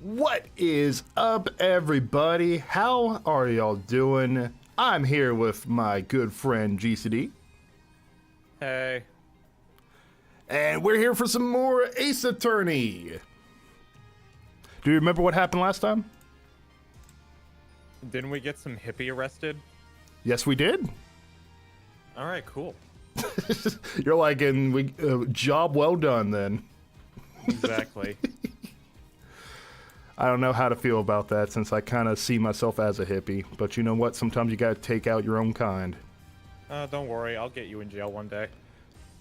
What is up, everybody? How are y'all doing? I'm here with my good friend GCD. Hey. And we're here for some more Ace Attorney. Do you remember what happened last time? Didn't we get some hippie arrested? Yes, we did. All right, cool. You're like, job well done then. Exactly. I don't know how to feel about that since I kind of see myself as a hippie. But you know what? Sometimes you gotta take out your own kind. Don't worry, I'll get you in jail one day.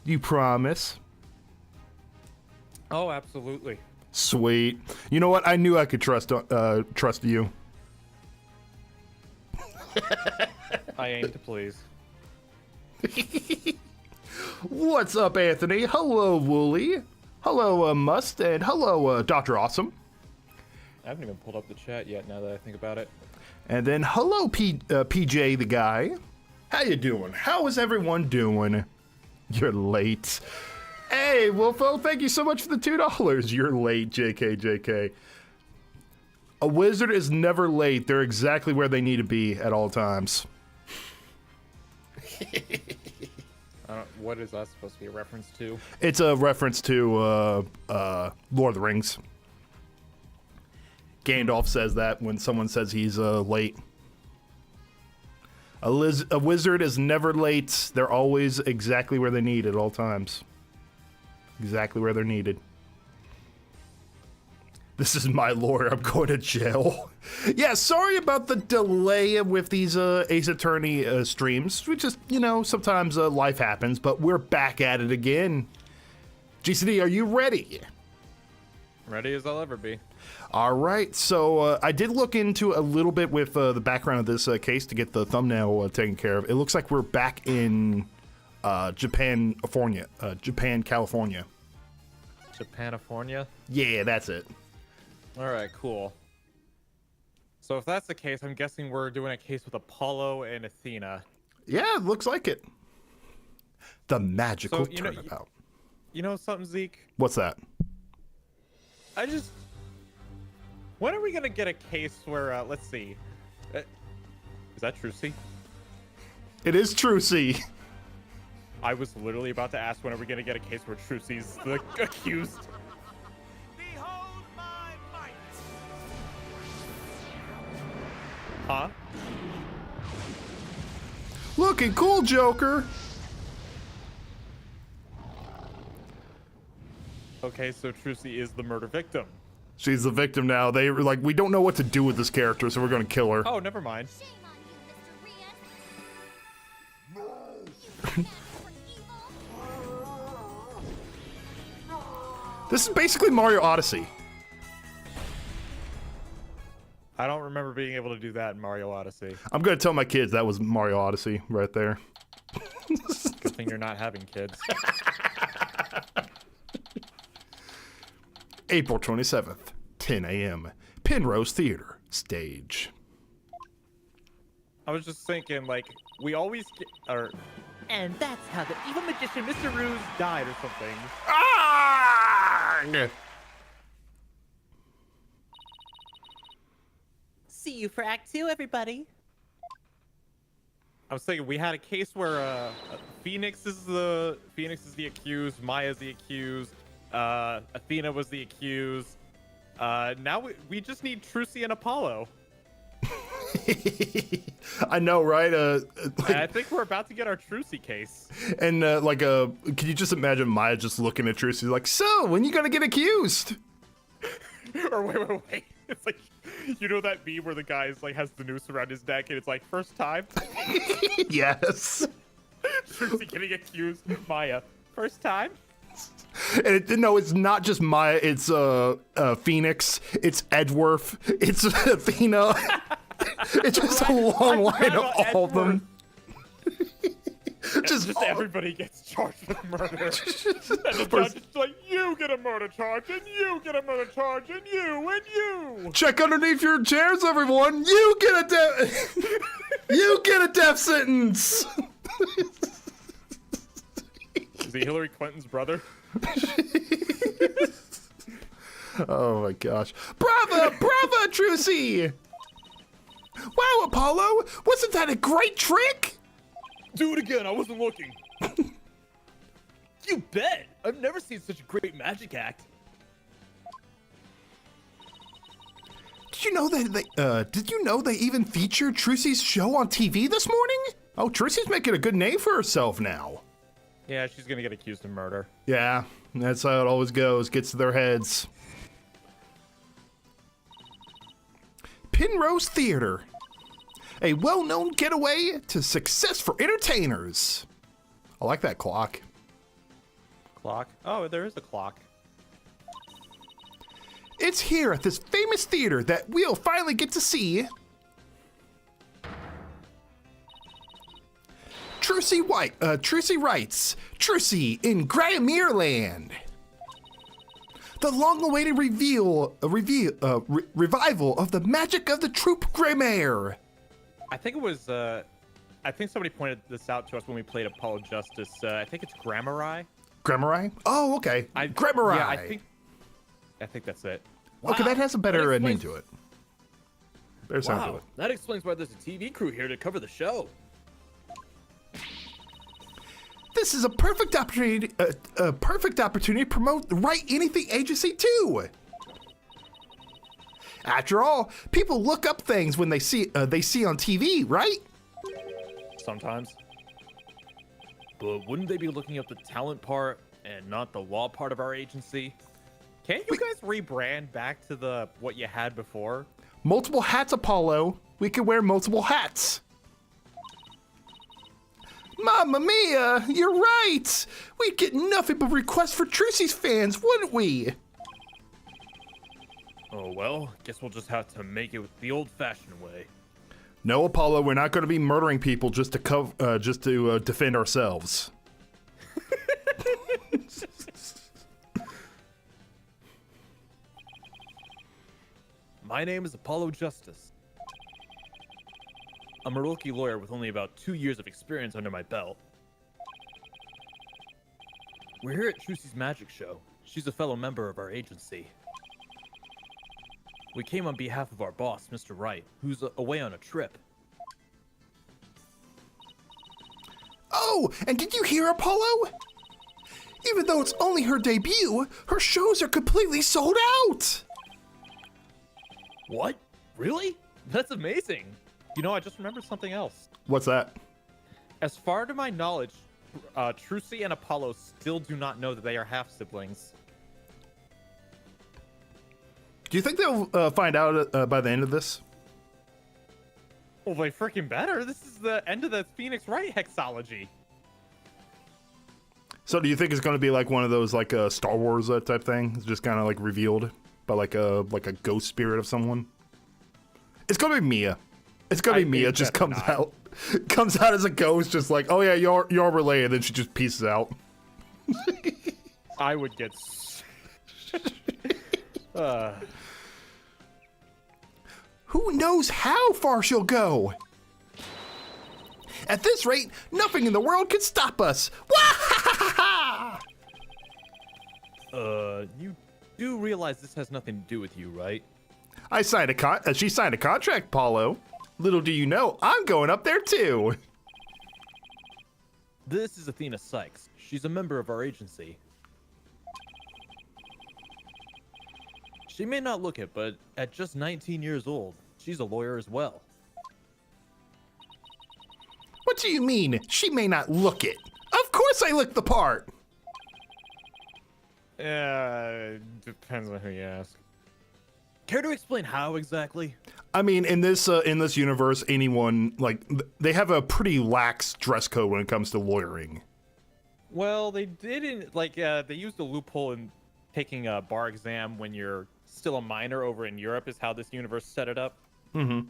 You promise? Oh, absolutely. Sweet. You know what? I knew I could trust you. I aim to please. What's up, Anthony? Hello, Wooly. Hello, Must, and hello, Dr. Awesome. I haven't even pulled up the chat yet now that I think about it. And then hello, PJ the guy. How you doing? How is everyone doing? You're late. Hey, Wolfo, thank you so much for the $2. You're late, JK. A wizard is never late. They're exactly where they need to be at all times. What is that supposed to be a reference to? It's a reference to Lord of the Rings. Gandalf says that when someone says he's late. A wizard is never late. They're always exactly where they need at all times. Exactly where they're needed. This is my lore. I'm going to jail. Yeah, sorry about the delay with these Ace Attorney streams. We just, sometimes life happens, but we're back at it again. GCD, are you ready? Ready as I'll ever be. All right, so I did look into a little bit with the background of this case to get the thumbnail taken care of. It looks like we're back in Japan, California. Japanifornia? Yeah, that's it. All right, cool. So if that's the case, I'm guessing we're doing a case with Apollo and Athena. Yeah, it looks like it. The magical turnabout. You know something, Zeke? What's that? When are we gonna get a case where, let's see. Is that Trucy? It is Trucy. I was literally about to ask when are we gonna get a case where Trucy's the accused. Behold my might. Huh? Looking cool, Joker. Okay, so Trucy is the murder victim. She's the victim now. They were like, we don't know what to do with this character, so we're gonna kill her. Oh, never mind. Shame on you, Mr. Reus. This is basically Mario Odyssey. I don't remember being able to do that in Mario Odyssey. I'm gonna tell my kids that was Mario Odyssey right there. Good thing you're not having kids. April 27th, 10 a.m. Penrose Theater stage. I was just thinking, like, we always get, and that's how the evil magician Mr. Reus died or something. Ah! See you for Act 2, everybody. I was thinking we had a case where Phoenix is the accused, Maya's the accused, Athena was the accused. Now we just need Trucy and Apollo. I know, right? And I think we're about to get our Trucy case. And can you just imagine Maya just looking at Trucy like, so when you gonna get accused? Or wait. It's like, you know that meme where the guy is like has the noose around his neck and it's like first time? Yes. Trucy getting accused. Maya, first time? And no, it's not just Maya. It's Phoenix. It's Edworth. It's Athena. It's just a long line of all of them. Just everybody gets charged with murder. And the judge is like, you get a murder charge, and you get a murder charge, and you. Check underneath your chairs, everyone. You get a death sentence. Is he Hillary Clinton's brother? Oh my gosh. Bravo, Brava, Trucy! Wow, Apollo! Wasn't that a great trick? Do it again, I wasn't looking. You bet! I've never seen such a great magic act. Did you know they even featured Trucy's show on TV this morning? Oh, Trucy's making a good name for herself now. Yeah, she's gonna get accused of murder. Yeah, that's how it always goes. Gets to their heads. Penrose Theater. A well-known getaway to success for entertainers. I like that clock. Clock? Oh, there is a clock. It's here at this famous theater that we'll finally get to see Trucy writes, Trucy in Gramerland. The long-awaited revival of the magic of the troupe Grammaire. I think it was, I think somebody pointed this out to us when we played Apollo Justice. I think it's Grammari. Grammari? Oh, okay. Grammari. Yeah, I think that's it. Okay, that has a better name to it. Better sound to Wow, it. that explains why there's a TV crew here to cover the show. This is a perfect opportunity to promote the Write Anything Agency too. After all, people look up things when they see on TV, right? Sometimes. But wouldn't they be looking up the talent part and not the law part of our agency? Can't you guys rebrand back to what you had before? Multiple hats, Apollo. We could wear multiple hats. Mamma mia, you're right. We'd get nothing but requests for Trucy's fans, wouldn't we? Oh well, guess we'll just have to make it with the old-fashioned way. No, Apollo, we're not going to be murdering people just to defend ourselves. My name is Apollo Justice. I'm a rookie lawyer with only about 2 years of experience under my belt. We're here at Trucy's magic show. She's a fellow member of our agency. We came on behalf of our boss, Mr. Wright, who's away on a trip. Oh, and did you hear, Apollo? Even though it's only her debut, her shows are completely sold out. What? Really? That's amazing. You know, I just remembered something else. What's that? As far to my knowledge, Trucy and Apollo still do not know that they are half-siblings. Do you think they'll find out by the end of this? Well, they freaking better. This is the end of the Phoenix Wright hexology. So do you think it's going to be like one of those like Star Wars type thing? It's just kind of like revealed by like a ghost spirit of someone? It's going to be Mia. It's going to be Mia. Just comes out as a ghost, just like, oh yeah, you're related. Then she just pieces out. I would get. Who knows how far she'll go? At this rate, nothing in the world can stop us. You do realize this has nothing to do with you, right? I signed she signed a contract, Paulo. Little do you know, I'm going up there too. This is Athena Sykes. She's a member of our agency. She may not look it, but at just 19 years old, she's a lawyer as well. What do you mean, she may not look it? Of course I look the part. Depends on who you ask. Care to explain how exactly? I mean, in this universe, anyone, like, they have a pretty lax dress code when it comes to lawyering. Well, they didn't, like, they used a loophole in taking a bar exam when you're still a minor over in Europe is how this universe set it up. Mm-hmm.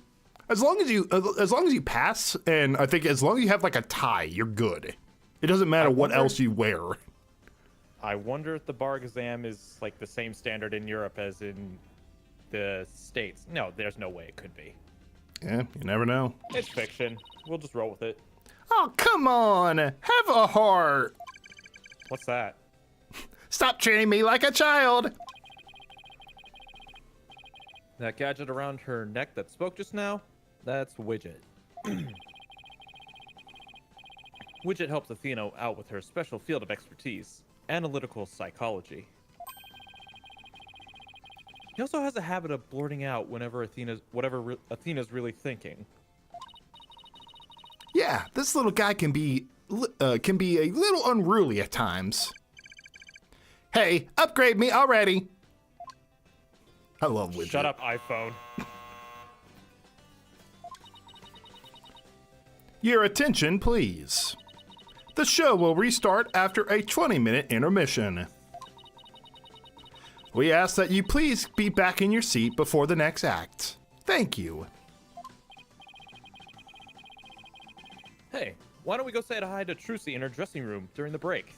As long as you pass, and I think as long as you have like a tie, you're good. It doesn't matter what else you wear. I wonder if the bar exam is like the same standard in Europe as in the States. No, there's no way it could be. Yeah, you never know. It's fiction. We'll just roll with it. Oh, come on. Have a heart. What's that? Stop treating me like a child. That gadget around her neck that spoke just now, that's Widget. Widget helps Athena out with her special field of expertise, analytical psychology. He also has a habit of blurting out whatever Athena's really thinking. Yeah, this little guy can be a little unruly at times. Hey, upgrade me already. I love Widget. Shut up, iPhone. Your attention, please. The show will restart after a 20-minute intermission. We ask that you please be back in your seat before the next act. Thank you. Hey, why don't we go say hi to Trucy in her dressing room during the break?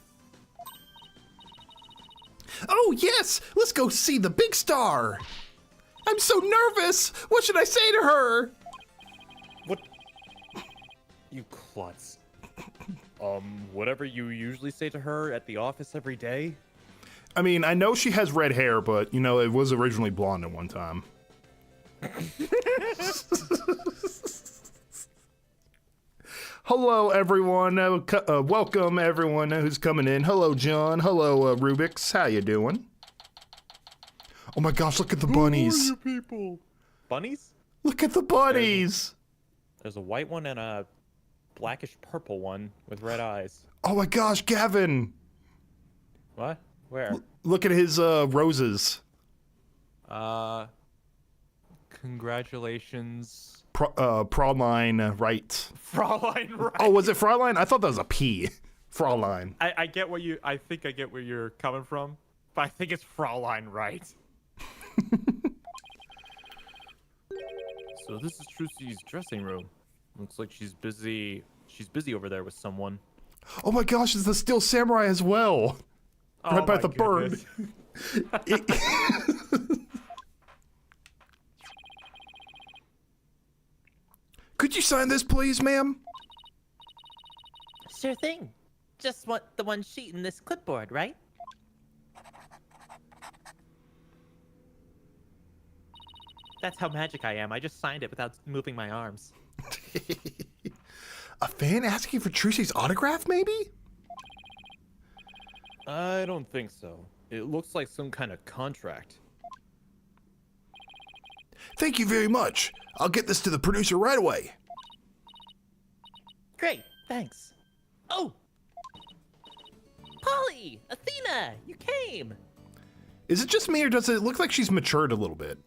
Oh, yes! Let's go see the big star! I'm so nervous! What should I say to her? What? You klutz. Whatever you usually say to her at the office every day? I mean, I know she has red hair, but, you know, it was originally blonde at one time. Hello, everyone. Welcome, everyone who's coming in. Hello, John. Hello, Rubik's. How you doing? Oh my gosh, look at the bunnies. Who are you people? Bunnies? Look at the bunnies. There's a white one and a blackish purple one with red eyes. Oh my gosh, Gavin. What? Where? Look at his roses. Congratulations. Fraulein Wright. Fraulein Wright. Oh, was it Fraulein? I thought that was a P. Fraulein. I get what you. I think I get where you're coming from, but I think it's Fraulein Wright. So this is Trucy's dressing room. Looks like she's busy. She's busy over there with someone. Oh my gosh, it's the Steel Samurai as well. Right by my the bird. Could you sign this, please, ma'am? Sure thing. Just want the one sheet in this clipboard, right? That's how magic I am. I just signed it without moving my arms. A fan asking for Trucy's autograph, maybe? I don't think so. It looks like some kind of contract. Thank you very much. I'll get this to the producer right away. Great, thanks. Oh! Polly! Athena! You came! Is it just me, or does it look like she's matured a little bit?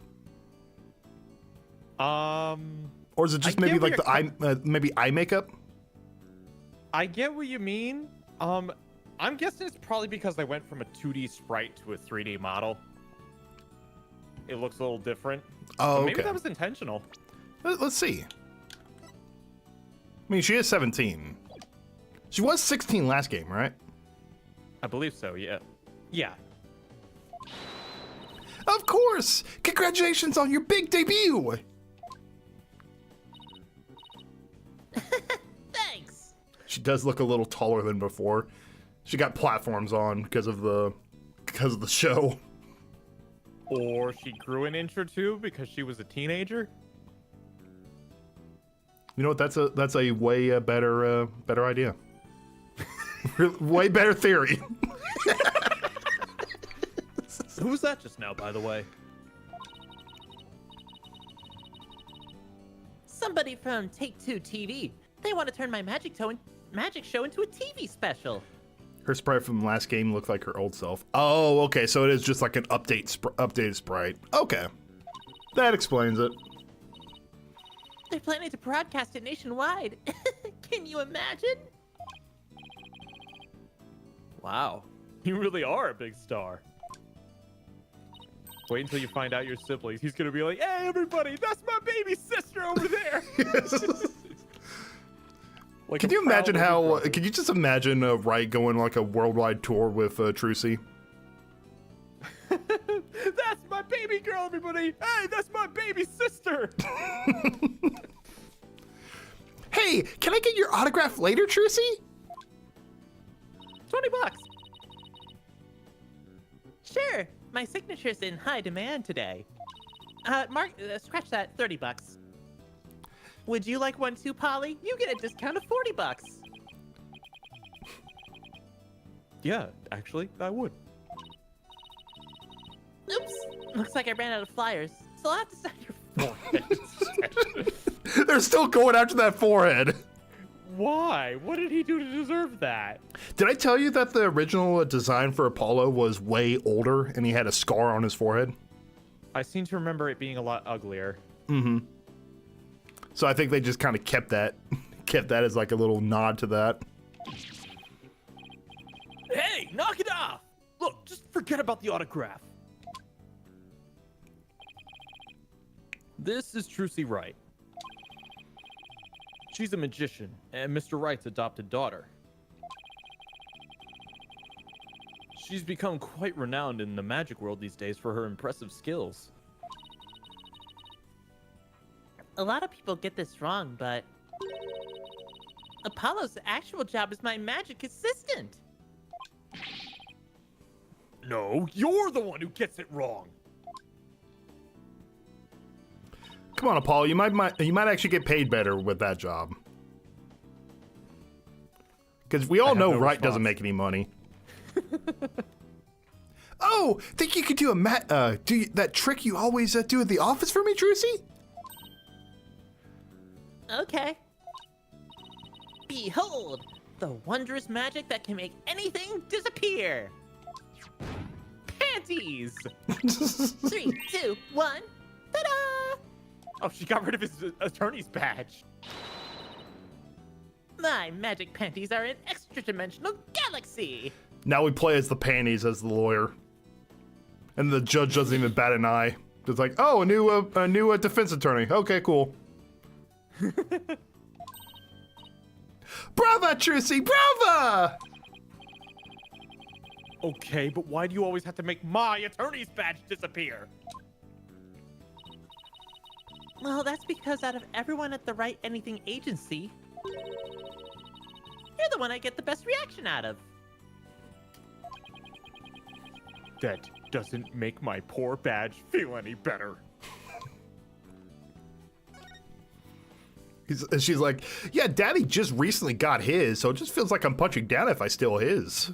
Or is it just I maybe get like the maybe eye makeup? I get what you mean. I'm guessing it's probably because they went from a 2D sprite to a 3D model. It looks a little different. Oh, So maybe okay. that was intentional. Let's see. I mean, she is 17. She was 16 last game, right? I believe so, yeah. Yeah. Of course! Congratulations on your big debut! Thanks! She does look a little taller than before. She got platforms on because of the show. Or she grew an inch or two because she was a teenager. You know what? That's a way better idea. Way better theory. Who was that just now, by the way? Somebody from Take-Two TV. They want to turn my magic show into a TV special. Her sprite from the last game looked like her old self. Oh, okay. So it is just like an updated sprite. Okay, that explains it. They're planning to broadcast it nationwide. Can you imagine? Wow. You really are a big star. Wait until you find out your siblings. He's gonna be like, "Hey, everybody, that's my baby sister over there." Like Can a you imagine proud how? little brother. Can you just imagine Wright going like a worldwide tour with Trucy? That's my baby girl, everybody. Hey, that's my baby sister. Hey, can I get your autograph later, Trucy? $20. Sure, my signature's in high demand today. Mark, scratch that. $30. Would you like one too, Polly? You get a discount of $40. Yeah, actually, I would. Oops. Looks like I ran out of flyers, so I'll have to sign your forehead. They're still going after that forehead. Why? What did he do to deserve that? Did I tell you that the original design for Apollo was way older and he had a scar on his forehead? I seem to remember it being a lot uglier. Mm-hmm. So I think they just kind of kept that as like a little nod to that. Hey, knock it off! Look, just forget about the autograph. This is Trucy Wright. She's a magician and Mr. Wright's adopted daughter. She's become quite renowned in the magic world these days for her impressive skills. A lot of people get this wrong, but Apollo's actual job is my magic assistant. No, you're the one who gets it wrong. Come on, Apollo, you might actually get paid better with that job. Because we all know no Wright doesn't response. make any money. Oh, think you could do that trick you always do at the office for me, Trucy? Okay. Behold, the wondrous magic that can make anything disappear. Panties! 3, 2, 1, ta-da! Oh, she got rid of his attorney's badge. My magic panties are an extra-dimensional galaxy. Now we play as the panties as the lawyer. And the judge doesn't even bat an eye. It's like, oh, a new defense attorney. Okay, cool. Brava, Trucy, brava! Okay, but why do you always have to make my attorney's badge disappear? Well, that's because out of everyone at the Write Anything agency, you're the one I get the best reaction out of. That doesn't make my poor badge feel any better. She's like, yeah, Daddy just recently got his, so it just feels like I'm punching down if I steal his.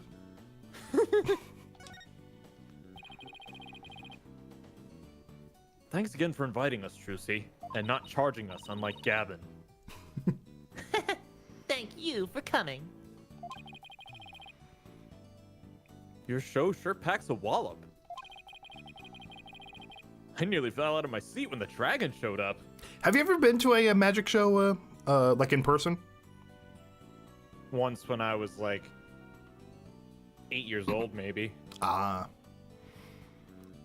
Thanks again for inviting us, Trucy, and not charging us, unlike Gavin. Thank you for coming. Your show sure packs a wallop. I nearly fell out of my seat when the dragon showed up. Have you ever been to a magic show, like in person? Once when I was like 8 years old, maybe. Ah.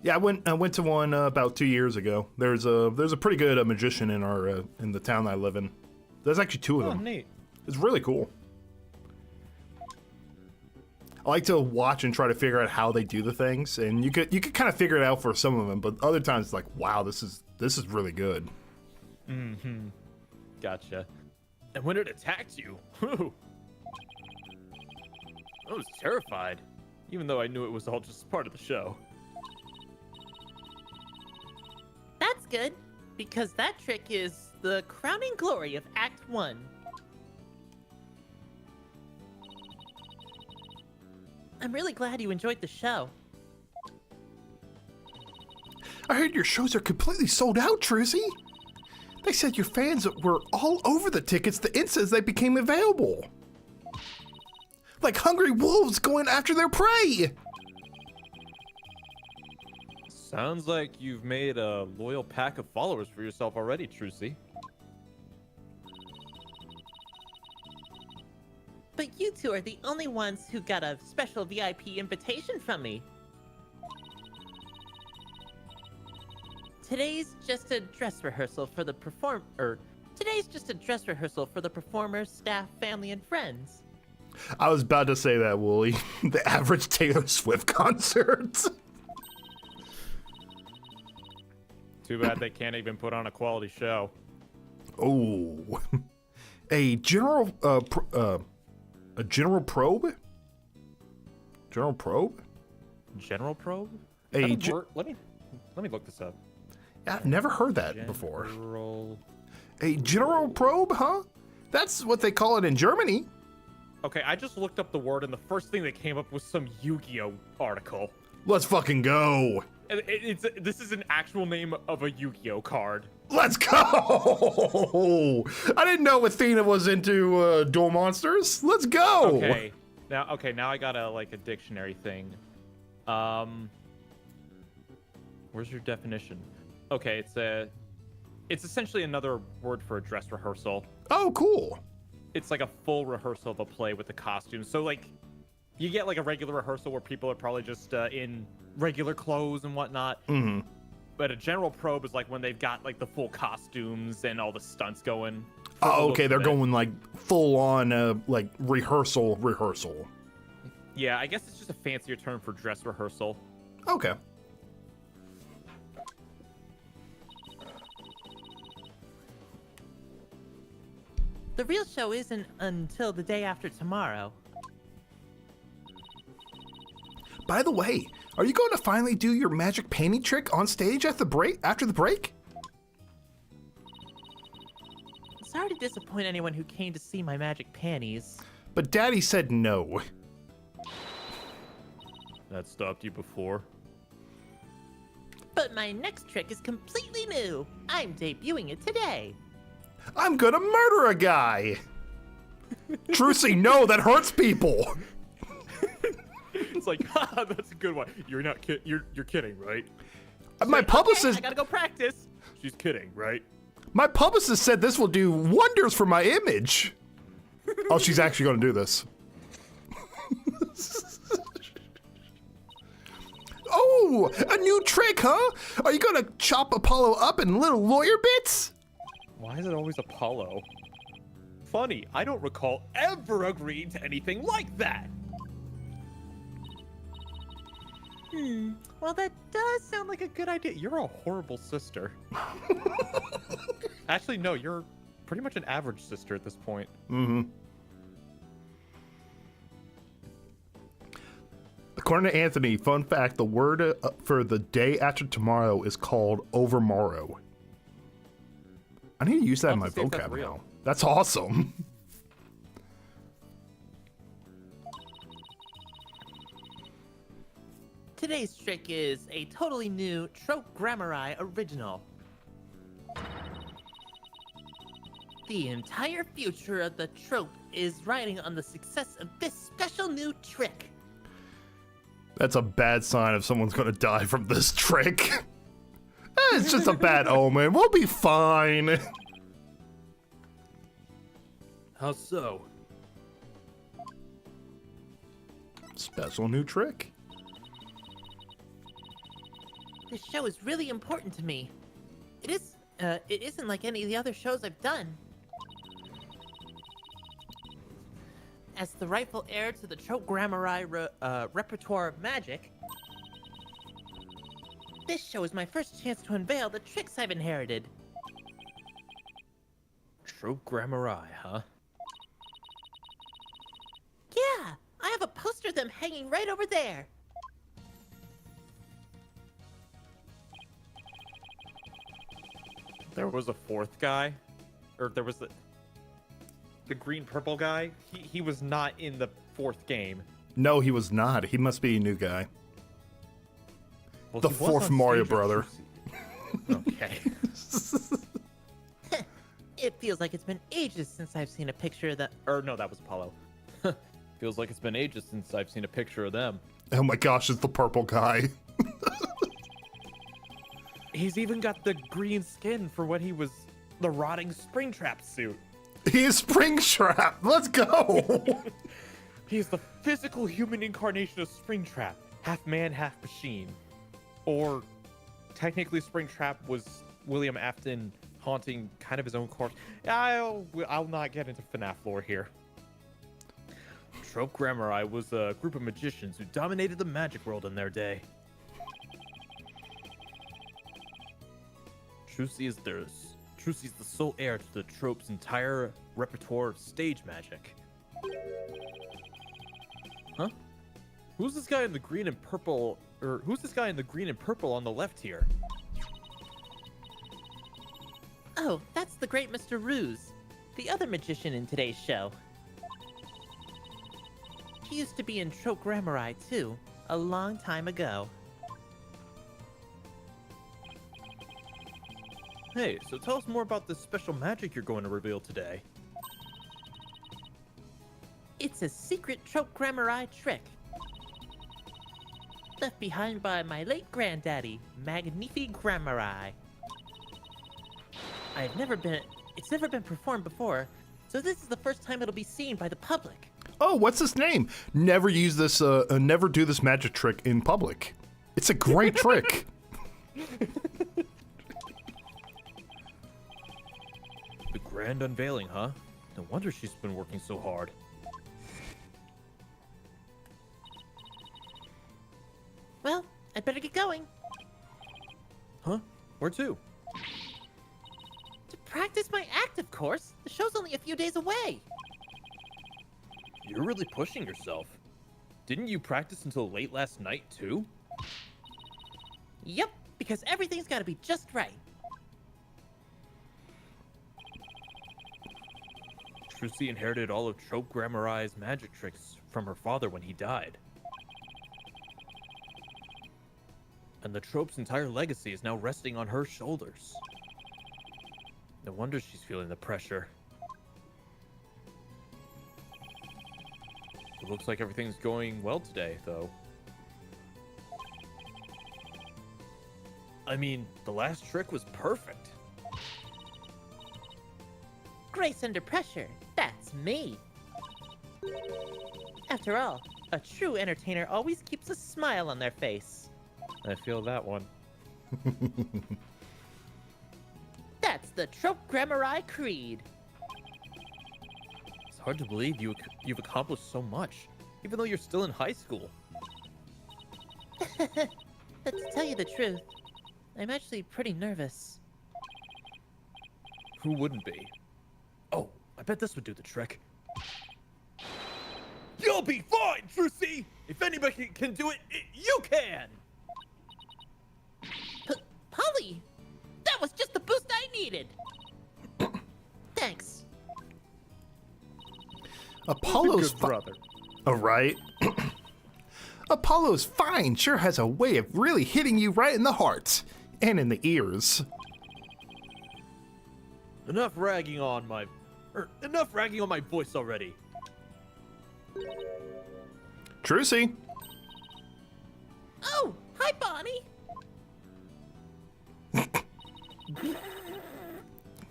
Yeah, I went to one about 2 years ago. There's a pretty good magician in our in the town that I live in. There's actually two of them. Oh, neat. It's really cool. I like to watch and try to figure out how they do the things, and you could kind of figure it out for some of them, but other times it's like, wow, this is really good. Mm-hmm. Gotcha. And when it attacked you, whew, I was terrified, even though I knew it was all just part of the show. That's good, because that trick is the crowning glory of Act 1. I'm really glad you enjoyed the show. I heard your shows are completely sold out, Trucy. They said your fans were all over the tickets the instant they became available. Like hungry wolves going after their prey. Sounds like you've made a loyal pack of followers for yourself already, Trucy. But you two are the only ones who got a special VIP invitation from me. Today's just a dress rehearsal for the performers, staff, family, and friends. I was about to say that, Wooly. The average Taylor Swift concert. Too bad they can't even put on a quality show. Oh, a general probe. General probe. General probe? A Let me look this up. I've never heard that before. General... A general probe, huh? That's what they call it in Germany. Okay, I just looked up the word, and the first thing that came up was some Yu-Gi-Oh article. Let's fucking go. And this is an actual name of a Yu-Gi-Oh card. Let's go. I didn't know Athena was into duel monsters. Let's go. Okay, now I got a dictionary thing. Where's your definition? Okay, it's essentially another word for a dress rehearsal. Oh, cool. It's like a full rehearsal of a play with the costumes. So like, you get like a regular rehearsal where people are probably just in regular clothes and whatnot. Mm-hmm. But a general probe is like when they've got like the full costumes and all the stunts going. Oh, okay, they're going like full on like rehearsal. Yeah, I guess it's just a fancier term for dress rehearsal. Okay. The real show isn't until the day after tomorrow. By the way, are you going to finally do your magic painting trick on stage after the break? Sorry to disappoint anyone who came to see my magic panties. But Daddy said no. That stopped you before? But my next trick is completely new. I'm debuting it today. I'm gonna murder a guy. Trucy, no, that hurts people. It's like, haha, that's a good one. You're not you're kidding, right? My publicist, I gotta go practice. She's kidding, right? my publicist said this will do wonders for my image. Oh, she's actually gonna do this. Oh, a new trick, huh? Are you gonna chop Apollo up in little lawyer bits? Why is it always Apollo? Funny, I don't recall ever agreeing to anything like that. Well, that Does sound like a good idea. You're a horrible sister. Actually, no, you're pretty much an average sister at this point. Mm-hmm. According to Anthony, fun fact, the word for the day after tomorrow is called overmorrow. I need to use that in my I'll have to see if that's vocab real. now. That's awesome. Today's trick is a totally new Trope Grammari original. The entire future of the trope is riding on the success of this special new trick. That's a bad sign if someone's gonna die from this trick. It's just a bad omen. We'll be fine. How so? Special new trick. This show is really important to me. It isn't like any of the other shows I've done. As the rightful heir to the Trope Grammari repertoire of magic, this show is my first chance to unveil the tricks I've inherited. Trope Grammari, huh? Yeah, I have a poster of them hanging right over there. There was a fourth guy, or there was the green purple guy. He was not in the fourth game. No, he was not. He must be a new guy. Well, The he was fourth on Mario stage with brother. Trucy. Okay. It feels like it's been ages since I've seen a picture of that. Or no, that was Apollo. Feels like it's been ages since I've seen a picture of them. Oh my gosh, it's the purple guy. He's even got the green skin for when he was the rotting Springtrap suit. He is Springtrap. Let's go. He's the physical human incarnation of Springtrap. Half man, half machine. Or technically Springtrap was William Afton haunting kind of his own corpse. I'll not get into FNAF lore here. Trope Grammari was a group of magicians who dominated the magic world in their day. Trucy's the sole heir to the trope's entire repertoire of stage magic. Huh? Who's this guy in the green and purple? Or who's this guy in the green and purple on the left here? Oh, that's the great Mr. Reus, the other magician in today's show. He used to be in Trope Grammari too, a long time ago. Hey, so tell us more about this special magic you're going to reveal today. It's a secret Trope Grammari trick. Left behind by my late granddaddy, Magnifi Grammari. It's never been performed before, so this is the first time it'll be seen by the public. Oh, what's his name? Never use this, never do this magic trick in public. It's a great trick. The grand unveiling, huh? No wonder she's been working so hard. Well, I'd better get going. Huh? Where to? To practice my act, of course. The show's only a few days away. You're really pushing yourself. Didn't you practice until late last night, too? Yep, because everything's gotta be just right. Trucy inherited all of Trope Grammari's magic tricks from her father when he died. And the Trope's entire legacy is now resting on her shoulders. No wonder she's feeling the pressure. It looks like everything's going well today, though. I mean, the last trick was perfect. Grace under pressure, that's me. After all, a true entertainer always keeps a smile on their face. I feel that one. That's the Trope Grammari Creed. It's hard to believe you've accomplished so much, even though you're still in high school. But to tell you the truth, I'm actually pretty nervous. Who wouldn't be? Oh, I bet this would do the trick. You'll be fine, Trucy! If anybody can do it, you can! Polly! That was just the boost I needed! Thanks. Apollo's Good brother. Oh, right. Apollo's fine sure has a way of really hitting you right in the heart and in the ears. Enough ragging on my voice already. Trucy. Oh, hi, Bonnie!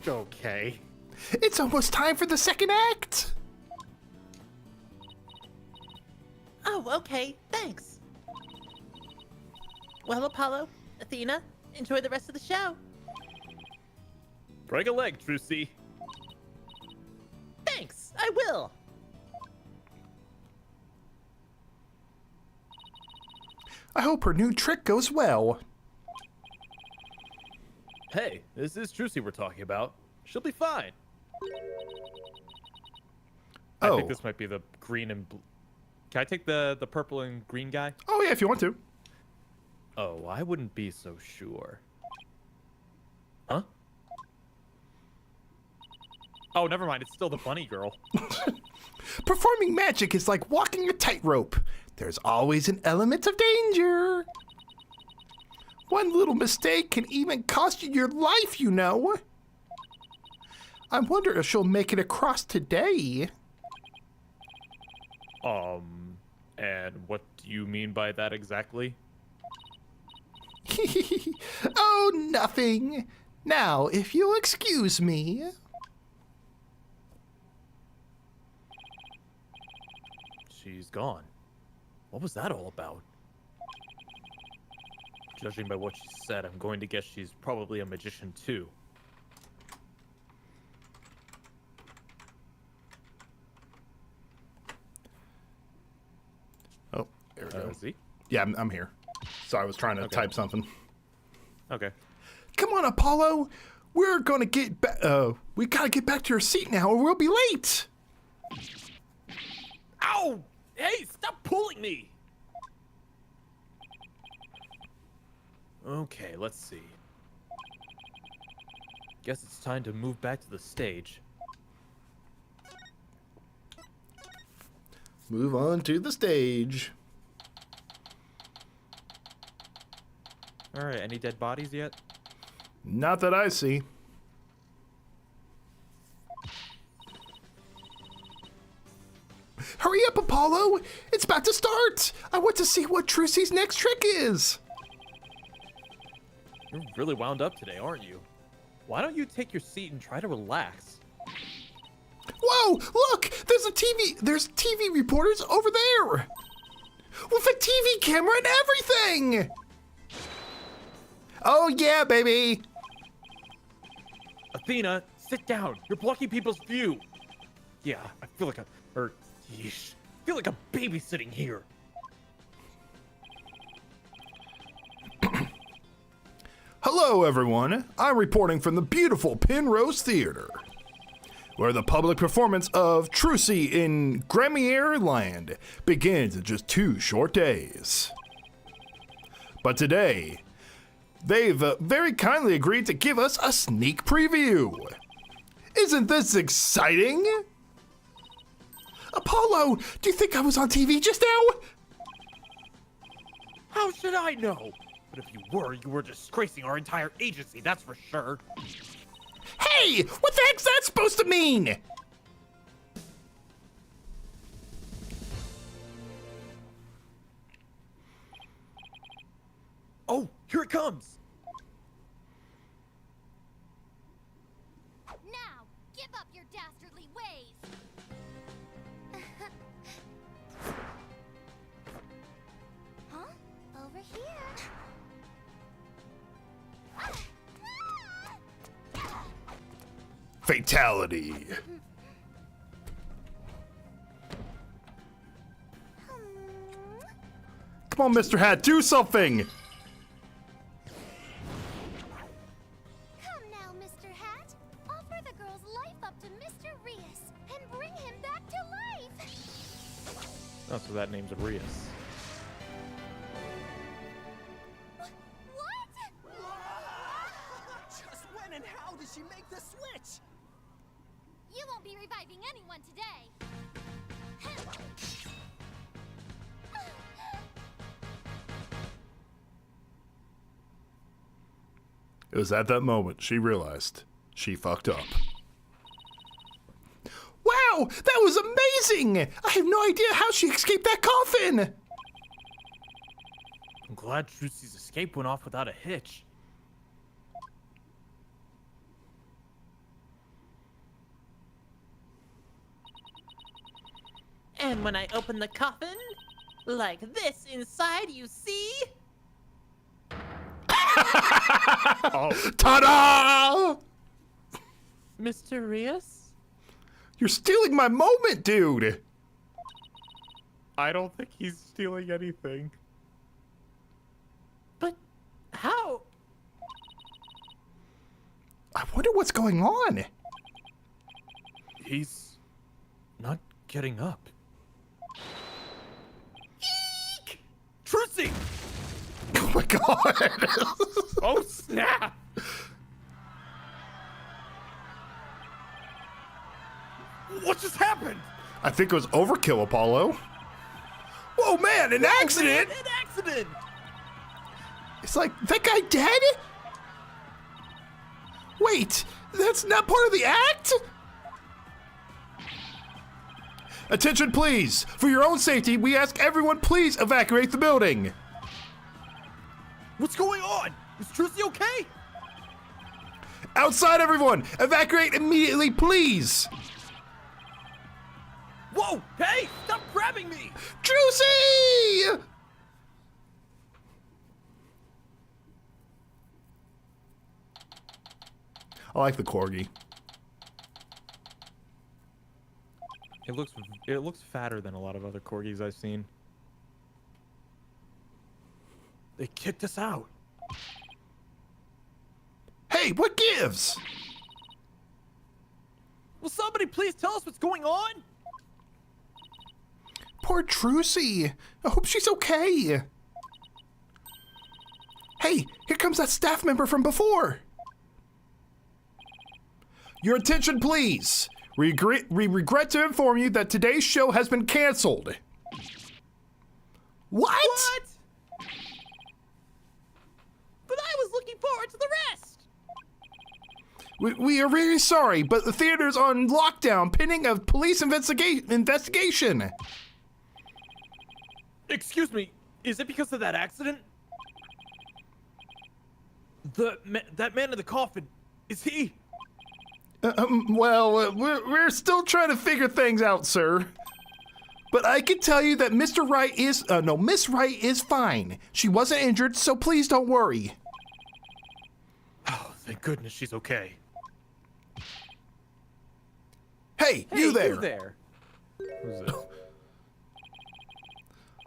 Okay. It's almost time for the second act. Oh, okay, thanks. Well, Apollo, Athena, enjoy the rest of the show. Break a leg, Trucy. Thanks, I will. I hope her new trick goes well. Hey, this is Trucy we're talking about. She'll be fine. I Oh. think this might be the green and blue. Can I take the purple and green guy? Oh, yeah, if you want to. Oh, I wouldn't be so sure. Huh? Oh, never mind. It's still the bunny girl. Performing magic is like walking a tightrope. There's always an element of danger. One little mistake can even cost you your life, you know. I wonder if she'll make it across today. And what do you mean by that exactly? Oh, nothing. Now, if you'll excuse me. She's gone. What was that all about? Judging by what she said, I'm going to guess she's probably a magician too. Oh, there we go. Zeke? Yeah, I'm here. So I was trying to type something. Okay. Come on, Apollo. We're gonna get back. We gotta get back to your seat now, or we'll be late. Ow! Hey, stop pulling me! Okay, let's see. Guess it's time to move back to the stage. Move on to the stage. Alright, any dead bodies yet? Not that I see. Hurry up, Apollo! It's about to start! I want to see what Trucy's next trick is! You're really wound up today, aren't you? Why don't you take your seat and try to relax? Whoa! Look! There's TV reporters over there! With a TV camera and everything! Oh yeah, baby! Athena, sit down. You're blocking people's view. Yeah, I feel like yeesh. I feel like a baby sitting here. Hello, everyone. I'm reporting from the beautiful Penrose Theater, where the public performance of Trucy in Gremier Land begins in just 2 short days. But today, they've very kindly agreed to give us a sneak preview. Isn't this exciting? Apollo, do you think I was on TV just now? How should I know? But if you were disgracing our entire agency, that's for sure. Hey, what the heck's that supposed to mean? Oh, here it comes. Now, give up your dastardly ways! Huh? Over here. Fatality. Come on, Mr. Hat, do something! Come now, Mr. Hat. Offer the girl's life up to Mr. Reus and bring him back to life. Oh, so that name's Reus. What? Just when and how did she make the switch? You won't be reviving anyone today. It was at that moment she realized she fucked up. Wow, that was amazing! I have no idea how she escaped that coffin! I'm glad Trucy's escape went off without a hitch. And when I open the coffin, like this inside, you see? Ta-da! Mr. Reus? You're stealing my moment, dude! I don't think he's stealing anything. But how? I wonder what's going on. He's not getting up. Eek! Trucy! Oh my god! Oh, snap! What just happened? I think it was overkill, Apollo. Whoa, man, an accident! An accident! It's like, that guy dead? Wait, that's not part of the act? Attention, please. For your own safety, we ask everyone please evacuate the building. What's going on? Is Trucy okay? Outside, everyone! Evacuate immediately, please! Whoa! Hey! Stop grabbing me! Trucy! I like the corgi. It looks fatter than a lot of other corgis I've seen. They kicked us out. Hey, what gives? Will somebody please tell us what's going on? Poor Trucy. I hope she's okay. Hey, here comes that staff member from before. Your attention, please. We regret to inform you that today's show has been canceled. What? But I was looking forward to the rest. We are very sorry, but the theater's on lockdown pending a police investigation. Excuse me, is it because of that accident? That man in the coffin, is he? We're still trying to figure things out, sir. But I can tell you that Miss Wright is fine. She wasn't injured, so please don't worry. Oh, thank goodness she's okay. Hey, you there. Who's this?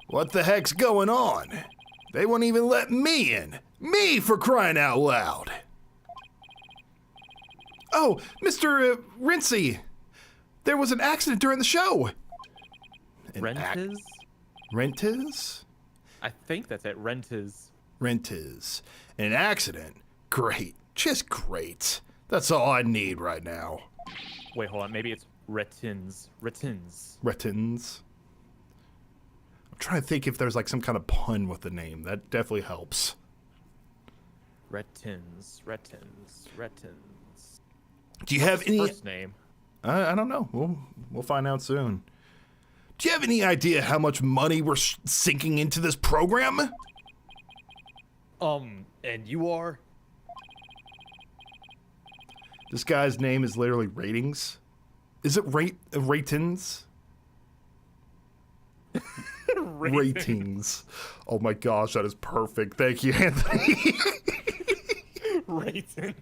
What the heck's going on? They won't even let me in. Me, for crying out loud. Oh, Mr. Rincey. There was an accident during the show. Rentiz? Rentiz? I think that's it. Rentiz. Rentiz. An accident? Great. Just great. That's all I need right now. Wait, hold on. Maybe it's Retins. Retins. Retins. I'm trying to think if there's like some kind of pun with the name. That definitely helps. Retins. Retins. Retins. Do you have any... First name. I don't know. We'll find out soon. Do you have any idea how much money we're sinking into this program? And you are? This guy's name is literally Ratings. Is it Ratings? Ratings. Oh my gosh, that is perfect. Thank you, Anthony. Ratings.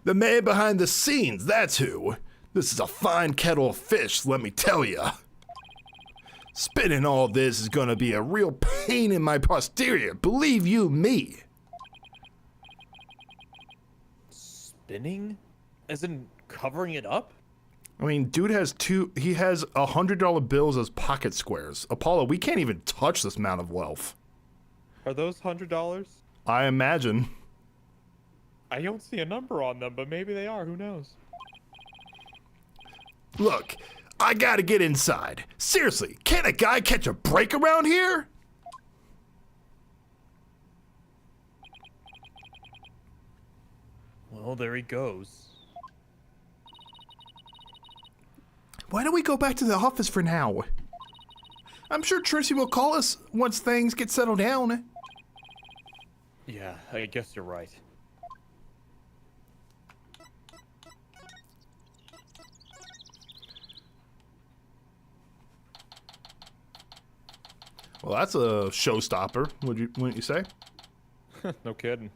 The man behind the scenes, that's who. This is a fine kettle of fish, let me tell ya. Spinning all this is gonna be a real pain in my posterior, believe you me. Spinning? As in covering it up? I mean, dude has he has $100 bills as pocket squares. Apollo, we can't even touch this amount of wealth. Are those $100? I imagine. I don't see a number on them, but maybe they are. Who knows? Look, I gotta get inside. Seriously, can't a guy catch a break around here? Well, there he goes. Why don't we go back to the office for now? I'm sure Trucy will call us once things get settled down. Yeah, I guess you're right. Well, that's a showstopper, wouldn't you say? No kidding.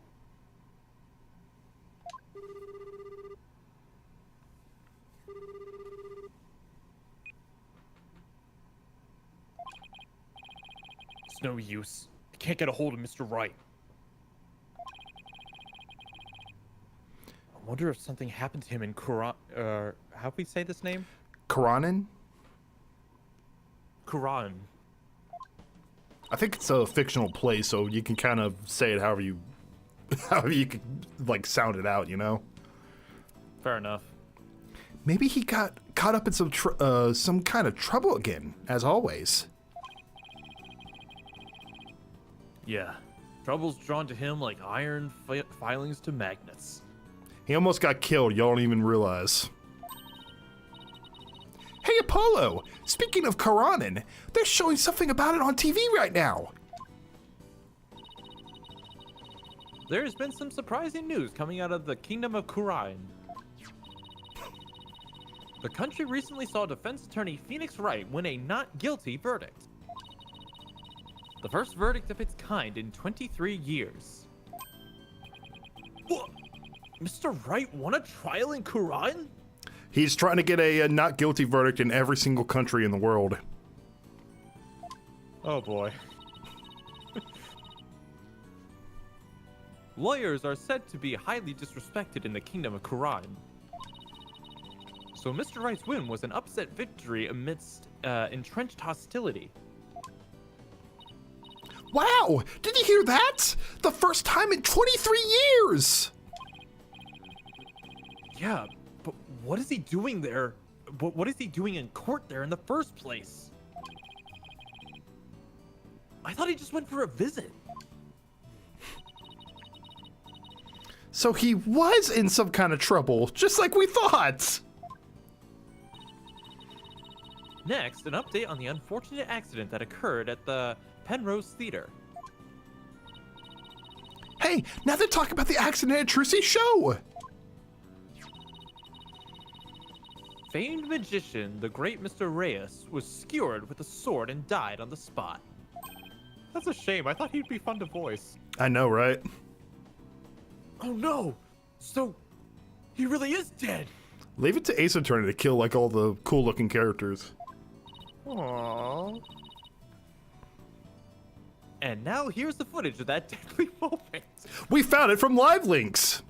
It's no use. I can't get a hold of Mr. Wright. I wonder if something happened to him in How do we say this name? Karanin? Quran. I think it's a fictional place, so you can kind of say it however you could, like, sound it out, you know? Fair enough. Maybe he got caught up in some kind of trouble again, as always. Yeah. Trouble's drawn to him like iron filings to magnets. He almost got killed, y'all don't even realize. Hey, Apollo! Speaking of Karanin, they're showing something about it on TV right now. There's been some surprising news coming out of the Kingdom of Quran. The country recently saw defense attorney Phoenix Wright win a not guilty verdict. The first verdict of its kind in 23 years. What? Mr. Wright won a trial in Quran? He's trying to get a not guilty verdict in every single country in the world. Oh boy. Lawyers are said to be highly disrespected in the Kingdom of Quran. So Mr. Wright's win was an upset victory amidst entrenched hostility. Wow! Did you hear that? The first time in 23 years! Yeah, but what is he doing there? What is he doing in court there in the first place? I thought he just went for a visit. So he was in some kind of trouble, just like we thought. Next, an update on the unfortunate accident that occurred at the Penrose Theater. Hey, now they're talking about the accident at Trucy's show. Famed magician, the great Mr. Reus, was skewered with a sword and died on the spot. That's a shame. I thought he'd be fun to voice. I know, right? Oh no! So, he really is dead! Leave it to Ace Attorney to kill like all the cool-looking characters. Aww. And now here's the footage of that deadly moment. We found it from Live Links.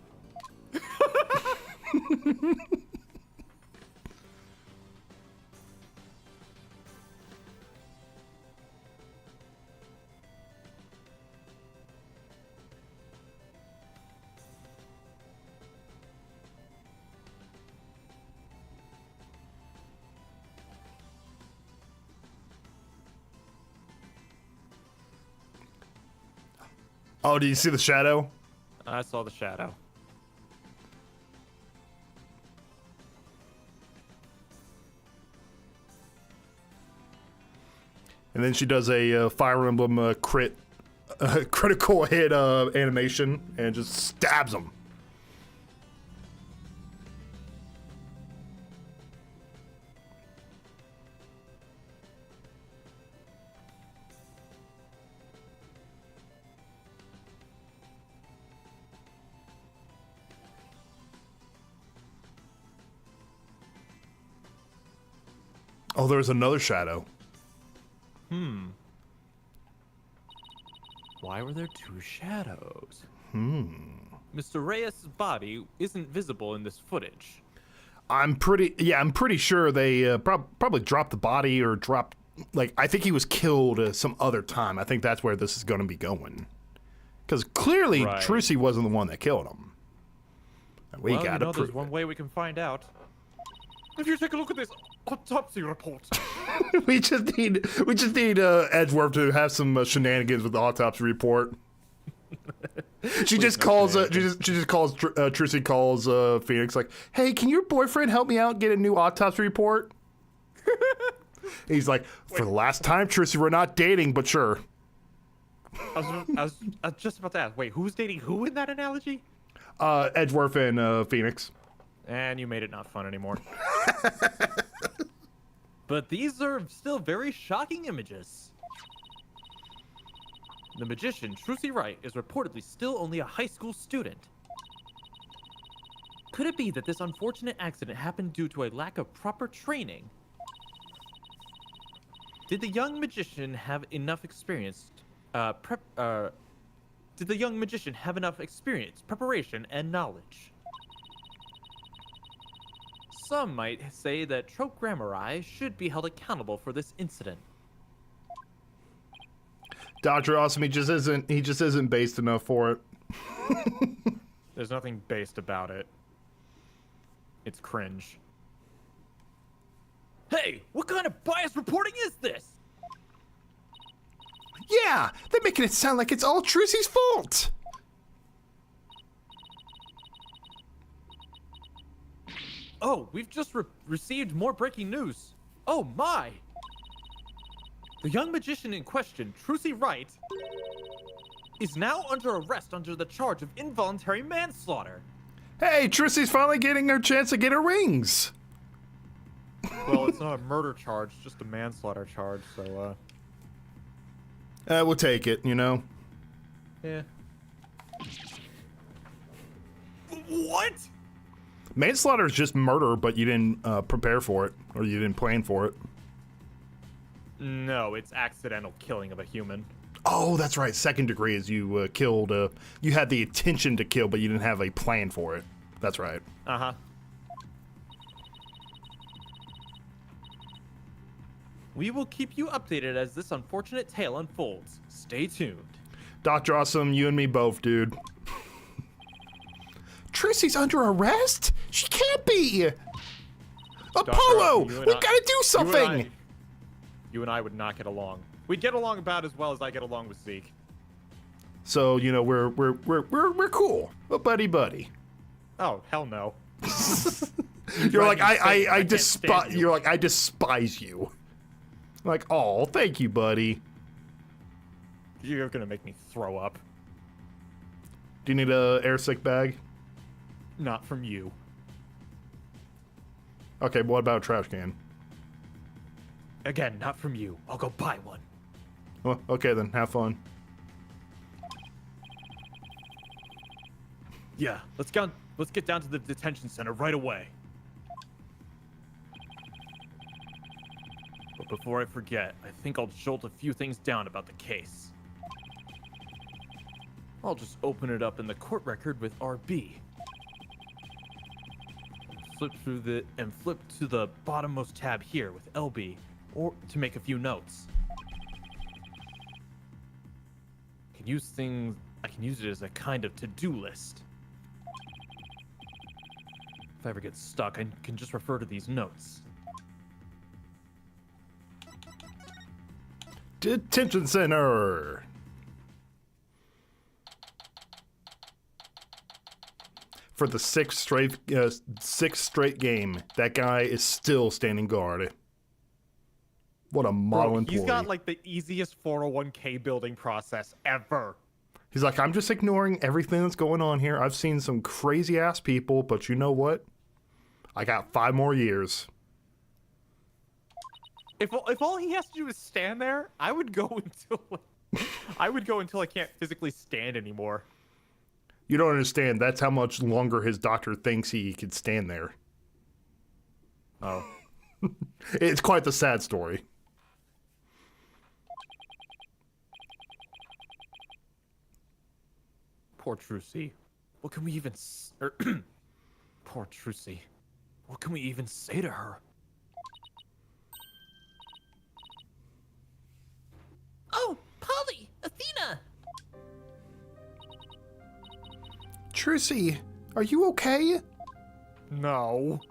Oh, did you see the shadow? I saw the shadow. And then she does a Fire Emblem critical hit animation and just stabs him. Oh, there's another shadow. Why were there two shadows? Mr. Reyes' body isn't visible in this footage. I'm pretty sure they probably dropped the body or dropped, like, I think he was killed some other time. I think that's where this is going to be going. Because clearly Right. Trucy wasn't the one that killed him. And we Well, gotta there's prove one way we can find out. If you take a look at this autopsy report. it. we just need Edgeworth to have some shenanigans with the autopsy report. She just calls Trucy calls Phoenix like, "Hey, can your boyfriend help me out and get a new autopsy report?" He's like, "For the last time, Trucy, we're not dating, but sure." I was just about to ask, wait, who's dating who in that analogy? Edgeworth and Phoenix. And you made it not fun anymore. But these are still very shocking images. The magician, Trucy Wright, is reportedly still only a high school student. Could it be that this unfortunate accident happened due to a lack of proper training? Did the young magician have enough experience, preparation, and knowledge? Some might say that Trope Grammari should be held accountable for this incident. Dr. Awesome, he just isn't based enough for it. There's nothing based about it. It's cringe. Hey, what kind of biased reporting is this? Yeah, they're making it sound like it's all Trucy's fault. Oh, we've just received more breaking news. Oh my! The young magician in question, Trucy Wright, is now under arrest under the charge of involuntary manslaughter. Hey, Trucy's finally getting her chance to get her rings. Well, it's not a murder charge, just a manslaughter charge, so, We'll take it, you know? yeah. What? Manslaughter is just murder, but you didn't prepare for it, or you didn't plan for it. No, it's accidental killing of a human. Oh, that's right. Second degree is you killed, you had the intention to kill, but you didn't have a plan for it. That's right. Uh-huh. We will keep you updated as this unfortunate tale unfolds. Stay tuned. Dr. Awesome, you and me both, dude. Trucy's under arrest? She can't be! Apollo! you and We I- gotta do something! You and I would not get along. We'd get along about as well as I get along with Zeke. So, you know, we're cool. A buddy. Oh, hell no. You're like, I can't despise stand you. you're like, I despise you. Like, oh, thank you, buddy. You're gonna make me throw up. Do you need a air sick bag? Not from you. Okay, what about a trash can? Again, not from you. I'll go buy one. Well, okay then, have fun. Yeah, let's get down to the detention center right away. But before I forget, I think I'll jolt a few things down about the case. I'll just open it up in the court record with RB. Flip to the bottommost tab here with LB, or to make a few notes. I can use it as a kind of to-do list. If I ever get stuck, I can just refer to these notes. Detention center. For the sixth straight game, that guy is still standing guard. What a model employee. He's got like the easiest 401k building process ever. He's like, I'm just ignoring everything that's going on here. I've seen some crazy ass people, but you know what? I got 5 more years. If all he has to do is stand there, I would go until I can't physically stand anymore. You don't understand. That's how much longer his doctor thinks he could stand there. Oh. It's quite the sad story. Poor Trucy. What can we even Poor Trucy. What can we even say to her? Oh, Polly! Athena! Trucy, are you okay? No.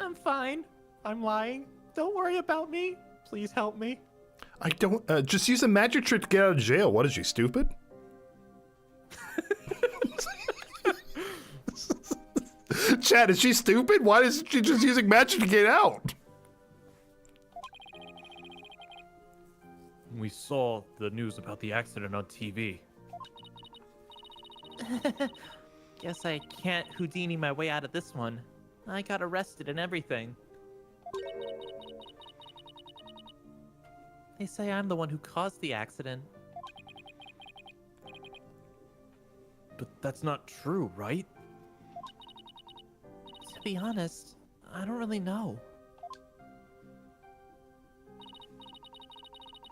I'm fine. I'm lying. Don't worry about me. Please help me. I don't, just use a magic trick to get out of jail. What is she, stupid? Chad, is she stupid? Why is she just using magic to get out? We saw the news about the accident on TV. Guess I can't Houdini my way out of this one. I got arrested and everything. They say I'm the one who caused the accident. But that's not true, right? To be honest, I don't really know.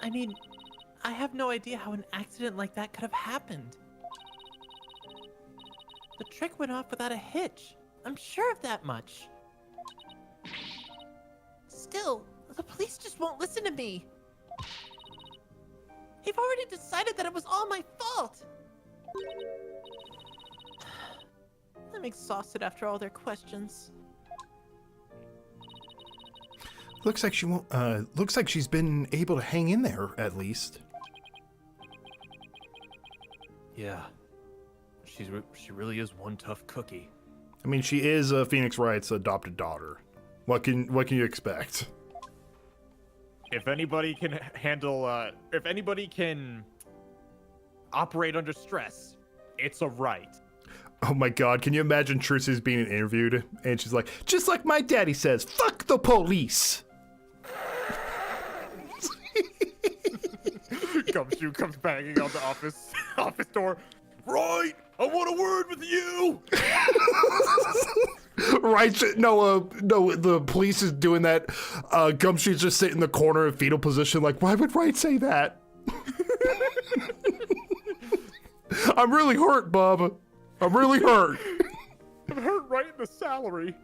I mean, I have no idea how an accident like that could have happened. The trick went off without a hitch. I'm sure of that much. Still, the police just won't listen to me. They've already decided that it was all my fault. I'm exhausted after all their questions. Looks like she won't, looks like she's been able to hang in there, at least. Yeah. She really is one tough cookie. I mean, she is Phoenix Wright's adopted daughter. What can you expect? If anybody can if anybody can operate under stress, it's a Wright. Oh my god, can you imagine Trucy's being interviewed? And she's like, just like my daddy says, fuck the police! Gumshoe comes banging on the office door. Right! I want a word with you! Right? No, the police is doing that. Gumshoe's just sitting in the corner in fetal position, like, why would Wright say that? I'm really hurt, Bob. I'm really hurt. I'm hurt right in the salary.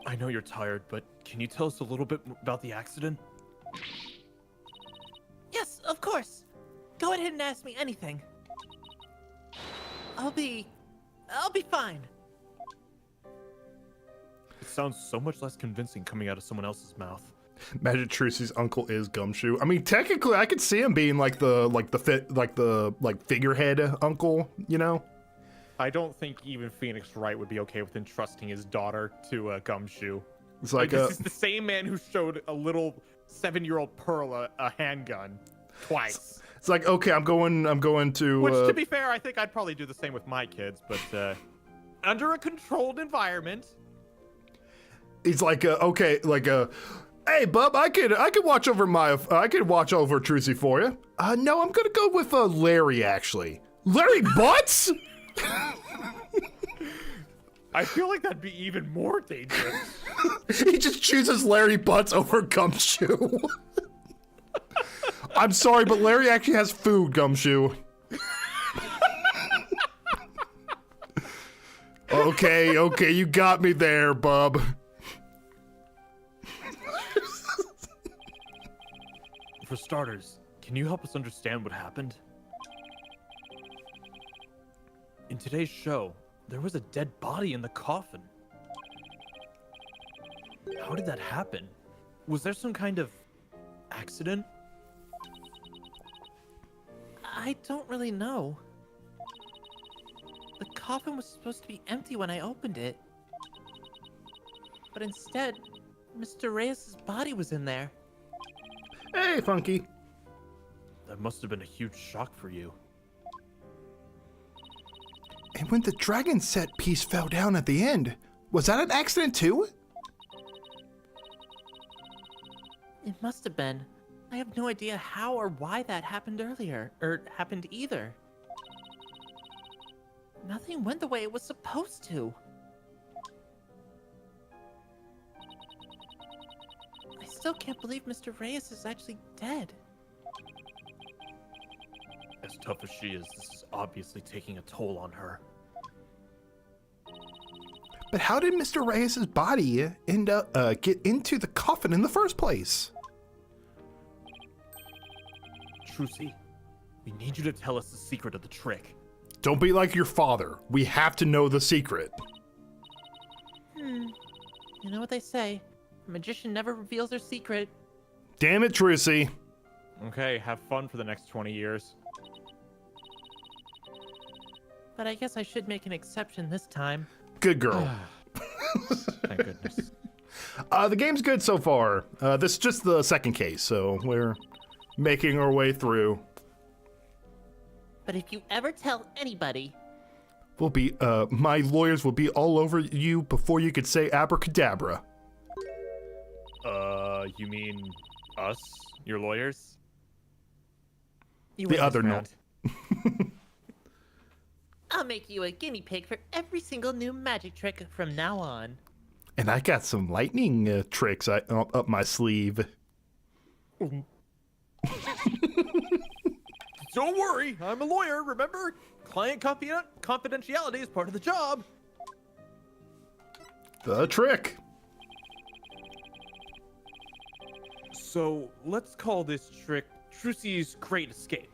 I know you're tired, but can you tell us a little bit about the accident? Yes, of course. Go ahead and ask me anything. I'll be fine. It sounds so much less convincing coming out of someone else's mouth. Imagine Trucy's uncle is Gumshoe. I mean, technically, I could see him being like the figurehead uncle, you know? I don't think even Phoenix Wright would be okay with entrusting his daughter to Gumshoe. It's like this is the same man who showed a little 7-year-old Pearl a handgun twice. It's like, okay, I'm going to. Which, to be fair, I think I'd probably do the same with my kids, but under a controlled environment. He's like, okay, like hey, bub, I could watch over Trucy for you. No, I'm gonna go with Larry actually. Larry Butts. I feel like that'd be even more dangerous. He just chooses Larry Butts over Gumshoe. I'm sorry, but Larry actually has food, Gumshoe. Okay, you got me there, bub. For starters, can you help us understand what happened? In today's show, there was a dead body in the coffin. How did that happen? Was there some kind of accident? I don't really know. The coffin was supposed to be empty when I opened it. But instead, Mr. Reus' body was in there. Hey, Funky. That must have been a huge shock for you. And when the dragon set piece fell down at the end, was that an accident too? It must have been. I have no idea how or why that happened earlier, or happened either. Nothing went the way it was supposed to. I still can't believe Mr. Reus is actually dead. As tough as she is, this is obviously taking a toll on her. But how did Mr. Reus' body end up get into the coffin in the first place? Trucy, we need you to tell us the secret of the trick. Don't be like your father. We have to know the secret. You know what they say. A magician never reveals their secret. Damn it, Trucy. Okay, have fun for the next 20 years. But I guess I should make an exception this time. Good girl. Thank goodness. The game's good so far. This is just the second case, so we're making our way through. But if you ever tell anybody... We'll be, my lawyers will be all over you before you could say abracadabra. You mean us? Your lawyers? You The win other this no. round. I'll make you a guinea pig for every single new magic trick from now on. And I got some lightning tricks up my sleeve. Don't worry, I'm a lawyer, remember? Client confidentiality is part of the job. The trick. So, let's call this trick Trucy's Great Escape.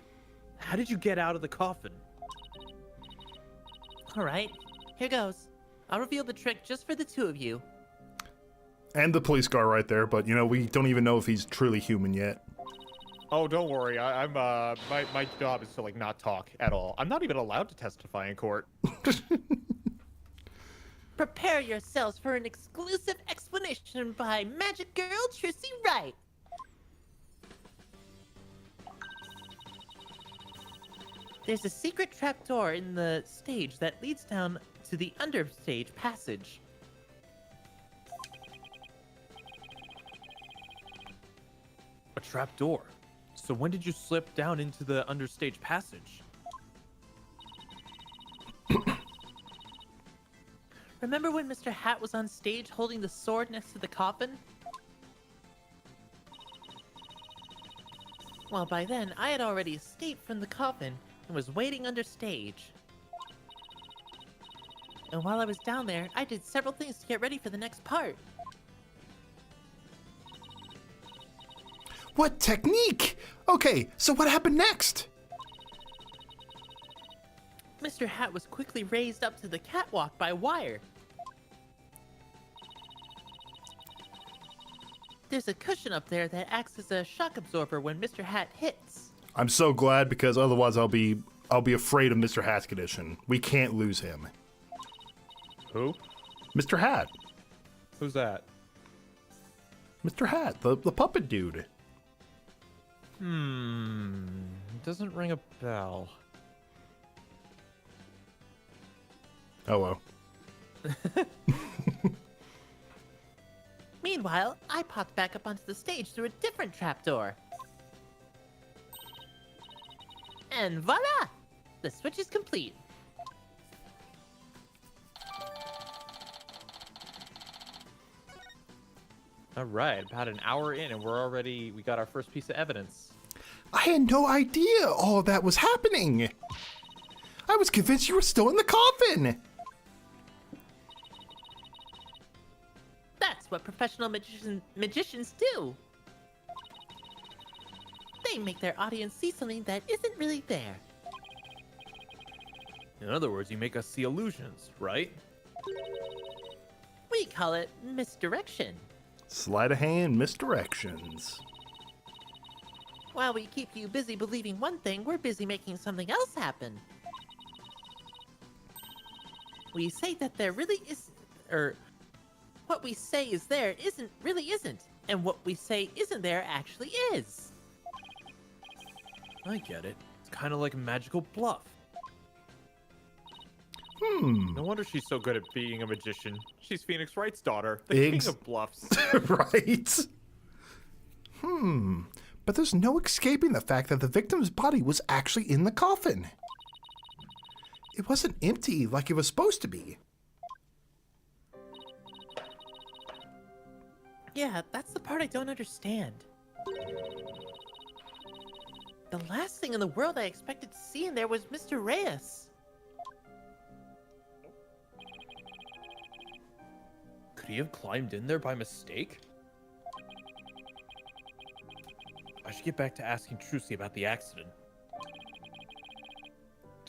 How did you get out of the coffin? Alright, here goes. I'll reveal the trick just for the two of you. And the police car right there, but you know, we don't even know if he's truly human yet. Oh, don't worry. I'm my job is to like not talk at all. I'm not even allowed to testify in court. Prepare yourselves for an exclusive explanation by Magic Girl Trucy Wright. There's a secret trapdoor in the stage that leads down to the understage passage. A trapdoor. So when did you slip down into the understage passage? Remember when Mr. Hat was on stage holding the sword next to the coffin? Well, by then, I had already escaped from the coffin and was waiting under stage. And while I was down there, I did several things to get ready for the next part. What technique? Okay, so what happened next? Mr. Hat was quickly raised up to the catwalk by wire. There's a cushion up there that acts as a shock absorber when Mr. Hat hits. I'm so glad because otherwise I'll be afraid of Mr. Hat's condition. We can't lose him. Who? Mr. Hat. Who's that? Mr. Hat, the puppet dude. Doesn't ring a bell. Oh well. Meanwhile, I popped back up onto the stage through a different trapdoor. And voila! The switch is complete. All right, about an hour in, and we got our first piece of evidence. I had no idea all of that was happening. I was convinced you were still in the coffin. That's what professional magicians do. They make their audience see something that isn't really there. In other words, you make us see illusions, right? We call it misdirection. Sleight of hand misdirections. While we keep you busy believing one thing, we're busy making something else happen. We say that there really is, what we say is there really isn't, and what we say isn't there actually is. I get it. It's kind of like a magical bluff. No wonder she's so good at being a magician. She's Phoenix Wright's daughter, the king of bluffs. Right? But there's no escaping the fact that the victim's body was actually in the coffin. It wasn't empty like it was supposed to be. Yeah, that's the part I don't understand. The last thing in the world I expected to see in there was Mr. Reus. Could he have climbed in there by mistake? I should get back to asking Trucy about the accident.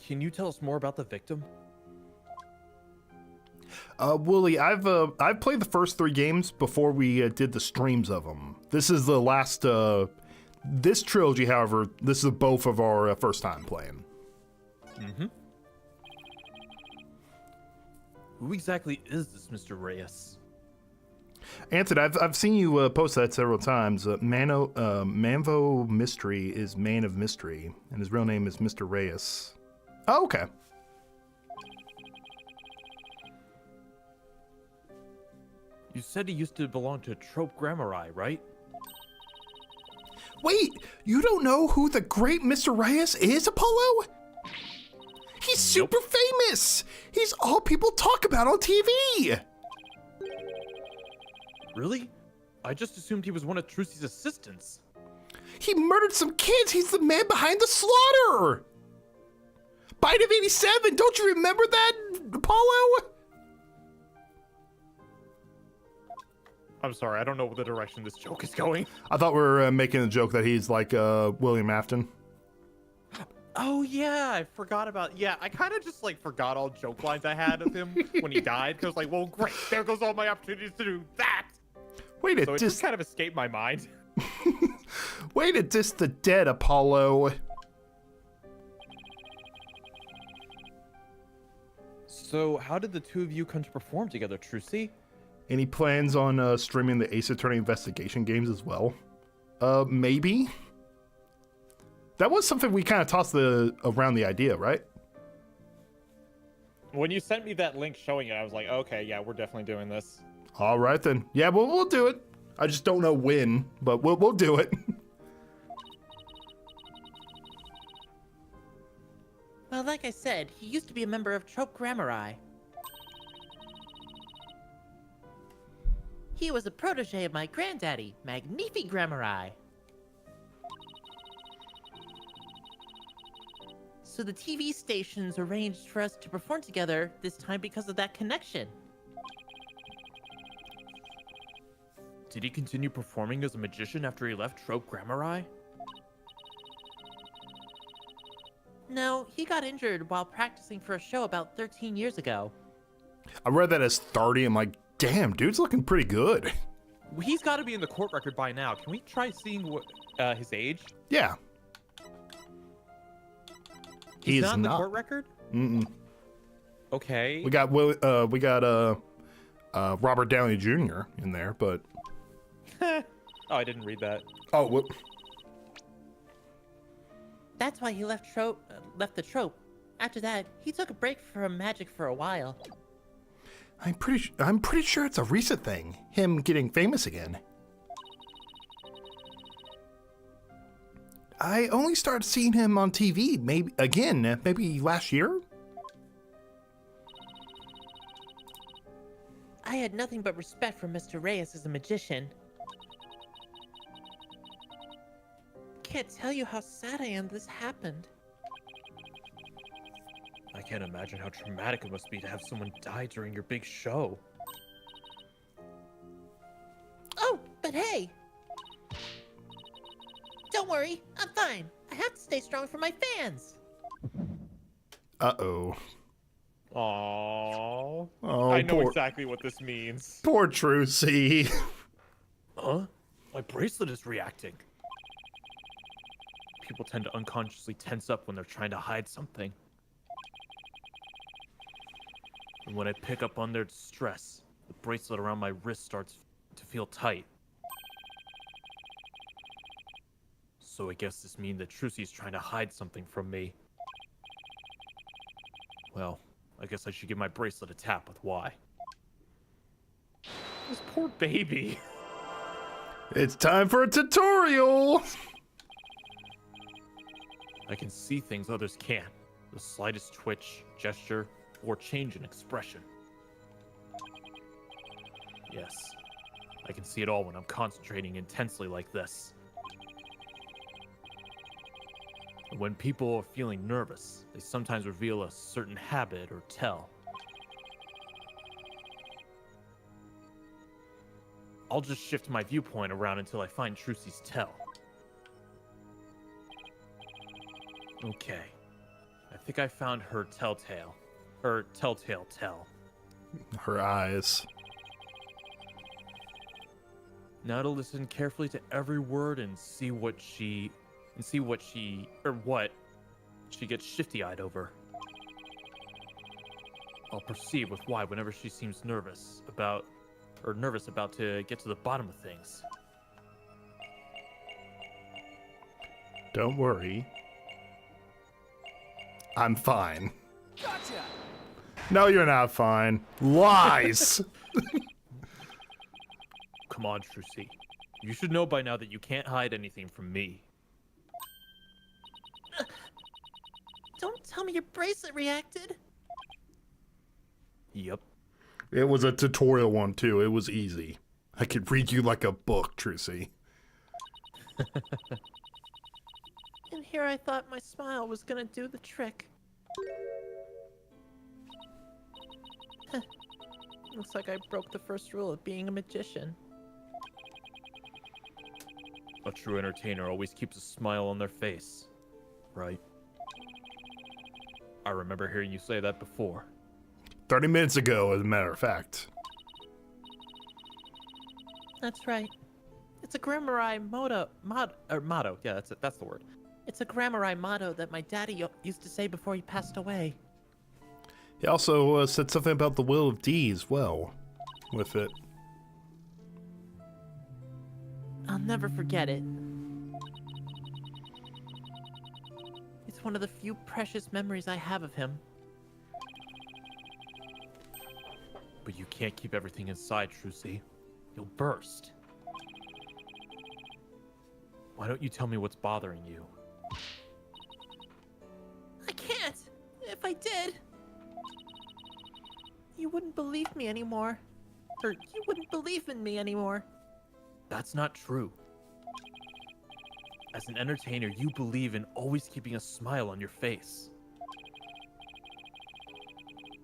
Can you tell us more about the victim? Wooly, I've played the first 3 games before we did the streams of them. This is the last. This trilogy, however, this is both of our first time playing. Who exactly is this Mr. Reus? Anthony, I've seen you post that several times. Manvo Mystery is Man of Mystery, and his real name is Mr. Reus. Oh, okay. You said he used to belong to Trope Grammari, right? Wait, you don't know who the great Mr. Reus is, Apollo? He's super famous! He's all people talk about on TV! Really? I just assumed he was one of Trucy's assistants. He murdered some kids! He's the man behind the slaughter! Bite of 87, don't you remember that, Apollo? I'm sorry, I don't know the direction this joke is going. I thought we were making a joke that he's like William Afton. Oh yeah, I forgot about. Yeah, I kind of just like forgot all joke lines I had of him when he died. Cause like, well, great, there goes all my opportunities to do that. Wait, So it just kind of escaped my mind. Way to diss the dead, Apollo. So how did the two of you come to perform together, Trucy? Any plans on streaming the Ace Attorney investigation games as well? Maybe. That was something we kind of tossed around the idea, right? When you sent me that link showing it, I was like, okay, yeah, we're definitely doing this. All right then. Yeah, we'll do it. I just don't know when, but we'll do it. Well, like I said, he used to be a member of Trope Grammari. He was a protege of my granddaddy, Magnifi Grammari. So the TV stations arranged for us to perform together this time because of that connection. Did he continue performing as a magician after he left Trope Grammari? No, he got injured while practicing for a show about 13 years ago. I read that as 30. I'm like, damn, dude's looking pretty good. He's got to be in the court record by now. Can we try seeing what his age? Yeah. He's He is not in the not. court record? Mm-mm. Okay. We got Robert Downey Jr. in there, but Oh, I didn't read that. oh, whoop. That's why he left the trope. After that, he took a break from magic for a while. I'm pretty sure it's a recent thing. Him getting famous again. I only started seeing him on TV maybe last year. I had nothing but respect for Mr. Reus as a magician. Can't tell you how sad I am this happened. I can't imagine how traumatic it must be to have someone die during your big show. Oh, but hey! Don't worry, I'm fine. I have to stay strong for my fans. Uh-oh. Aww. Oh, I know poor, exactly what this means. poor Trucy. Huh? My bracelet is reacting. People tend to unconsciously tense up when they're trying to hide something. And when I pick up on their distress, the bracelet around my wrist starts to feel tight. So I guess this means that Trucy's trying to hide something from me. Well, I guess I should give my bracelet a tap with Y. This poor baby. It's time for a tutorial. I can see things others can't. The slightest twitch, gesture, or change in expression. Yes, I can see it all when I'm concentrating intensely like this. And when people are feeling nervous, they sometimes reveal a certain habit or tell. I'll just shift my viewpoint around until I find Trucy's tell. Okay. I think I found her telltale. Her telltale tell. Her eyes. Now to listen carefully to every word and see what she gets shifty-eyed over. I'll proceed with why whenever she seems nervous about to get to the bottom of things. Don't worry. I'm fine. Gotcha! No, you're not fine. Lies. Come on, Trucy. You should know by now that you can't hide anything from me. Don't tell me your bracelet reacted. Yep. It was a tutorial one too. It was easy. I could read you like a book, Trucy. And here I thought my smile was gonna do the trick. Heh. Looks like I broke the first rule of being a magician. A true entertainer always keeps a smile on their face, right? I remember hearing you say that before. 30 minutes ago, as a matter of fact. That's right. It's a Grammari motto. Yeah, that's the word. It's a Grammari motto that my daddy used to say before he passed away. He also said something about the will of D as well, with it. I'll never forget it. It's one of the few precious memories I have of him. But you can't keep everything inside, Trucy. You'll burst. Why don't you tell me what's bothering you? I can't! If I did, you wouldn't believe me anymore. Or you wouldn't believe in me anymore. That's not true. As an entertainer, you believe in always keeping a smile on your face.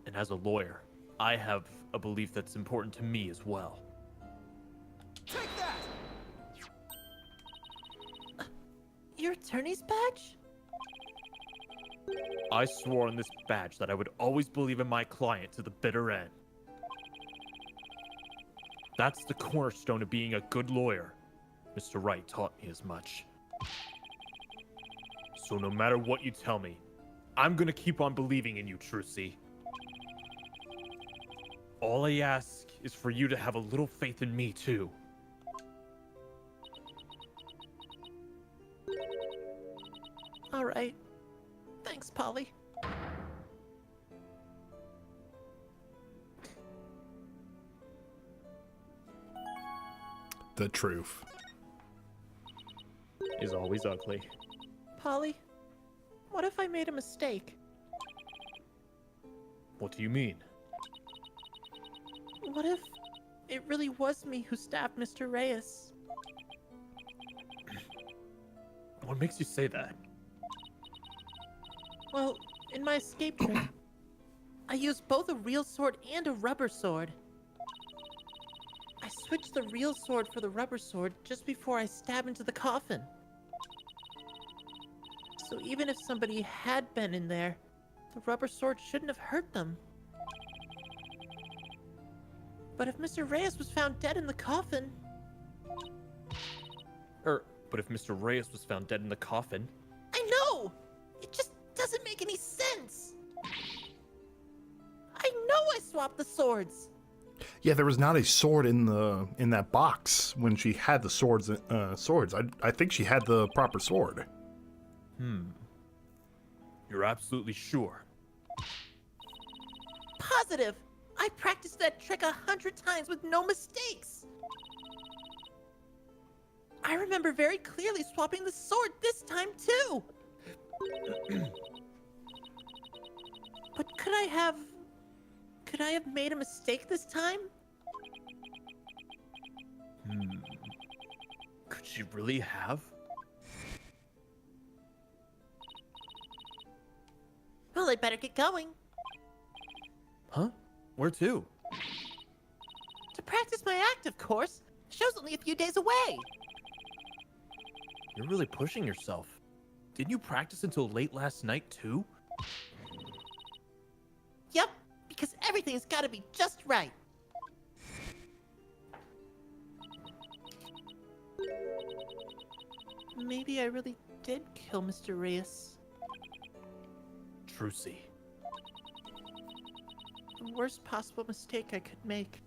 And as a lawyer, I have a belief that's important to me as well. Take that! Your attorney's badge? I swore on this badge that I would always believe in my client to the bitter end. That's the cornerstone of being a good lawyer. Mr. Wright taught me as much. So no matter what you tell me, I'm gonna keep on believing in you, Trucy. All I ask is for you to have a little faith in me, too. All right. Thanks, Polly. The truth. Is always ugly. Polly, what if I made a mistake? What do you mean? What if it really was me who stabbed Mr. Reus? What makes you say that? Well, in my escape trick, I used both a real sword and a rubber sword. I switched the real sword for the rubber sword just before I stabbed into the coffin. So even if somebody had been in there, the rubber sword shouldn't have hurt them. But if Mr. Reus was found dead in the coffin... But if Mr. Reus was found dead in the coffin... I know! It just doesn't make any sense! I know I swapped the swords! Yeah, there was not a sword in that box when she had the swords. I think she had the proper sword. You're absolutely sure? Positive! I practiced that trick 100 times with no mistakes! I remember very clearly swapping the sword this time too! But could I have made a mistake this time? Could she really have? Well, I'd better get going. Huh? Where to? To practice my act, of course. Show's only a few days away. You're really pushing yourself. Didn't you practice until late last night, too? Yep, because everything's gotta be just right. Maybe I really did kill Mr. Reus. Trucy. The worst possible mistake I could make.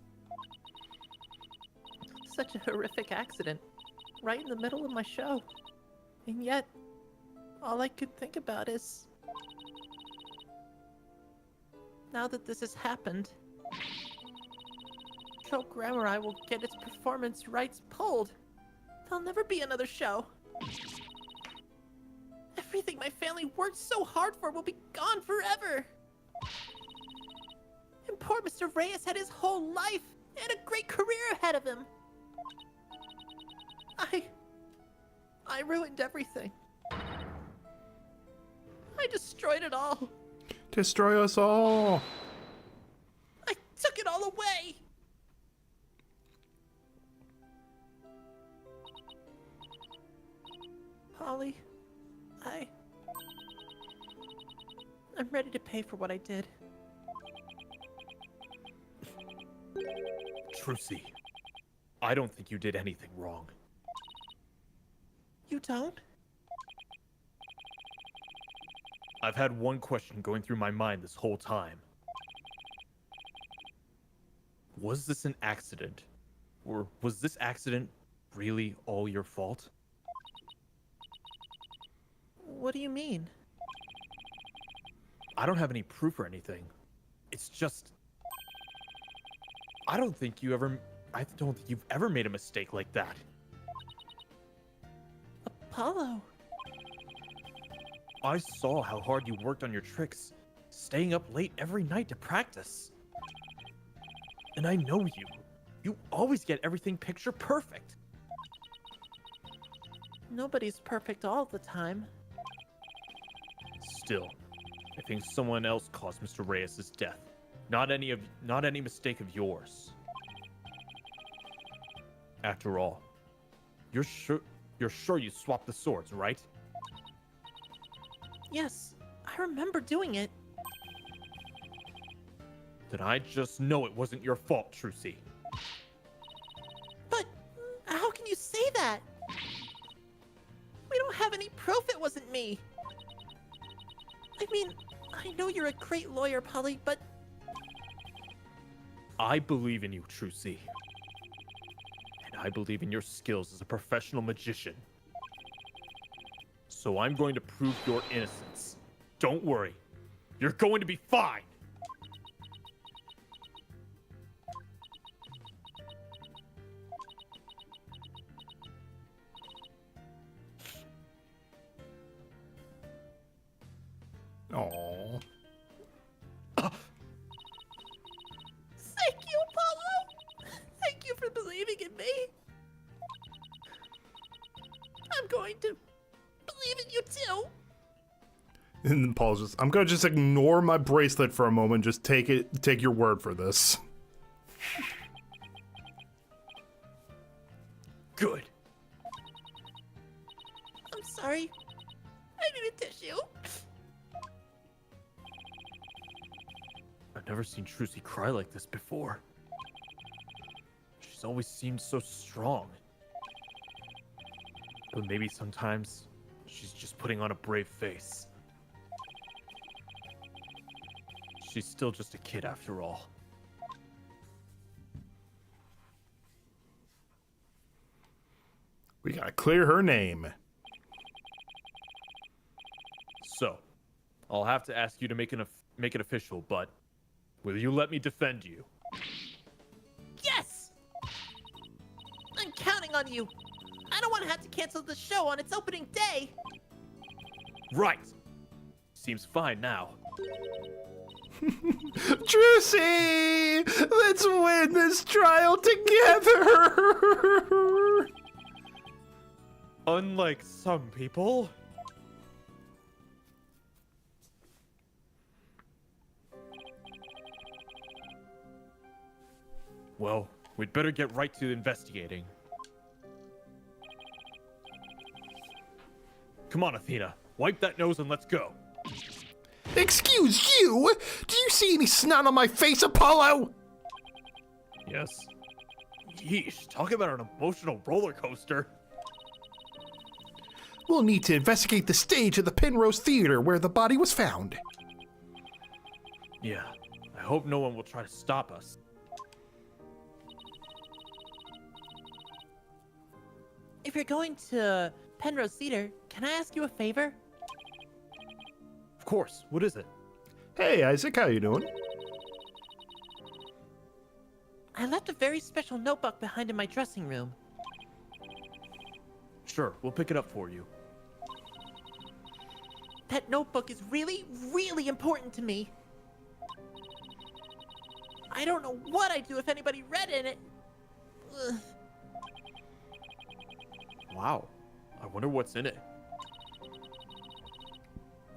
Such a horrific accident, right in the middle of my show. And yet, all I could think about is... Now that this has happened, Show Grammar will get its performance rights pulled. There'll never be another show. Everything my family worked so hard for will be gone forever. And poor Mr. Reus had his whole life and a great career ahead of him. I ruined everything. I destroyed it all. Destroy us all. I took it all away. Polly, I'm ready to pay for what I did. Trucy. I don't think you did anything wrong. You don't? I've had one question going through my mind this whole time. Was this an accident? Or was this accident really all your fault? What do you mean? I don't have any proof or anything. It's just... I don't think you've ever made a mistake like that. Apollo. I saw how hard you worked on your tricks, staying up late every night to practice. And I know you. You always get everything picture perfect. Nobody's perfect all the time. Still, I think someone else caused Mr. Reus' death. Not any mistake of yours. After all, you're sure you swapped the swords, right? Yes, I remember doing it. Then I just know it wasn't your fault, Trucy. But how can you say that? We don't have any proof it wasn't me. I mean, I know you're a great lawyer, Polly, but I believe in you, Trucy. And I believe in your skills as a professional magician. So I'm going to prove your innocence. Don't worry. You're going to be fine. Aww. thank you, Apollo. Thank you for believing in me. I'm going to believe in you too. And then Paul's just, I'm gonna just ignore my bracelet for a moment. Just take your word for this. Good. I'm sorry. I need a tissue. I've never seen Trucy cry like this before. She's always seemed so strong. But maybe sometimes she's just putting on a brave face. She's still just a kid after all. We gotta clear her name. So, I'll have to ask you to make it official, but will you let me defend you? Yes! I'm counting on you. I don't want to have to cancel the show on its opening day. Right. Seems fine now. Trucy! Let's win this trial together! Unlike some people. Well, we'd better get right to investigating. Come on, Athena. Wipe that nose and let's go. Excuse you? Do you see any snot on my face, Apollo? Yes. Yeesh, talk about an emotional roller coaster. We'll need to investigate the stage of the Penrose Theater where the body was found. Yeah, I hope no one will try to stop us. If you're going to Penrose Theater, can I ask you a favor? Of course, what is it? Hey, Isaac, how you doing? I left a very special notebook behind in my dressing room. Sure, we'll pick it up for you. That notebook is really, really important to me. I don't know what I'd do if anybody read in it. Ugh. Wow, I wonder what's in it.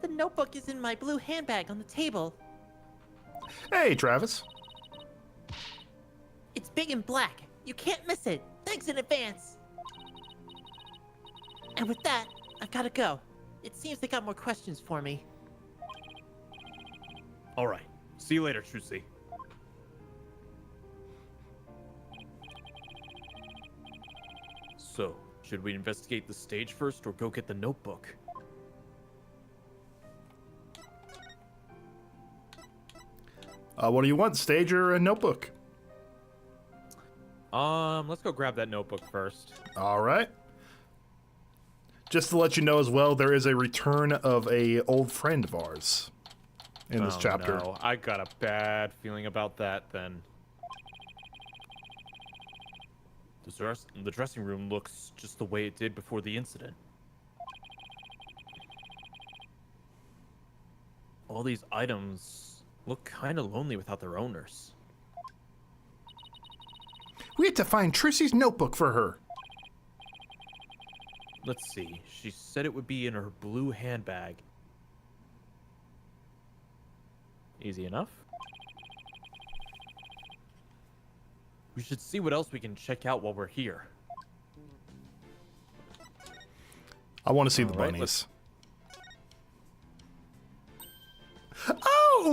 The notebook is in my blue handbag on the table. Hey, Travis. It's big and black. You can't miss it. Thanks in advance. And with that, I've got to go. It seems they got more questions for me. All right, see you later, Trucy. So, should we investigate the stage first or go get the notebook? What do you want, stage or a notebook? Let's go grab that notebook first. All right. Just to let you know as well, there is a return of a old friend of ours in this chapter. No, I got a bad feeling about that then. The dressing room looks just the way it did before the incident. All these items look kind of lonely without their owners. We had to find Trucy's notebook for her. Let's see. She said it would be in her blue handbag. Easy enough. We should see what else we can check out while we're here. I want to see the All right, bunnies.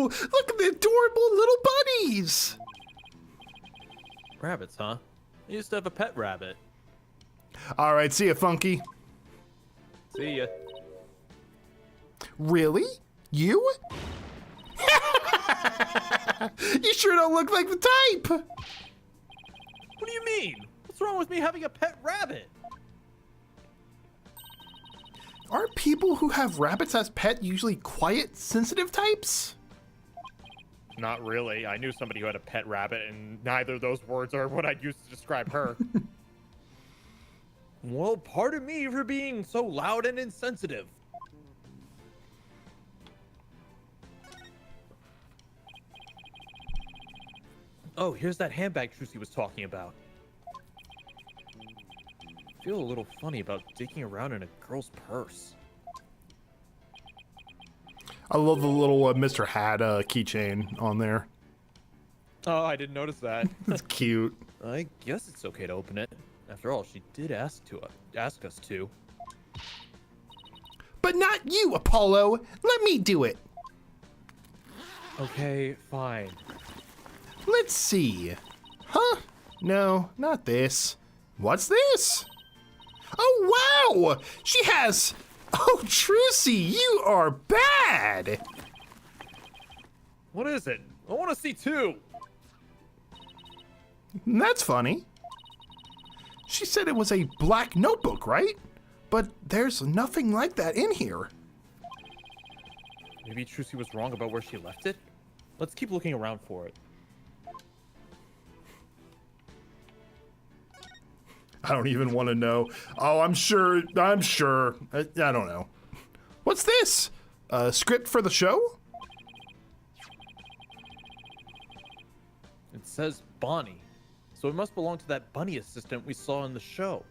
Look at the adorable little bunnies! Rabbits, huh? I used to have a pet rabbit. All right, see ya, Funky. See ya. Really? You? You sure don't look like the type! What do you mean? What's wrong with me having a pet rabbit? Aren't people who have rabbits as pet usually quiet, sensitive types? Not really. I knew somebody who had a pet rabbit, and neither of those words are what I'd use to describe her. Well, pardon me for being so loud and insensitive. Oh, here's that handbag Trucy was talking about. I feel a little funny about digging around in a girl's purse. I love the little Mr. Hat keychain on there. Oh, I didn't notice that. It's cute. I guess it's okay to open it. After all, she did ask us to. But not you, Apollo. Let me do it. Okay, fine. Let's see. Huh? No, not this. What's this? Oh, wow! She has... Oh, Trucy, you are bad! What is it? I want to see too. That's funny. She said it was a black notebook, right? But there's nothing like that in here. Maybe Trucy was wrong about where she left it? Let's keep looking around for it. I don't even want to know. Oh, I'm sure. I don't know. What's this? A script for the show? It says Bonnie, so it must belong to that bunny assistant we saw in the show.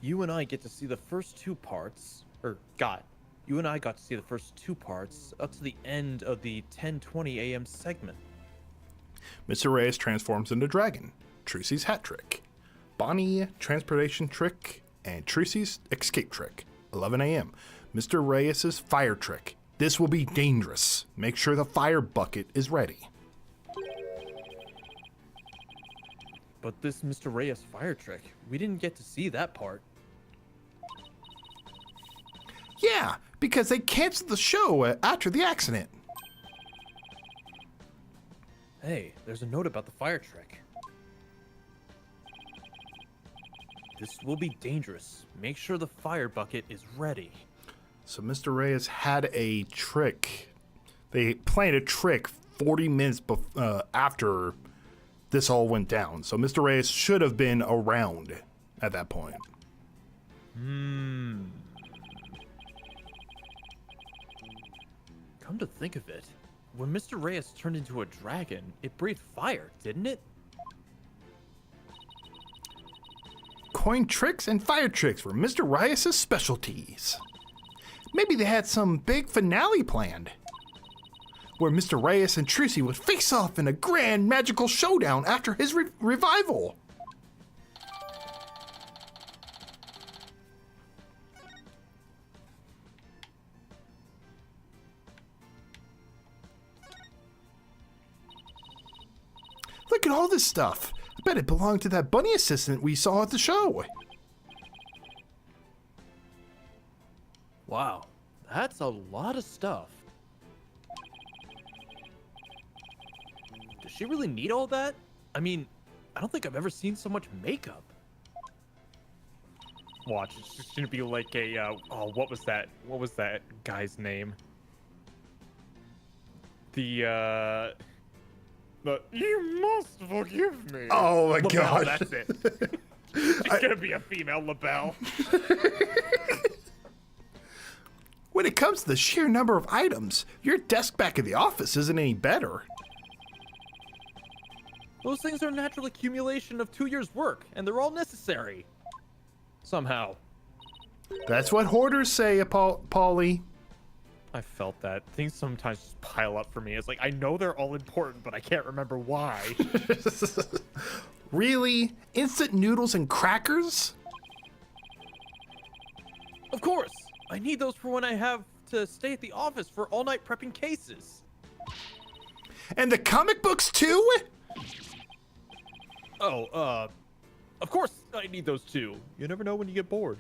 You and I get to see the first two parts, you and I got to see the first two parts up to the end of the 10:20 a.m. segment. Mr. Reus transforms into dragon. Trucy's hat trick. Bonnie transportation trick. And Trucy's escape trick. 11 a.m. Mr. Reus's fire trick. This will be dangerous. Make sure the fire bucket is ready. But this Mr. Reus fire trick, we didn't get to see that part. Yeah, because they canceled the show after the accident. Hey, there's a note about the fire trick. This will be dangerous. Make sure the fire bucket is ready. So Mr. Reus had a trick. They planned a trick 40 minutes after this all went down. So Mr. Reus should have been around at that point. Come to think of it, when Mr. Reus turned into a dragon, it breathed fire, didn't it? Coin tricks and fire tricks were Mr. Reus's specialties. Maybe they had some big finale planned, where Mr. Reus and Trucy would face off in a grand magical showdown after his revival. Look at all this stuff. I bet it belonged to that bunny assistant we saw at the show. Wow, that's a lot of stuff. Does she really need all that? I mean, I don't think I've ever seen so much makeup. Watch, it's just gonna be like a, oh, what was that? What was that guy's name? The you must forgive me. Oh my LaBelle, god. that's it. It's gonna be a female LaBelle. When it comes to the sheer number of items, your desk back at the office isn't any better. Those things are a natural accumulation of 2 years' work, and they're all necessary. Somehow. That's what hoarders say, Paulie. I felt that. Things sometimes just pile up for me. It's like, I know they're all important, but I can't remember why. Really? Instant noodles and crackers? Of course! I need those for when I have to stay at the office for all night prepping cases. And the comic books too? Oh, of course I need those too. You never know when you get bored.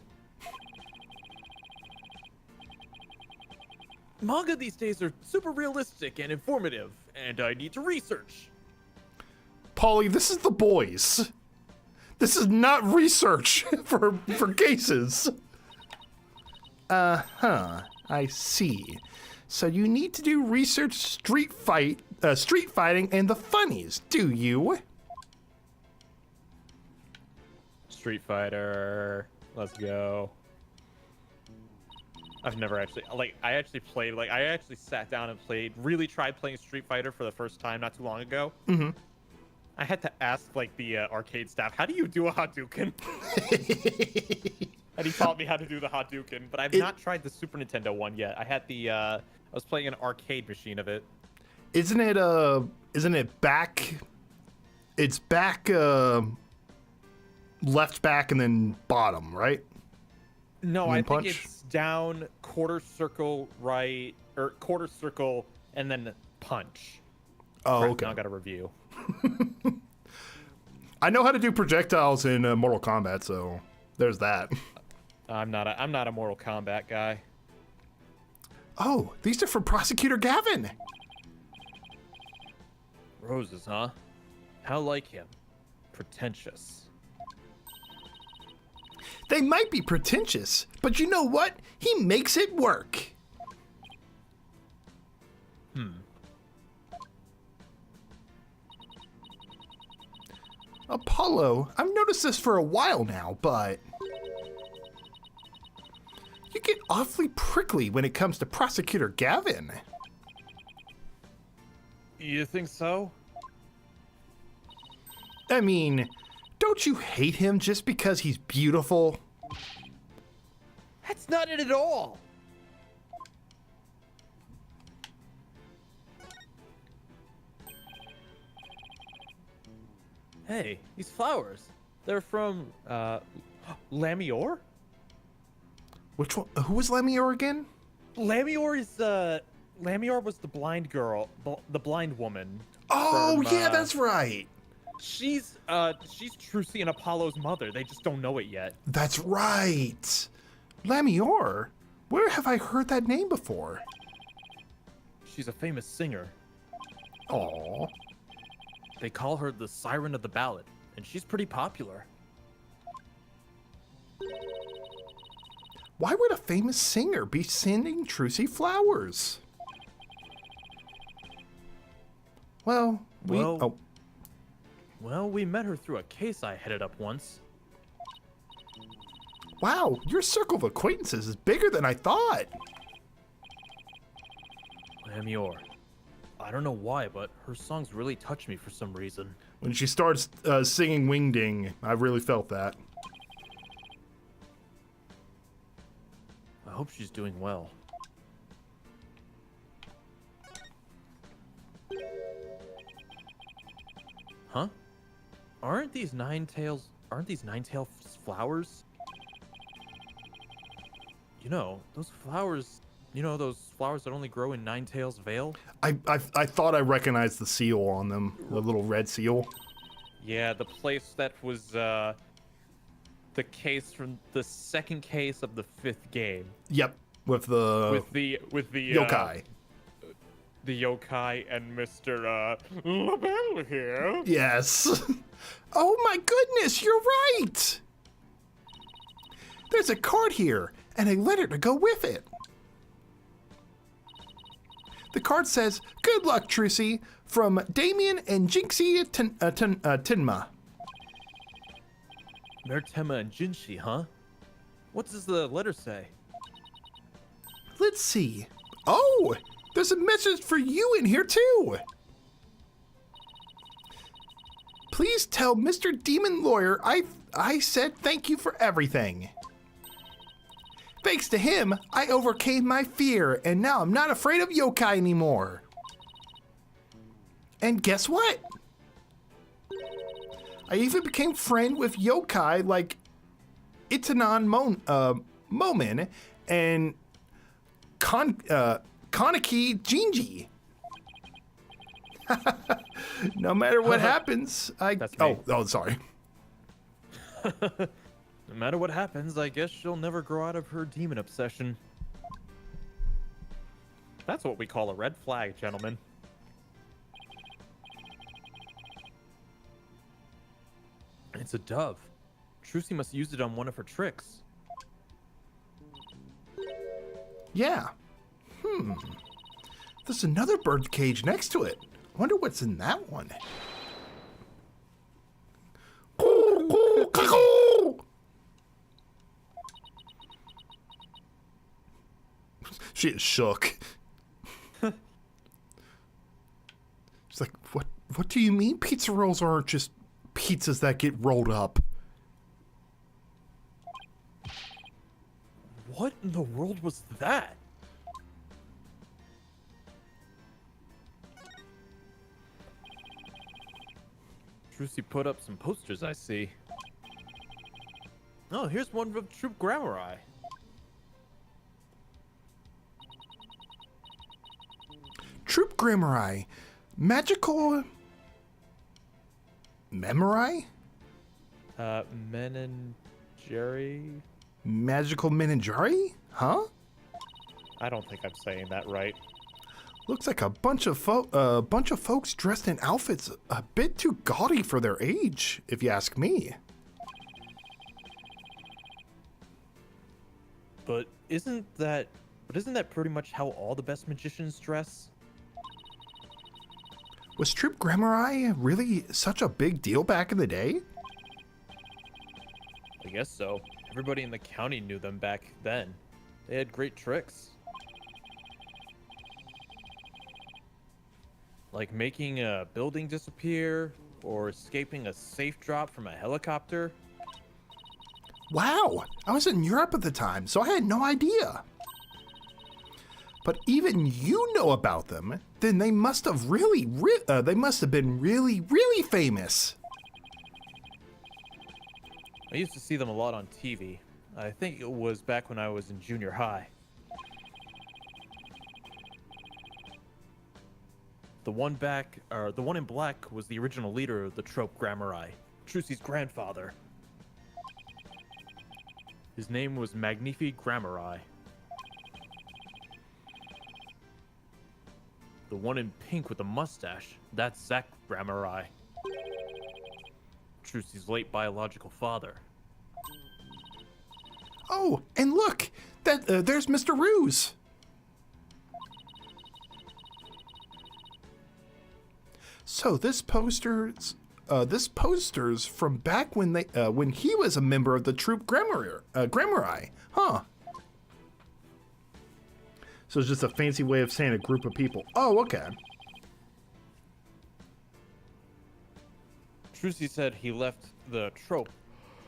Manga these days are super realistic and informative, and I need to research. Polly, this is The Boys. This is not research for cases. Uh-huh. I see. So you need to do research street fighting and the funnies, do you? Street Fighter. Let's go. I've never actually I actually sat down and really tried playing Street Fighter for the first time not too long ago. Mm-hmm. I had to ask like the arcade staff, how do you do a Hadouken? And he taught me how to do the Hadouken, but I've not tried the Super Nintendo one yet. I had I was playing an arcade machine of it. Isn't it back? It's back, left back and then bottom, right? No, I punch? think it's down, quarter circle, right, or quarter circle, and then punch. Oh, Crap, okay. Now I got a review. I know how to do projectiles in Mortal Kombat, so there's that. I'm not a Mortal Kombat guy. Oh, these are from Prosecutor Gavin. Roses, huh? How like him? Pretentious. They might be pretentious, but you know what? He makes it work. Apollo, I've noticed this for a while now, but you get awfully prickly when it comes to Prosecutor Gavin. You think so? I mean, don't you hate him just because he's beautiful? That's not it at all. Hey, these flowers. They're from, Lamior? Which one? Who was Lemior again? Lamior was the blind girl, the blind woman. Oh, from, yeah, that's right. She's Trucy and Apollo's mother. They just don't know it yet. That's right. Lamior? Where have I heard that name before? She's a famous singer. Aw. They call her the Siren of the Ballad, and she's pretty popular. Why would a famous singer be sending Trucy flowers? Well, Well, we met her through a case I headed up once. Wow, your circle of acquaintances is bigger than I thought. Lamior. I don't know why, but her songs really touch me for some reason. When she starts singing Wingding, I really felt that. I hope she's doing well. Huh? Aren't these nine-tail flowers? Those flowers that only grow in Ninetales Vale? I thought I recognized the seal on them, the little red seal. Yeah, the place that was the case from the second case of the 5th game. Yep, with the yokai. The yokai and Mr. LaBelle here. Yes. Oh my goodness, you're right. There's a card here and a letter to go with it. The card says, "Good luck, Trucy, from Damien and Jinxie Tinma." Mertema and Jinshi, huh? What does the letter say? Let's see. Oh, there's a message for you in here too. Please tell Mr. Demon Lawyer I said thank you for everything. Thanks to him, I overcame my fear, and now I'm not afraid of yokai anymore. And guess what? I even became friend with yokai like Itanan Momin and Kaneki Jinji. No matter what happens, That's me. Oh, sorry. No matter what happens, I guess she'll never grow out of her demon obsession. That's what we call a red flag, gentlemen. It's a dove. Trucy must use it on one of her tricks. Yeah. There's another bird cage next to it. I wonder what's in that one. She is shook. She's like, what do you mean pizza rolls aren't just pizzas that get rolled up? What in the world was that? Trucy put up some posters, I see. Oh, here's one of Troop Grammari. Troop Grammari. Magical... Memory? Men and Jerry? Magical Menagerie? Huh? I don't think I'm saying that right. Looks like a bunch of folks dressed in outfits a bit too gaudy for their age, if you ask me. But isn't that pretty much how all the best magicians dress? Was Troop Grammari really such a big deal back in the day? I guess so. Everybody in the county knew them back then. They had great tricks. Like making a building disappear, or escaping a safe drop from a helicopter. Wow, I was in Europe at the time, so I had no idea. But even you know about them, then they must have been really famous. I used to see them a lot on TV. I think it was back when I was in junior high. The one in black was the original leader of the trope Grammari, Trucy's grandfather. His name was Magnifi Grammari. The one in pink with the mustache, that's Zach Grammari, Trucy's late biological father. Oh, and look, there's Mr. Reus. So this poster's from back when he was a member of the troop Grammari, huh? So it's just a fancy way of saying a group of people. Oh, okay. Trucy said he left the trope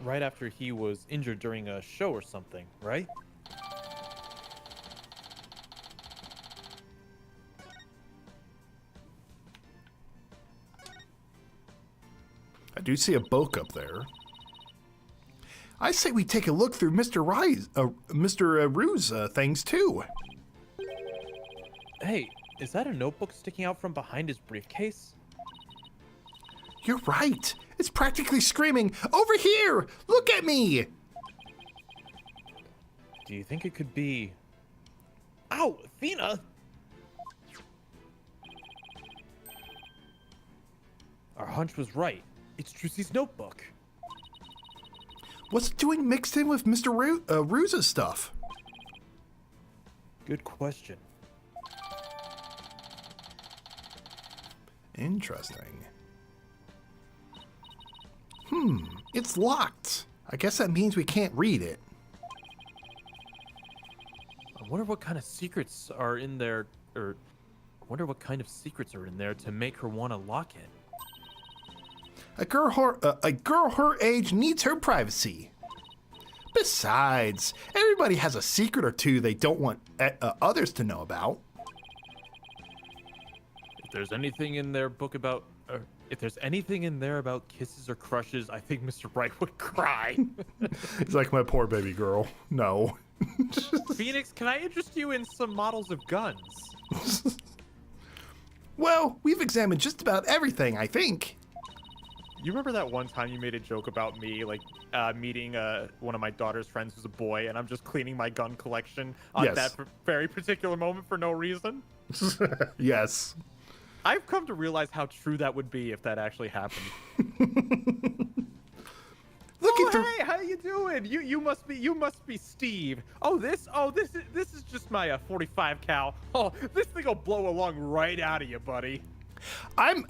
right after he was injured during a show or something, right? I do see a book up there. I say we take a look through Mr. Reus' things too. Hey, is that a notebook sticking out from behind his briefcase? You're right. It's practically screaming, "Over here! Look at me!" Do you think it could be... Ow, Athena! Our hunch was right. It's Trucy's notebook. What's it doing mixed in with Mr. Reus' stuff? Good question. Interesting. It's locked. I guess that means we can't read it. I wonder what kind of secrets are in there, I wonder what kind of secrets are in there to make her want to lock it. A girl her age needs her privacy. Besides, everybody has a secret or two they don't want others to know about. If there's anything in their book about, if there's anything in there about kisses or crushes, I think Mr. Wright would cry. It's like, my poor baby girl. No. Phoenix, can I interest you in some models of guns? Well, we've examined just about everything, I think. You remember that one time you made a joke about me, like, meeting one of my daughter's friends who's a boy, and I'm just cleaning my gun collection on Yes. that very particular moment for no reason? Yes. I've come to realize how true that would be if that actually happened. Looking Oh, through. hey, how you doing? You must be Steve. This is just my 45 cal. Oh, this thing will blow along right out of you, buddy. I'm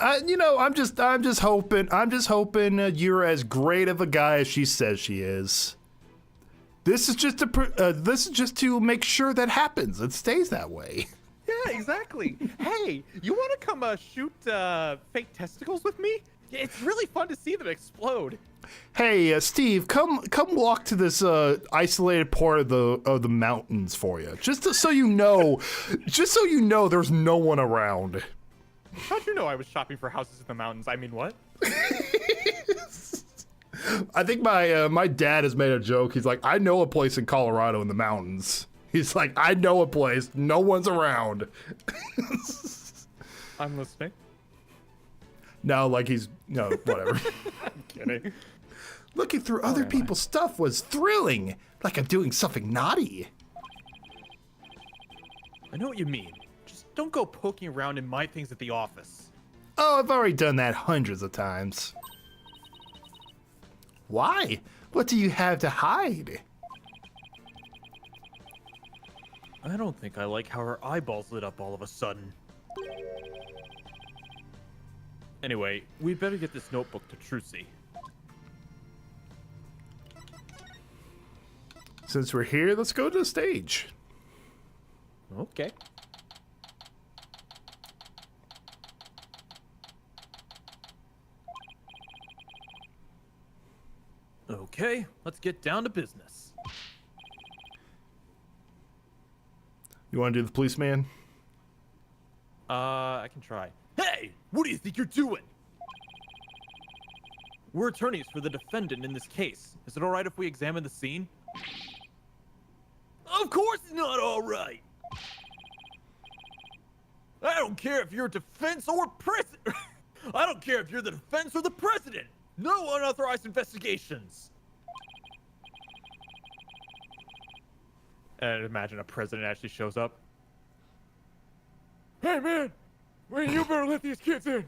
just hoping you're as great of a guy as she says she is. This is just to make sure that happens. It stays that way. Yeah, exactly. Hey, you want to come shoot fake testicles with me? It's really fun to see them explode. Hey, Steve, come walk to this isolated part of the mountains for you, just so you know there's no one around. How'd you know I was shopping for houses in the mountains? I mean, what? I think my dad has made a joke. He's like, I know a place in Colorado in the mountains. He's like, I know a place, no one's around. I'm listening. No, like whatever. I'm kidding. Looking through other people's stuff was thrilling, like I'm doing something naughty. I know what you mean. Just don't go poking around in my things at the office. Oh, I've already done that hundreds of times. Why? What do you have to hide? I don't think I like how her eyeballs lit up all of a sudden. Anyway, we'd better get this notebook to Trucy. Since we're here, let's go to the stage. Okay. Okay, let's get down to business. You want to do the policeman? I can try. Hey, what do you think you're doing? We're attorneys for the defendant in this case. Is it all right if we examine the scene? Of course it's not all right. I don't care if you're defense or president. I don't care if you're the defense or the president. No unauthorized investigations. And imagine a president actually shows up. Hey man, you better let these kids in.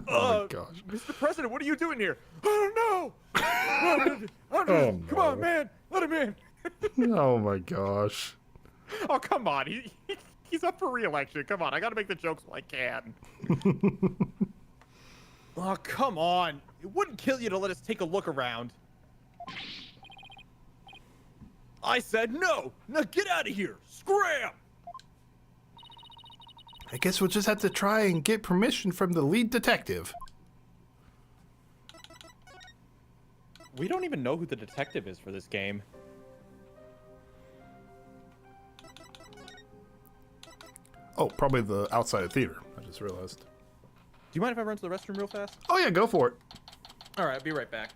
Oh my gosh. Mr. President, what are you doing here? I don't know. Come no. on, man, let him in. Oh my gosh. Oh, come on. He's up for re-election. Come on, I gotta make the jokes while I can. Oh, come on. It wouldn't kill you to let us take a look around. I said no. Now get out of here. Scram. I guess we'll just have to try and get permission from the lead detective. We don't even know who the detective is for this game. Oh, probably the outside of theater. I just realized. Do you mind if I run to the restroom real fast? Oh yeah, go for it. All right, I'll be right back.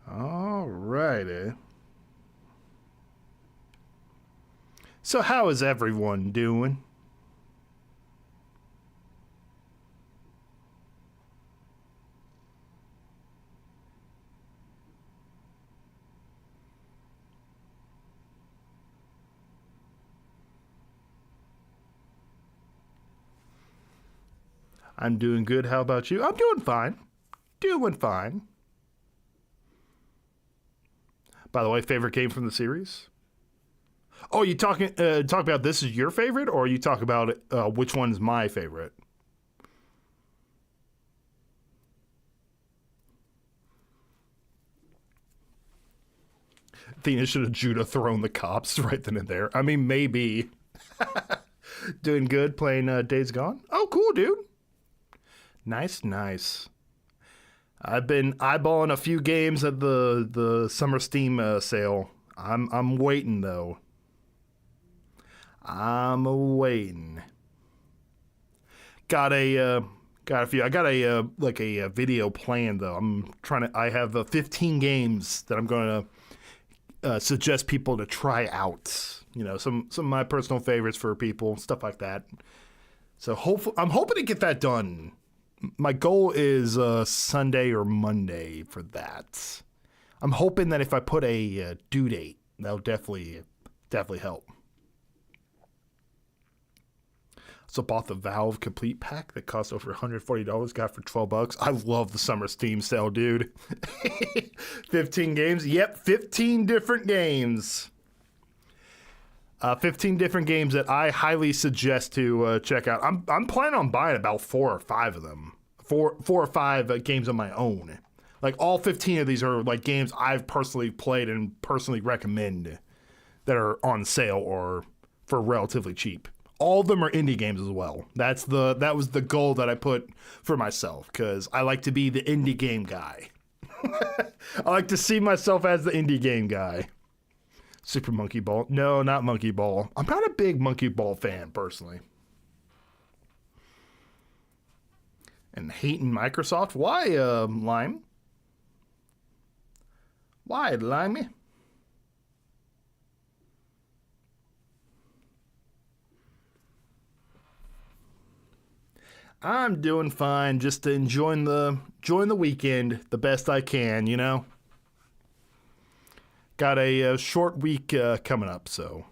Alrighty. So how is everyone doing? I'm doing good. How about you? I'm doing fine. Doing fine. By the way, favorite game from the series? Oh, you talk about this is your favorite, or you talk about which one's my favorite? Athena should have judo thrown the cops right then and there. I mean, maybe. Doing good, playing Days Gone. Oh, cool, dude. Nice, nice. I've been eyeballing a few games at the summer Steam sale. I'm waiting though. I'm waiting. Got a few. I got a like a video plan though. I have 15 games that I'm going to suggest people to try out. You know, some of my personal favorites for people, stuff like that. So I'm hoping to get that done. My goal is Sunday or Monday for that. I'm hoping that if I put a due date, that'll definitely help. So bought the Valve Complete Pack that cost over $140, got for $12. I love the summer Steam sale, dude. 15 games. Yep, 15 different games. 15 different games that I highly suggest to check out. I'm planning on buying about 4 or 5 of them. 4 or 5 games of my own. Like all 15 of these are like games I've personally played and personally recommend that are on sale or for relatively cheap. All of them are indie games as well. That was the goal that I put for myself because I like to be the indie game guy. I like to see myself as the indie game guy. Super Monkey Ball. No, not Monkey Ball. I'm not a big Monkey Ball fan personally. And hating Microsoft. Why, Lime? Why, Limey? I'm doing fine, just enjoying the weekend the best I can, you know. Got a short week coming up, so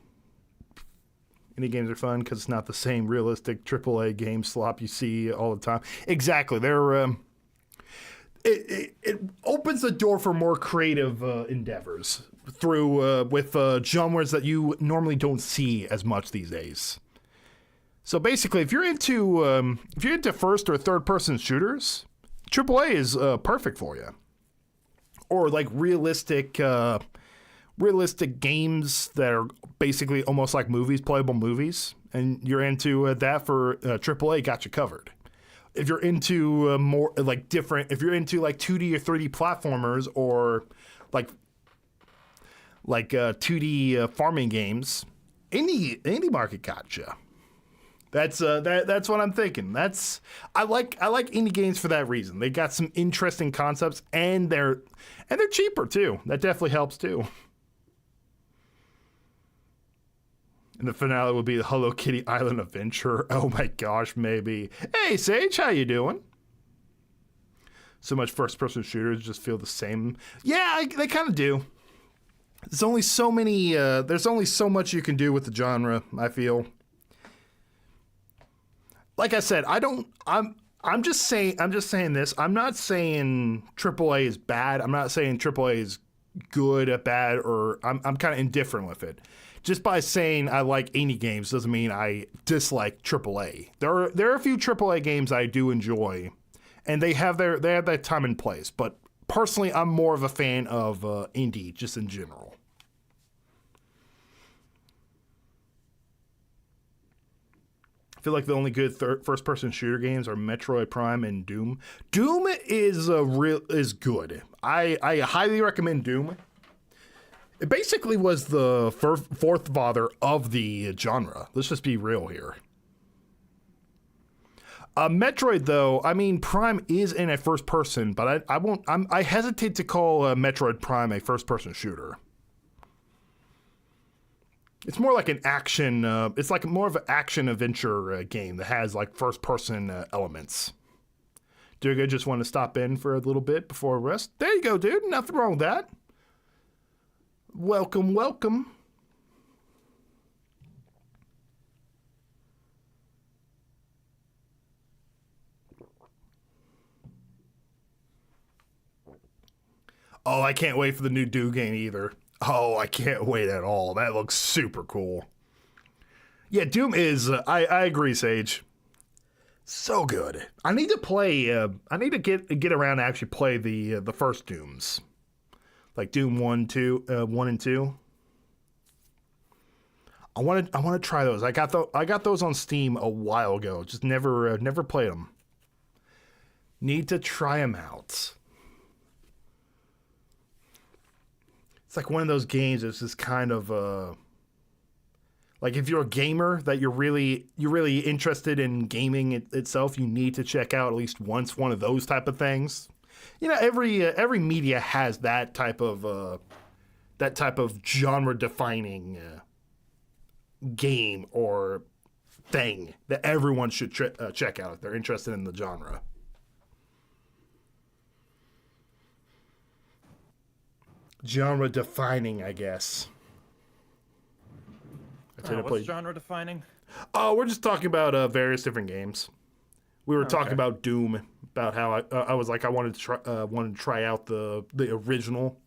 indie games are fun because it's not the same realistic AAA game slop you see all the time. Exactly, they're it opens the door for more creative endeavors through with genres that you normally don't see as much these days. So basically, if you're into first or third person shooters, AAA is perfect for you. Or like realistic games that are basically almost like movies, playable movies, and you're into that for AAA, got you covered. If you're into more like different, if you're into like 2D or 3D platformers or like 2D farming games, indie market gotcha. That's what I'm thinking. I like indie games for that reason. They got some interesting concepts and they're cheaper too. That definitely helps too. And the finale will be the Hello Kitty Island Adventure. Oh my gosh, maybe. Hey Sage, how you doing? So much first-person shooters just feel the same. Yeah, they kind of do. There's only so many. There's only so much you can do with the genre, I feel. Like I said, I'm just saying this. I'm not saying AAA is bad. I'm not saying AAA is good or bad, or I'm kind of indifferent with it. Just by saying I like indie games doesn't mean I dislike AAA. There are a few AAA games I do enjoy, and they have their time and place. But personally, I'm more of a fan of indie just in general. I feel like the only good first-person shooter games are Metroid Prime and Doom. Doom is good. I highly recommend Doom. It basically was the fourth father of the genre. Let's just be real here. Metroid, though, I mean, Prime is in a first-person, but I hesitate to call Metroid Prime a first-person shooter. It's more like an action. It's like more of an action adventure game that has like first-person elements. Dude, I just want to stop in for a little bit before rest. There you go, dude. Nothing wrong with that. Welcome, welcome. Oh, I can't wait for the new Doom game either. Oh, I can't wait at all. That looks super cool. Yeah, Doom is, I agree, Sage. So good. I need to play, I need to get around to actually play the first Dooms. Like Doom 1 and 2. I want to try those. I got those on Steam a while ago. Just never played them. Need to try them out. It's like one of those games that's just kind of like if you're a gamer that you're really interested in gaming itself, you need to check out at least once one of those type of things. You know, every media has that type of genre defining game or thing that everyone should check out if they're interested in the genre. Genre defining, I guess. What's genre defining? Oh, we're just talking about various different games. We were talking okay. about Doom, about how I was like I wanted to try out the original.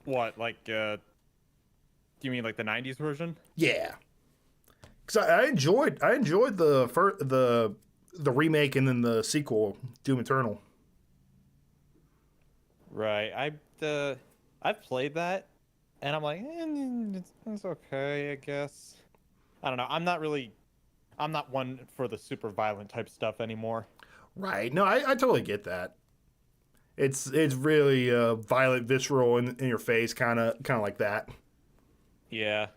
What, like, do you mean like the 90s version? Yeah, because I enjoyed the remake and then the sequel, Doom Eternal. Right. I've played that, and I'm like, it's okay, I guess. I don't know. I'm not one for the super violent type stuff anymore. Right. No, I totally get that. It's really violent, visceral, in your face, kind of like that. Yeah.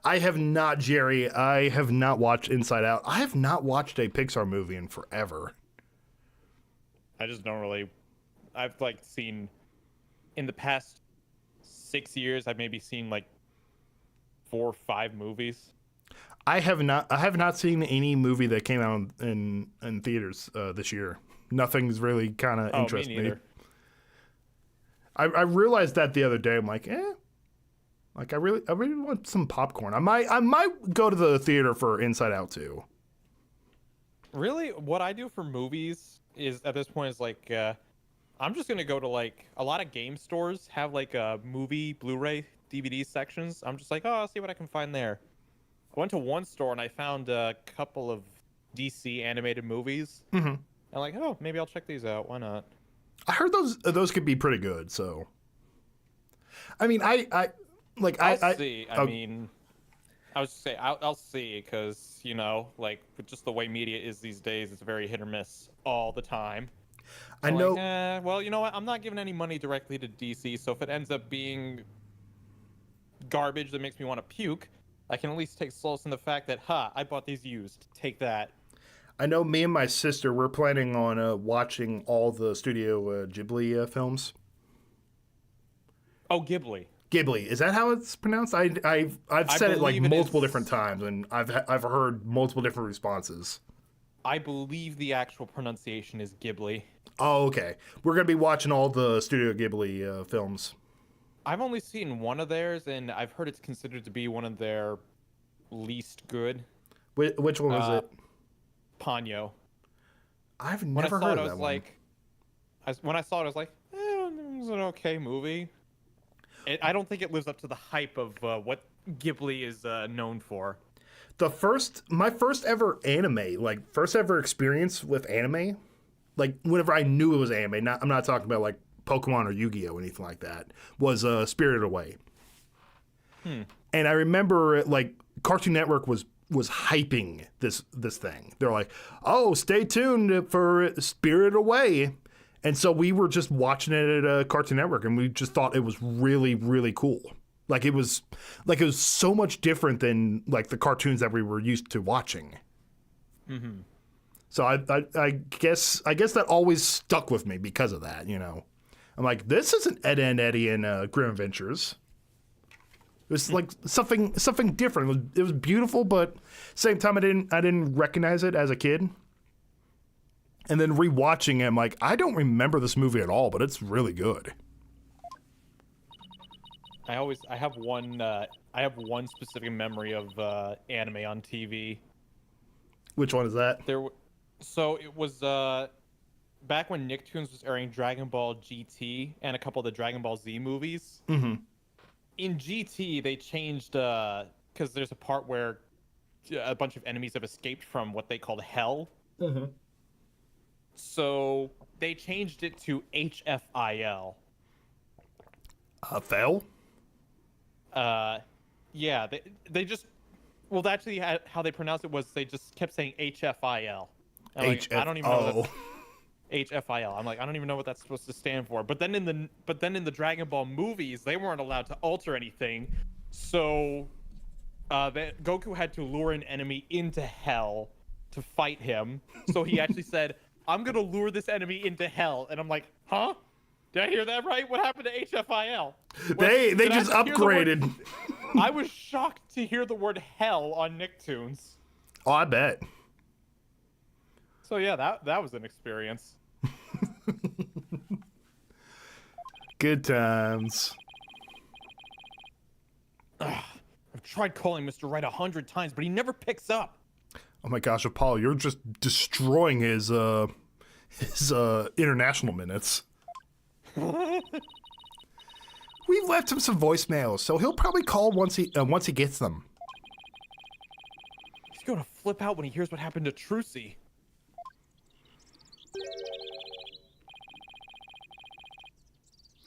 I have not, Jerry. I have not watched Inside Out. I have not watched a Pixar movie in forever. I just don't really. I've like seen in the past 6 years. I've maybe seen like 4 or 5 movies. I have not seen any movie that came out in theaters this year. Nothing's really kind of interested me. I realized that the other day. I'm like, like I really want some popcorn. I might go to the theater for Inside Out too. Really, what I do for movies is at this point is like I'm just gonna go to like a lot of game stores have like movie Blu-ray DVD sections. I'm just like, oh, I'll see what I can find there. I went to one store and I found a couple of DC animated movies. Mm-hmm. I'm like, oh, maybe I'll check these out. Why not? I heard those could be pretty good. So, I mean, I'll see. I mean, I was say I'll see because you know, like with just the way media is these days, it's very hit or miss all the time. I know. Like, well, you know what? I'm not giving any money directly to DC, so if it ends up being garbage that makes me want to puke, I can at least take solace in the fact that, I bought these used. Take that. I know me and my sister, we're planning on watching all the Studio Ghibli films. Oh, Ghibli. Ghibli, is that how it's pronounced? I've said it like multiple different times, and I've heard multiple different responses. I believe the actual pronunciation is Ghibli. Oh, okay. We're gonna be watching all the Studio Ghibli films. I've only seen one of theirs, and I've heard it's considered to be one of their least good. Which one was it? Ponyo. I've never heard of that one. When I saw it, I was like, it was an okay movie. I don't think it lives up to the hype of what Ghibli is known for. My first ever anime, like first ever experience with anime, like whenever I knew it was anime, I'm not talking about like Pokemon or Yu-Gi-Oh or anything like that, was Spirited Away. And I remember like Cartoon Network was hyping this thing. They're like, oh, stay tuned for Spirited Away. And so we were just watching it at Cartoon Network, and we just thought it was really, really cool. Like it was so much different than like the cartoons that we were used to watching. Mm-hmm. So I guess that always stuck with me because of that. You know, I'm like, this isn't Ed and Eddie and Grim Adventures. It was like something different. It was beautiful, but same time I didn't recognize it as a kid. And then rewatching it, I'm like, I don't remember this movie at all, but it's really good. I have one specific memory of anime on TV. Which one is that? So it was back when Nicktoons was airing Dragon Ball GT and a couple of the Dragon Ball Z movies. Mm-hmm. In GT, they changed because there's a part where a bunch of enemies have escaped from what they called Hell. Mm-hmm. So they changed it to HFIL. Fell? Yeah, they just, well, actually how they pronounced it was they just kept saying HFIL. I don't even know. HFIL. I'm like, I don't even know what that's supposed to stand for. But then in the Dragon Ball movies, they weren't allowed to alter anything. So Goku had to lure an enemy into hell to fight him. So he actually said, I'm gonna lure this enemy into hell. And I'm like, huh? Did I hear that right? What happened to HFIL? They just upgraded. I was shocked to hear the word hell on Nicktoons. Oh, I bet. So yeah, that was an experience. Good times. I've tried calling Mr. Right 100 times, but he never picks up. Oh my gosh, Apollo, you're just destroying his international minutes. We've left him some voicemails, so he'll probably call once he gets them. He's gonna flip out when he hears what happened to Trucy.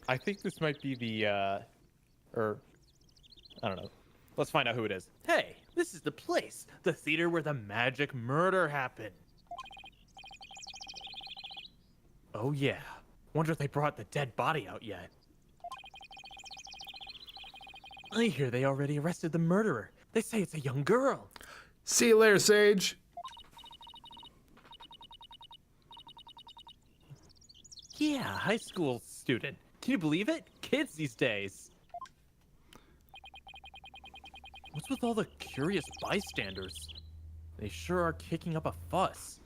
I think this might be the, I don't know. Let's find out who it is. Hey, this is the place. The theater where the magic murder happened. Oh yeah. Wonder if they brought the dead body out yet. I hear they already arrested the murderer. They say it's a young girl. See you later, Sage. Yeah, high school student. Can you believe it? Kids these days. What's with all the curious bystanders? They sure are kicking up a fuss.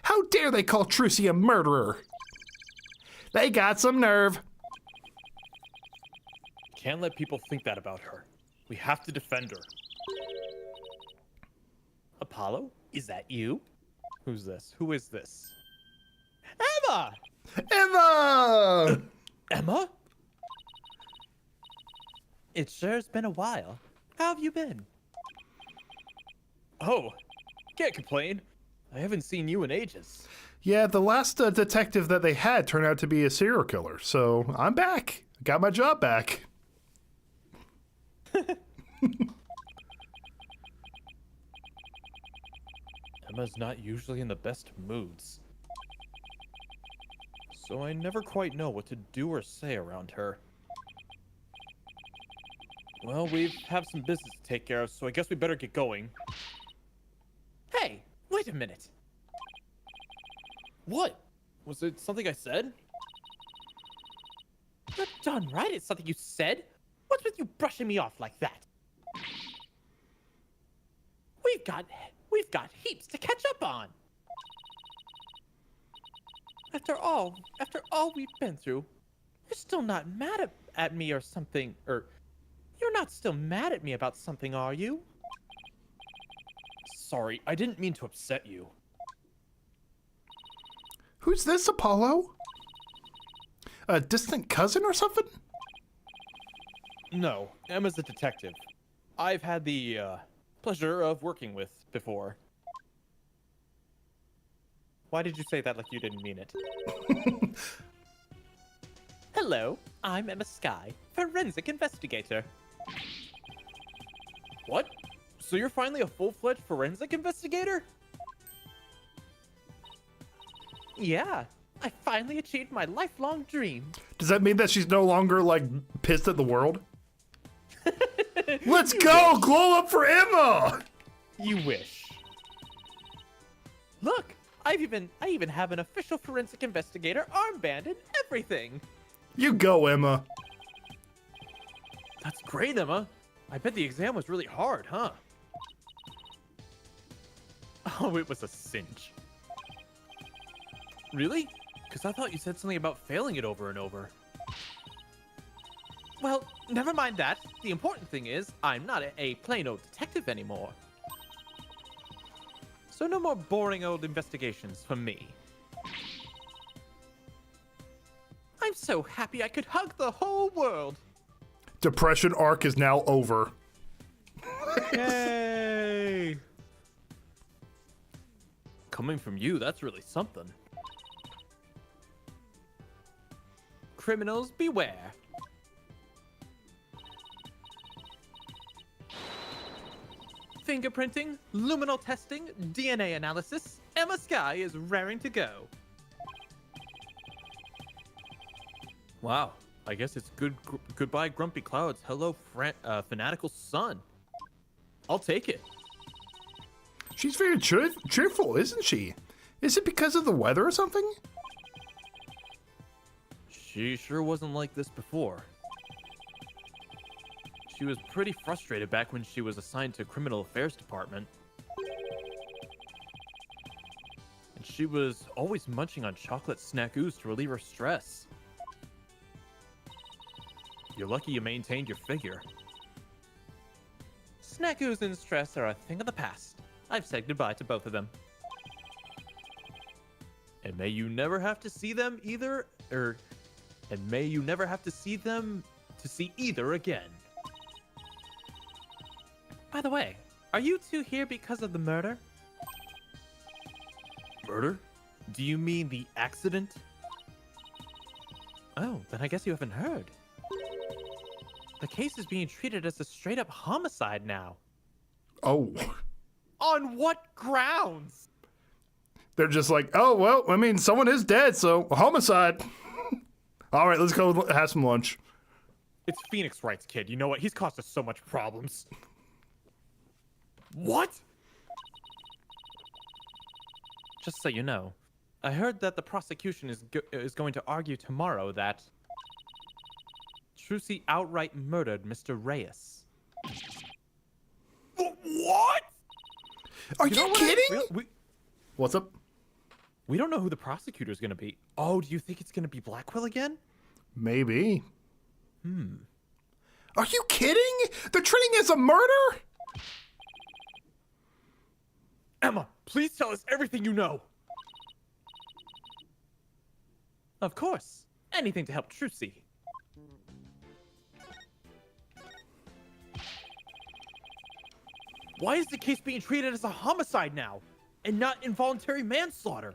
How dare they call Trucy a murderer? They got some nerve. Can't let people think that about her. We have to defend her. Apollo, is that you? Who's this? Who is this? Emma! Emma! Emma? It sure's been a while. How have you been? Oh, can't complain. I haven't seen you in ages. Yeah, the last detective that they had turned out to be a serial killer, so I'm back. Got my job back. Emma's not usually in the best moods. So I never quite know what to do or say around her. Well, we have some business to take care of, so I guess we better get going. Hey, wait a minute. What? Was it something I said? You're done right, it's something you said. What's with you brushing me off like that? We've got heaps to catch up on. After all we've been through, you're still not mad at me or something, or you're not still mad at me about something, are you? Sorry, I didn't mean to upset you. Who's this, Apollo? A distant cousin or something? No, Emma's a detective. I've had the pleasure of working with before. Why did you say that like you didn't mean it? Hello, I'm Emma Sky, forensic investigator. What? So you're finally a full-fledged forensic investigator? Yeah, I finally achieved my lifelong dream. Does that mean that she's no longer, like, pissed at the world? Let's go! Glow up for Emma! You wish. Look, I even have an official forensic investigator armband and everything. You go, Emma. That's great, Emma. I bet the exam was really hard, huh? Oh, it was a cinch. Really? Because I thought you said something about failing it over and over. Well, never mind that. The important thing is, I'm not a plain old detective anymore. So no more boring old investigations for me. I'm so happy I could hug the whole world. Depression arc is now over. Yay! Coming from you, that's really something. Criminals beware. fingerprinting, luminal testing, DNA analysis. Emma Sky is raring to go. Wow, I guess it's goodbye Grumpy Clouds. Hello, fanatical sun. I'll take it. She's very cheerful, isn't she? Is it because of the weather or something? She sure wasn't like this before. She was pretty frustrated back when she was assigned to Criminal Affairs Department. And she was always munching on chocolate snackoos to relieve her stress. You're lucky you maintained your figure. Snackoos and stress are a thing of the past. I've said goodbye to both of them. And may you never have to see them either, and may you never have to see them to see either again. By the way, are you two here because of the murder? Murder? Do you mean the accident? Oh, then I guess you haven't heard. The case is being treated as a straight-up homicide now. Oh. On what grounds? They're just like, oh, well, I mean, someone is dead, so homicide. All right, let's go have some lunch. It's Phoenix Wright's kid. You know what? He's caused us so much problems. What? Just so you know, I heard that the prosecution is going to argue tomorrow that Trucy outright murdered Mr. Reus. What? Are you kidding? What's up? We don't know who the prosecutor is going to be. Oh, do you think it's going to be Blackwell again? Maybe. Are you kidding? They're treating it as a murder? Emma, please tell us everything you know. Of course. Anything to help Trucy. Why is the case being treated as a homicide now, and not involuntary manslaughter?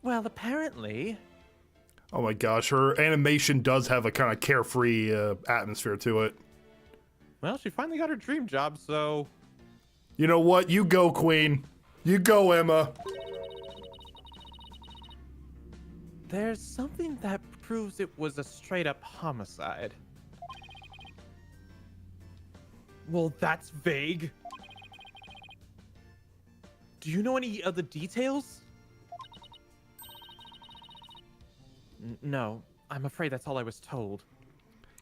Well, apparently... Oh my gosh, her animation does have a kind of carefree atmosphere to it. Well, she finally got her dream job, so... You know what? You go, Queen. You go, Emma. There's something that proves it was a straight-up homicide. Well, that's vague. Do you know any other details? No, I'm afraid that's all I was told.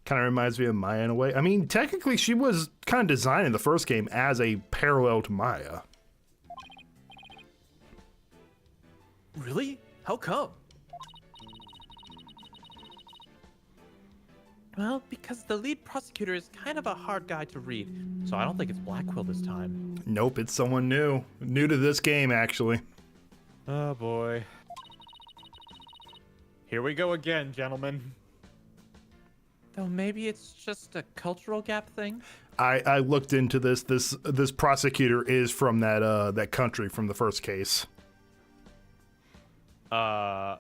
Kind of reminds me of Maya in a way. I mean, technically, she was kind of designed in the first game as a parallel to Maya. Really? How come? Well, because the lead prosecutor is kind of a hard guy to read, so I don't think it's Blackwell this time. Nope, it's someone new. New to this game, actually. Oh, boy. Here we go again, gentlemen. Though maybe it's just a cultural gap thing? I looked into this. This prosecutor is from that country from the first case. Oh,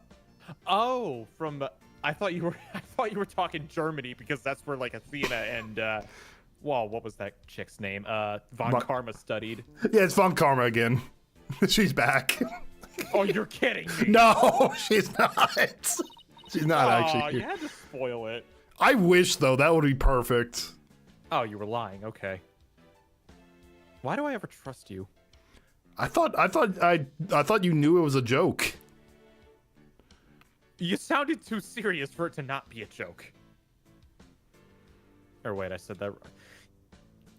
from... I thought you were talking Germany because that's where like Athena and well, what was that chick's name? Von Karma studied. Yeah, it's Von Karma again. She's back. Oh, you're kidding me. No, she's not. She's not actually. You had to spoil it. I wish though, that would be perfect. Oh, you were lying. Okay. Why do I ever trust you? I thought you knew it was a joke. You sounded too serious for it to not be a joke. Or wait, I said that wrong.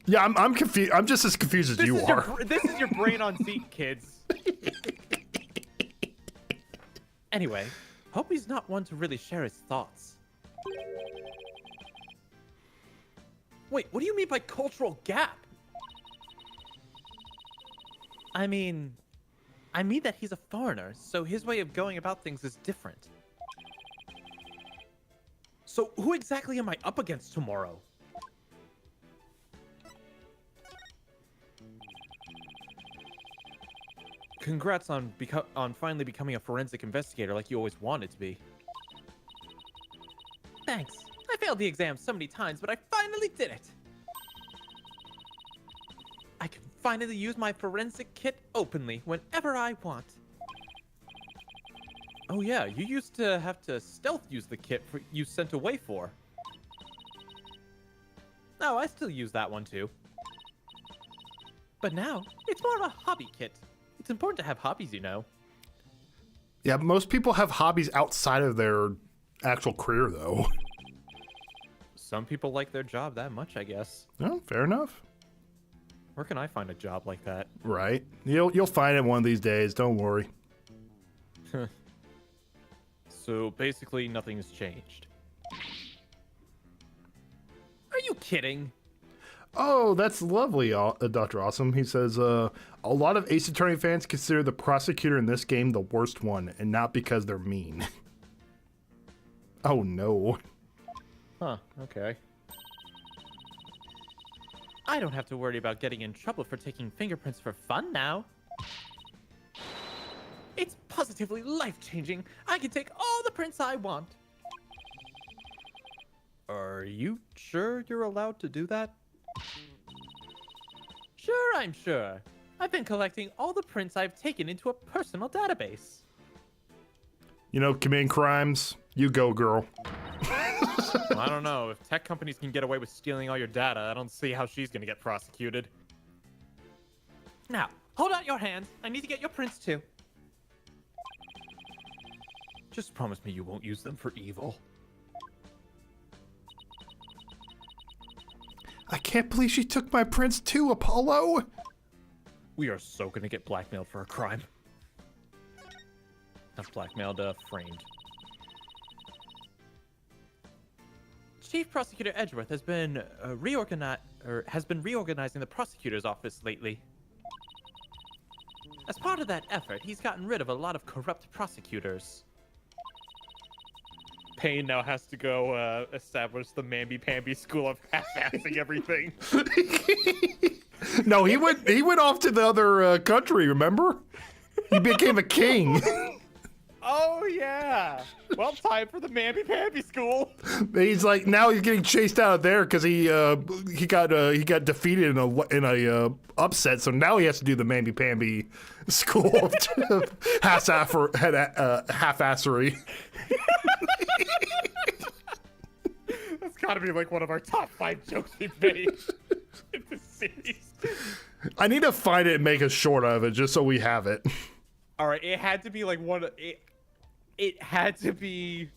Yeah, I'm confused. I'm just as confused as you are. This is your brain on Zeke, kids. Anyway, hope he's not one to really share his thoughts. Wait, what do you mean by cultural gap? I mean that he's a foreigner, so his way of going about things is different. So who exactly am I up against tomorrow? Congrats on finally becoming a forensic investigator like you always wanted to be. Thanks. I failed the exam so many times, but I finally did it. finally use my forensic kit openly whenever I want. Oh yeah, you used to have to stealth use the kit you sent away for. No, I still use that one too. But now, it's more of a hobby kit. It's important to have hobbies, you know. Yeah, most people have hobbies outside of their actual career, though. Some people like their job that much, I guess. Oh, fair enough. Where can I find a job like that? Right. You'll find it one of these days. Don't worry. So basically, nothing's changed. Are you kidding? Oh, that's lovely, Dr. Awesome. He says, a lot of Ace Attorney fans consider the prosecutor in this game the worst one, and not because they're mean. Oh, no. Huh, okay. I don't have to worry about getting in trouble for taking fingerprints for fun now. It's positively life-changing. I can take all the prints I want. Are you sure you're allowed to do that? Sure, I'm sure. I've been collecting all the prints I've taken into a personal database. You know, committing crimes, you go, girl. Well, I don't know. If tech companies can get away with stealing all your data, I don't see how she's gonna get prosecuted. Now, hold out your hand. I need to get your prints too. Just promise me you won't use them for evil. I can't believe she took my prints too, Apollo. We are so gonna get blackmailed for a crime. Not blackmailed, framed. Chief Prosecutor Edgeworth has been reorganizing the prosecutor's office lately. As part of that effort, he's gotten rid of a lot of corrupt prosecutors. Payne now has to go establish the mamby-pamby school of half-assing everything. No, he went off to the other country, remember? He became a king. Oh yeah. Well, time for the mamby-pamby school. He's like, now he's getting chased out of there because he got defeated in a upset, so now he has to do the mamby-pamby school of half-assery. That's gotta be like one of our top 5 jokes we've made in this series. I need to find it and make a short of it just so we have it. All right, it had to be like it had to be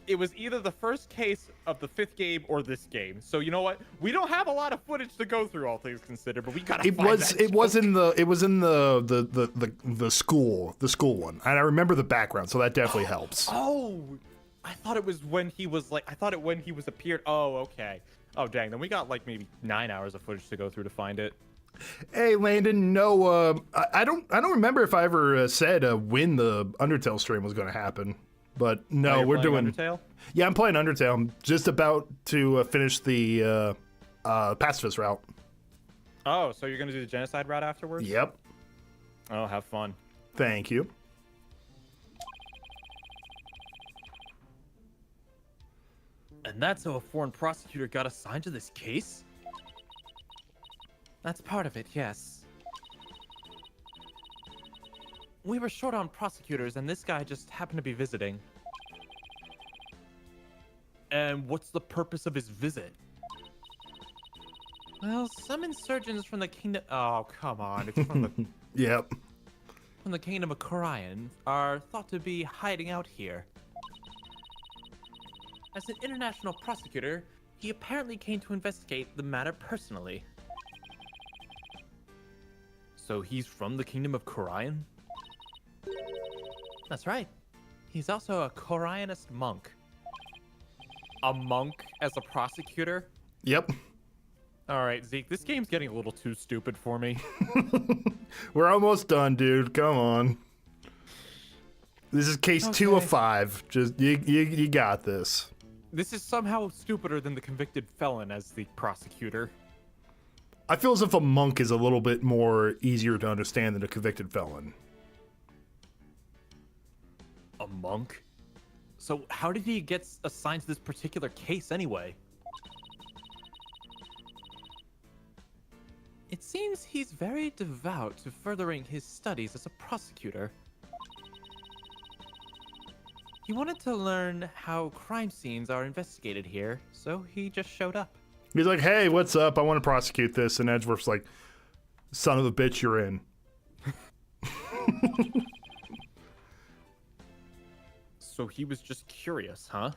it was either the first case of the 5th game or this game. So you know what? We don't have a lot of footage to go through, all things considered, but we gotta find that It was joke. in the school one. And I remember the background, so that definitely helps. Oh, I thought it was when he was like, when he was appeared. Oh, okay. Oh, dang. Then we got like maybe 9 hours of footage to go through to find it. Hey, Landon, no, I don't remember if I ever said when the Undertale stream was going to happen, but no, You're we're playing doing. Undertale? Yeah, I'm playing Undertale. I'm just about to finish the pacifist route. Oh, so you're gonna do the genocide route afterwards? Yep. Oh, have fun. Thank you. And that's how a foreign prosecutor got assigned to this case? That's part of it, yes. We were short on prosecutors, and this guy just happened to be visiting. And what's the purpose of his visit? Well, some insurgents from the kingdom... Oh, come on. It's from the, Yep. from the kingdom of Corian are thought to be hiding out here. As an international prosecutor, he apparently came to investigate the matter personally. So he's from the kingdom of Corian? That's right. He's also a Corianist monk. A monk as a prosecutor? Yep. All right, Zeke, this game's getting a little too stupid for me. We're almost done, dude. Come on. This is case 2 of 5. Just you got this. This is somehow stupider than the convicted felon as the prosecutor. I feel as if a monk is a little bit more easier to understand than a convicted felon. A monk? So how did he get assigned to this particular case anyway? seems he's very devout to furthering his studies as a prosecutor. He wanted to learn how crime scenes are investigated here, so he just showed up. He's like, hey, what's up? I want to prosecute this. And Edgeworth's like, son of a bitch, you're in. So he was just curious, huh?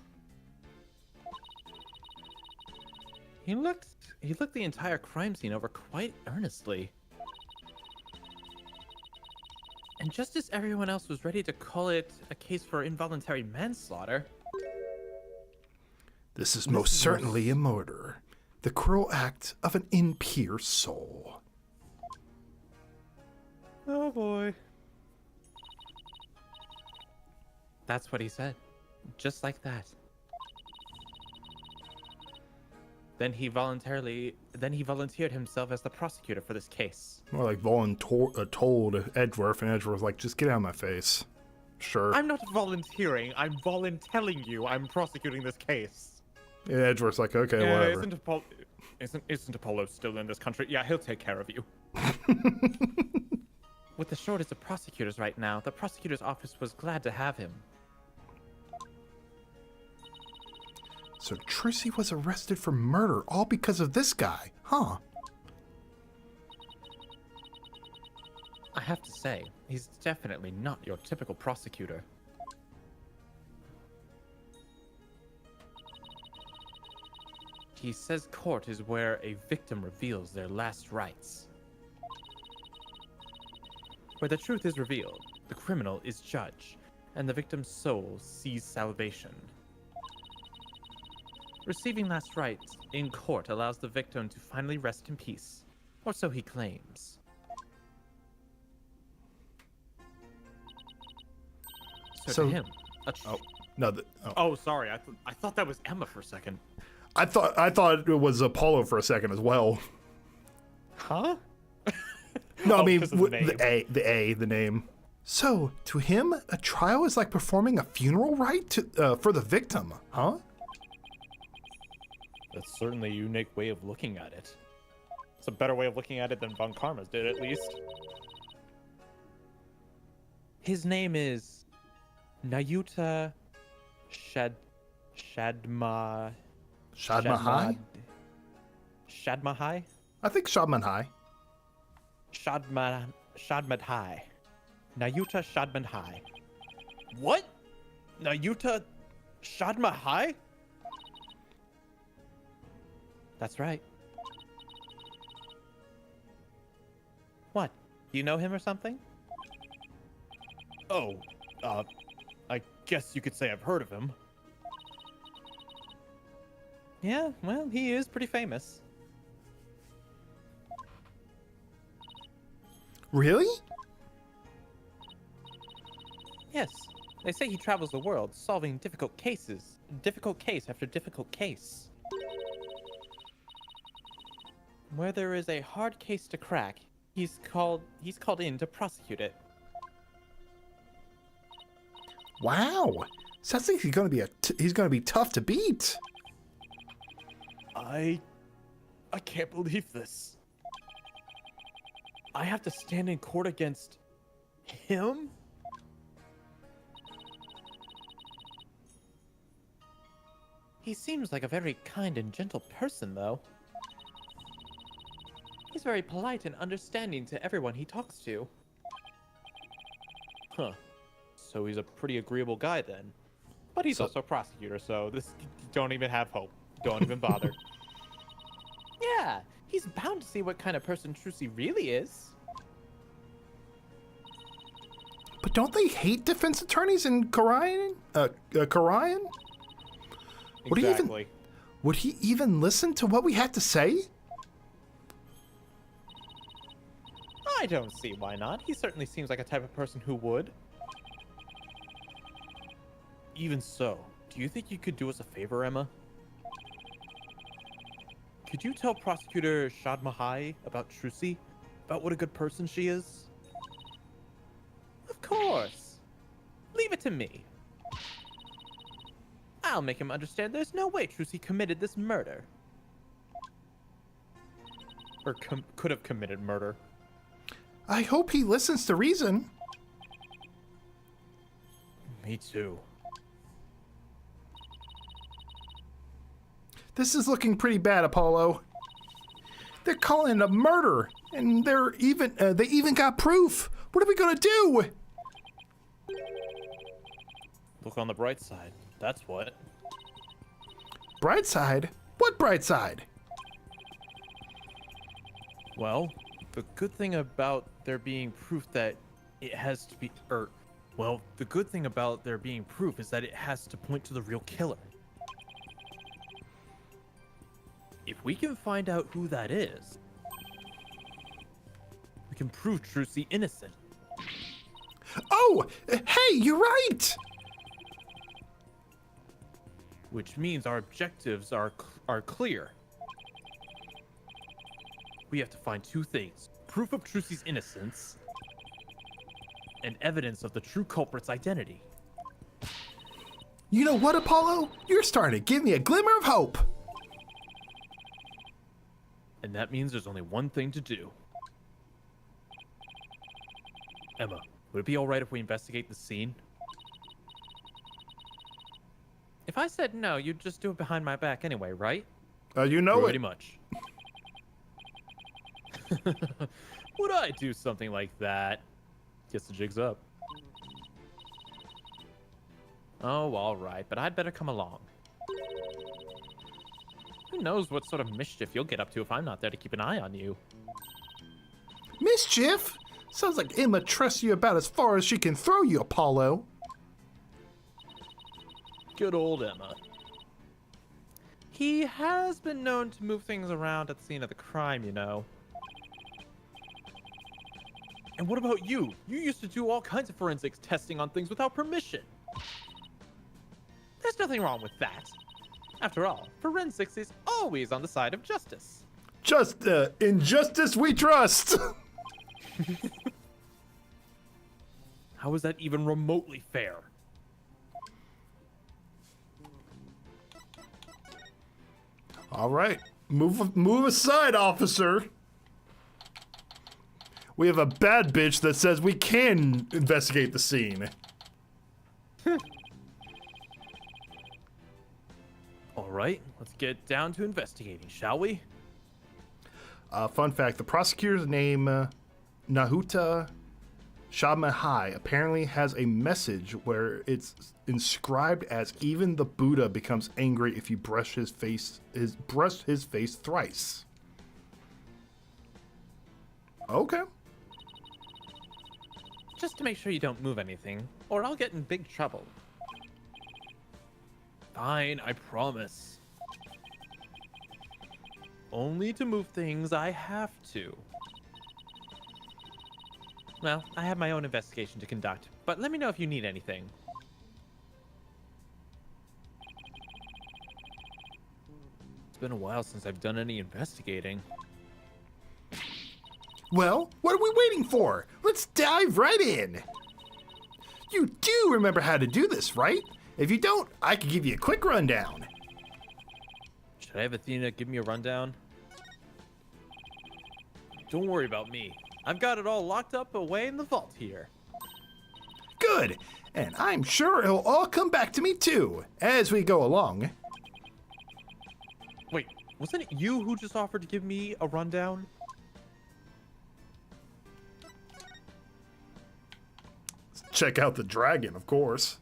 He looked the entire crime scene over quite earnestly. And just as everyone else was ready to call it a case for involuntary manslaughter, This is most certainly a murder. The cruel act of an impure soul. oh boy. That's what he said. Just like that. Then he volunteered himself as the prosecutor for this case. More like told Edgeworth, and Edgeworth was like, just get out of my face. Sure. I'm not volunteering. I'm voluntelling you. I'm prosecuting this case. And Edgeworth's like, okay, whatever. Isn't Apollo still in this country? Yeah, he'll take care of you. With the shortage of prosecutors right now, the prosecutor's office was glad to have him. So Trucy was arrested for murder, all because of this guy, huh? I have to say, he's definitely not your typical prosecutor. He says court is where a victim reveals their last rites. Where the truth is revealed, the criminal is judge, and the victim's soul sees salvation. Receiving last rites in court allows the victim to finally rest in peace, or so he claims. So to him, sorry, I thought that was Emma for a second. I thought it was Apollo for a second as well. Huh? No, I mean because of the name. the name. So to him, a trial is like performing a funeral rite for the victim, huh? That's certainly a unique way of looking at it. It's a better way of looking at it than Von Karma's did, at least. His name is Nayuta Shadmahai? Shadmahai? I think Shadmahai. Shadmadhai. Nayuta Shadmadhai. What? Nayuta Shadmahai? That's right. What? Do you know him or something? Oh, I guess you could say I've heard of him. Yeah, well, he is pretty famous. Really? Yes, they say he travels the world solving difficult cases. Difficult case after difficult case. Where there is a hard case to crack, he's called in to prosecute it. Wow. Sounds like he's gonna be tough to beat. I can't believe this. I have to stand in court against him? He seems like a very kind and gentle person, though. He's very polite and understanding to everyone he talks to. Huh. So he's a pretty agreeable guy then. But he's also a prosecutor, so this don't even have hope. Don't even bother. Yeah, he's bound to see what kind of person Trucy really is. But don't they hate defense attorneys in Korian? Korian? Exactly. Would he even listen to what we had to say? I don't see why not. He certainly seems like a type of person who would. Even so, do you think you could do us a favor, Emma? Could you tell Prosecutor Shadmahai about Trucy? About what a good person she is? Of course. Leave it to me. I'll make him understand there's no way Trucy committed this murder. or could have committed murder. I hope he listens to reason. Me too. This is looking pretty bad, Apollo. They're calling it a murder, and they even got proof. What are we gonna do? Look on the bright side. That's what. Bright side? What bright side? Well, the good thing about there being proof that it has to be, the good thing about there being proof is that it has to point to the real killer. If we can find out who that is, we can prove Trucy innocent. Oh, hey, you're right. Which means our objectives are clear. We have to find two things: proof of Trucy's innocence and evidence of the true culprit's identity. You know what, Apollo? You're starting to give me a glimmer of hope. And that means there's only one thing to do. Emma, would it be alright if we investigate the scene? If I said no, you'd just do it behind my back anyway, right? You know Pretty it. much. Would I do something like that? Guess the jig's up. Oh, alright, but I'd better come along. Who knows what sort of mischief you'll get up to if I'm not there to keep an eye on you. Mischief? Sounds like Emma trusts you about as far as she can throw you, Apollo. Good old Emma. He has been known to move things around at the scene of the crime, you know. And what about you? You used to do all kinds of forensics testing on things without permission. There's nothing wrong with that. After all, forensics is always on the side of justice. Just, in justice we trust. How is that even remotely fair? All right, move aside, officer. We have a bad bitch that says we can investigate the scene. All right, let's get down to investigating, shall we? Fun fact, the prosecutor's name, Nahuta Shamahai, apparently has a message where it's inscribed as even the Buddha becomes angry if you brush his face thrice. Okay. Just to make sure you don't move anything, or I'll get in big trouble. Fine, I promise. Only to move things I have to. Well, I have my own investigation to conduct, but let me know if you need anything. It's been a while since I've done any investigating. Well, what are we waiting for? Let's dive right in. You do remember how to do this, right? If you don't, I can give you a quick rundown. Should I have Athena give me a rundown? Don't worry about me. I've got it all locked up away in the vault here. Good, and I'm sure it'll all come back to me too, as we go along. Wait, wasn't it you who just offered to give me a rundown? Check out the dragon, of course.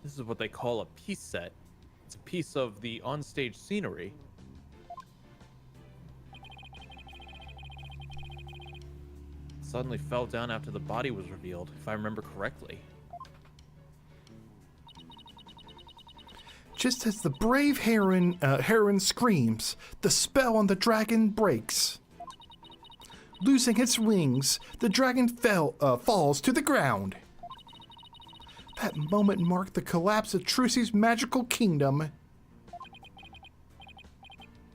This is what they call a piece set. It's a piece of the onstage scenery. Suddenly fell down after the body was revealed, if I remember correctly. Just as the brave heron screams, the spell on the dragon breaks. Losing its wings, the dragon falls to the ground. That moment marked the collapse of Trucy's magical kingdom.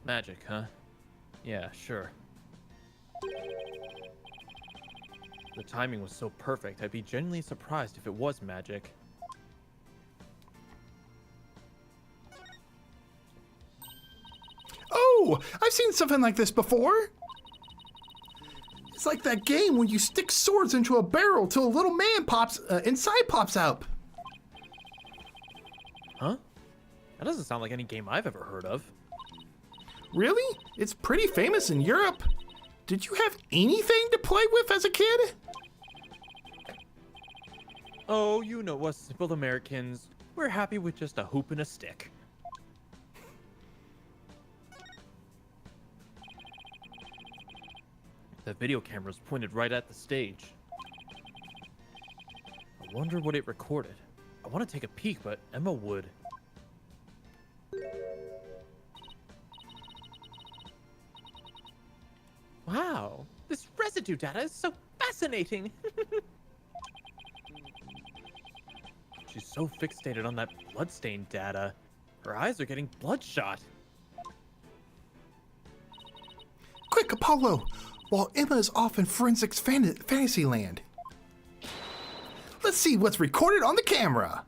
Magic, huh? Yeah, sure. The timing was so perfect, I'd be genuinely surprised if it was magic. Oh, I've seen something like this before. It's like that game when you stick swords into a barrel till a little man inside pops out. Huh? That doesn't sound like any game I've ever heard of. Really? It's pretty famous in Europe. Did you have anything to play with as a kid? Oh, you know us simple Americans. We're happy with just a hoop and a stick. The video camera's pointed right at the stage. I wonder what it recorded. I want to take a peek, but Emma would. Wow, this residue data is so fascinating. She's so fixated on that bloodstain data. Her eyes are getting bloodshot. Quick, Apollo! While Emma is off in forensics fantasy land. Let's see what's recorded on the camera.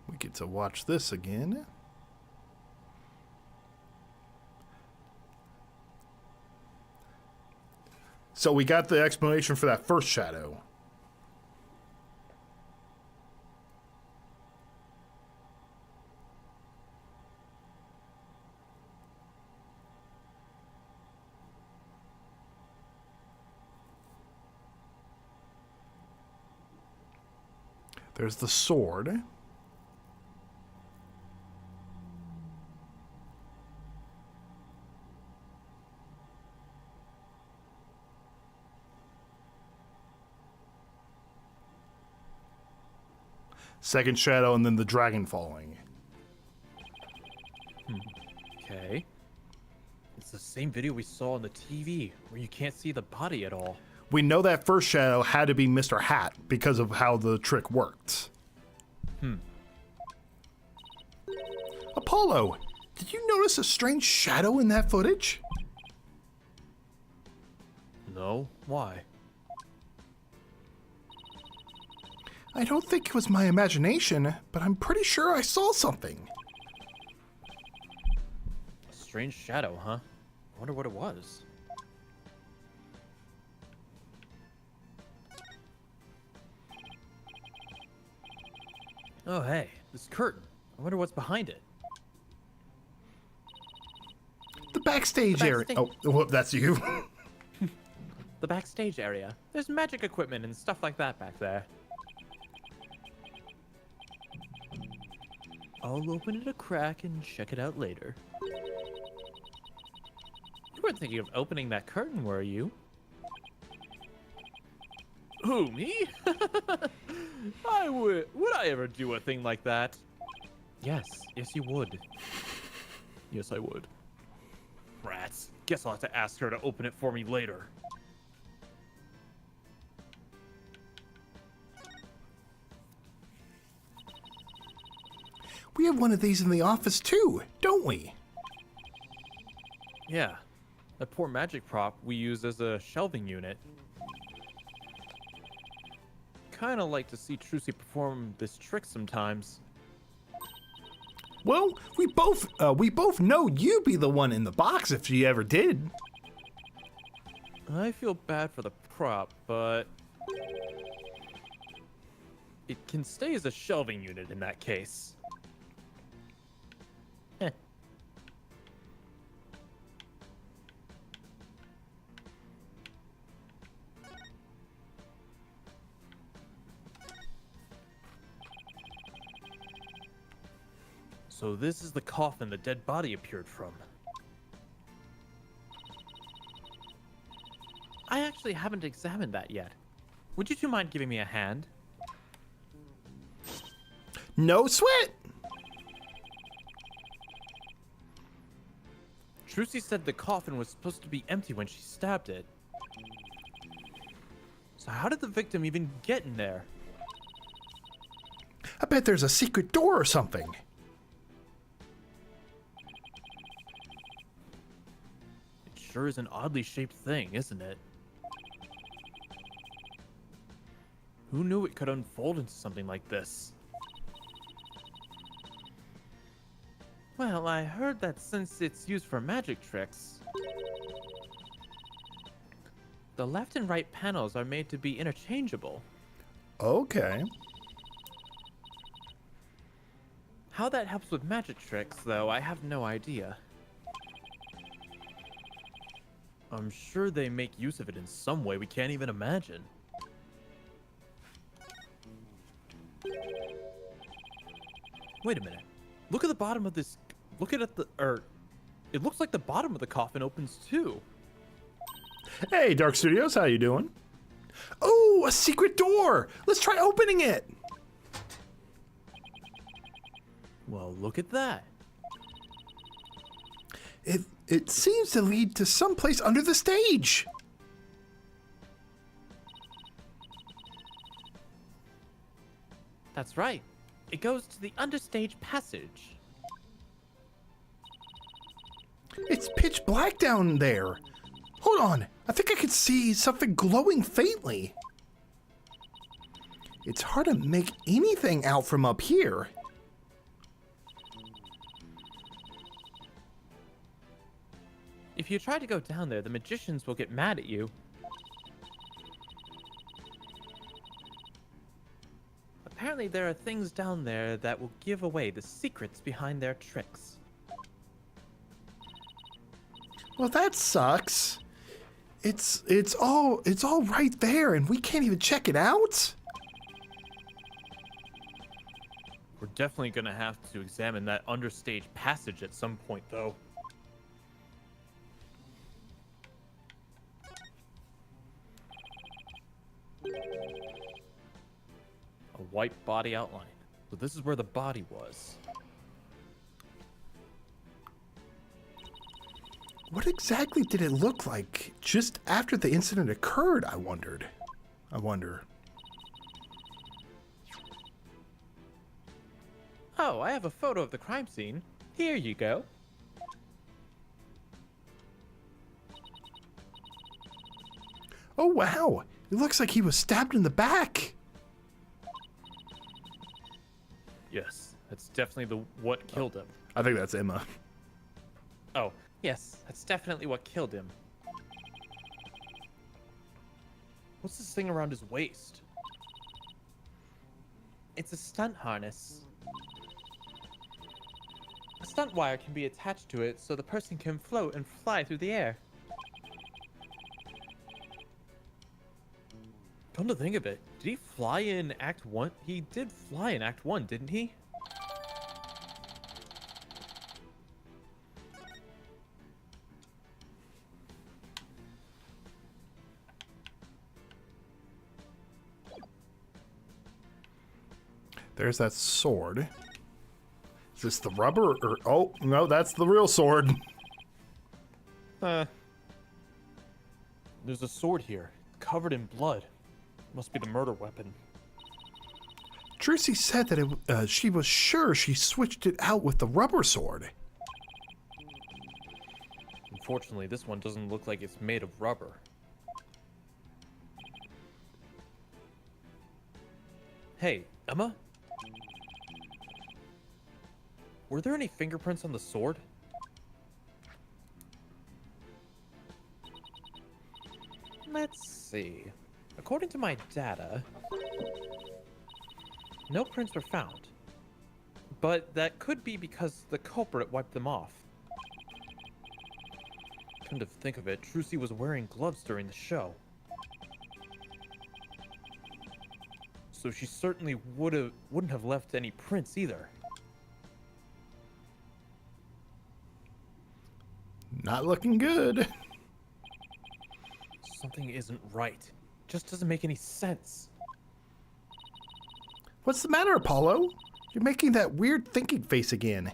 We get to watch this again. So we got the explanation for that first shadow. There's the sword. Second shadow, and then the dragon falling. Okay. It's the same video we saw on the TV, where you can't see the body at all. We know that first shadow had to be Mr. Hat because of how the trick worked. Apollo, did you notice a strange shadow in that footage? No? Why? I don't think it was my imagination, but I'm pretty sure I saw something. A strange shadow, huh? I wonder what it was. Oh, hey, this curtain. I wonder what's behind it. The backstage area. Oh, well, that's you. The backstage area. There's magic equipment and stuff like that back there. I'll open it a crack and check it out later. You weren't thinking of opening that curtain, were you? Who, me? Would I ever do a thing like that? Yes, you would. Yes, I would. Rats. Guess I'll have to ask her to open it for me later. We have one of these in the office too, don't we? Yeah. That poor magic prop we used as a shelving unit. Kinda like to see Trucy perform this trick sometimes. Well, we both know you'd be the one in the box if she ever did. I feel bad for the prop, but it can stay as a shelving unit in that case. Heh. So this is the coffin the dead body appeared from. I actually haven't examined that yet. Would you two mind giving me a hand? No sweat. Trucy said the coffin was supposed to be empty when she stabbed it. So how did the victim even get in there? I bet there's a secret door or something. It sure is an oddly shaped thing, isn't it? Who knew it could unfold into something like this? Well, I heard that since it's used for magic tricks, the left and right panels are made to be interchangeable. Okay. How that helps with magic tricks, though, I have no idea. I'm sure they make use of it in some way we can't even imagine. Wait a minute. Look at the bottom of this. Look at the. It looks like the bottom of the coffin opens too. Hey, Dark Studios, how you doing? Oh, a secret door! Let's try opening it! Well, look at that. It seems to lead to someplace under the stage. That's right. It goes to the understage passage. It's pitch black down there. Hold on, I think I could see something glowing faintly. It's hard to make anything out from up here. If you try to go down there, the magicians will get mad at you. Apparently there are things down there that will give away the secrets behind their tricks. Well, that sucks. It's all right there, and we can't even check it out. We're definitely gonna have to examine that understage passage at some point, though. A white body outline. So this is where the body was. What exactly did it look like just after the incident occurred, I wonder. Oh, I have a photo of the crime scene. Here you go. Oh, wow. It looks like he was stabbed in the back. Yes, that's definitely what killed him. I think that's Emma. Oh, yes, that's definitely what killed him. What's this thing around his waist? It's a stunt harness. A stunt wire can be attached to it so the person can float and fly through the air. Come to think of it, did he fly in Act 1? He did fly in Act 1, didn't he? There's that sword. Is this the rubber or... Oh, no, that's the real sword. There's a sword here, covered in blood. Must be the murder weapon. Trucy said that she was sure she switched it out with the rubber sword. Unfortunately, this one doesn't look like it's made of rubber. Hey, Emma? Were there any fingerprints on the sword? Let's see. According to my data, no prints were found. But that could be because the culprit wiped them off. Come to think of it, Trucy was wearing gloves during the show. So she certainly wouldn't have left any prints either. Not looking good. Something isn't right. Just doesn't make any sense. What's the matter, Apollo? You're making that weird thinking face again.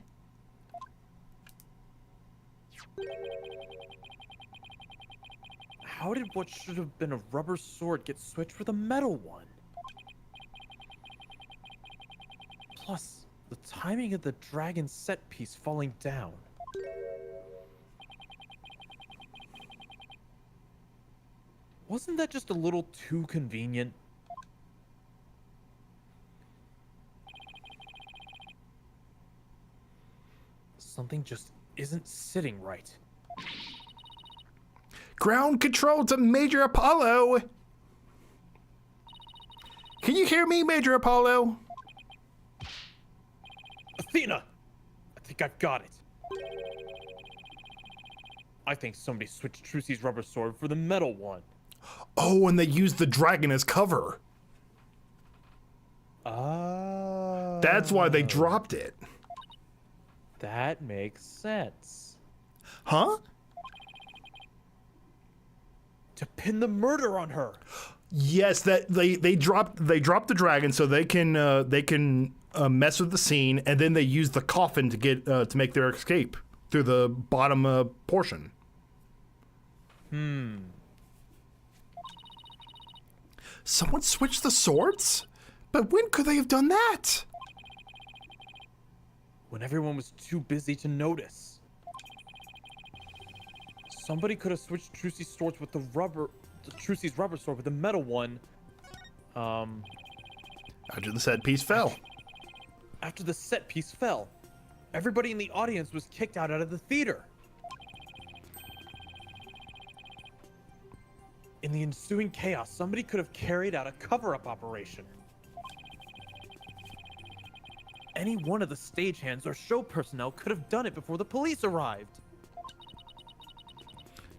How did what should have been a rubber sword get switched with a metal one? Plus, the timing of the dragon set piece falling down. Wasn't that just a little too convenient? Something just isn't sitting right. Ground control to Major Apollo. Can you hear me, Major Apollo? Athena! I think I've got it. I think somebody switched Trucy's rubber sword for the metal one. Oh, and they used the dragon as cover. Oh. That's why they dropped it. That makes sense. Huh? To pin the murder on her. Yes, that they dropped the dragon so they can mess with the scene, and then they use the coffin to get to make their escape through the bottom portion. Someone switched the swords? But when could they have done that? When everyone was too busy to notice. Somebody could have switched Trucy's swords with Trucy's rubber sword with the metal one. After the set piece fell. After the set piece fell, everybody in the audience was kicked out of the theater. In the ensuing chaos, somebody could have carried out a cover-up operation. Any one of the stagehands or show personnel could have done it before the police arrived.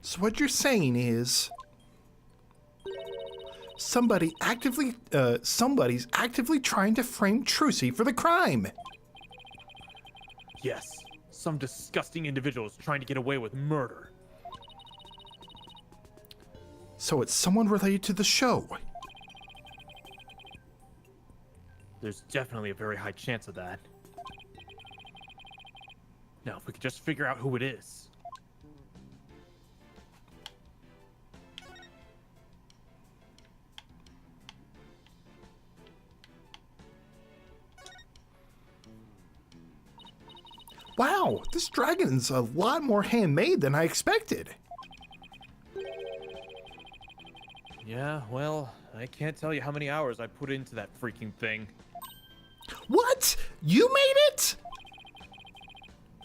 So what you're saying is somebody's actively trying to frame Trucy for the crime. Yes, some disgusting individuals trying to get away with murder. So it's someone related to the show. There's definitely a very high chance of that. Now, if we could just figure out who it is. Wow, this dragon's a lot more handmade than I expected. Yeah, well, I can't tell you how many hours I put into that freaking thing. What? You made it?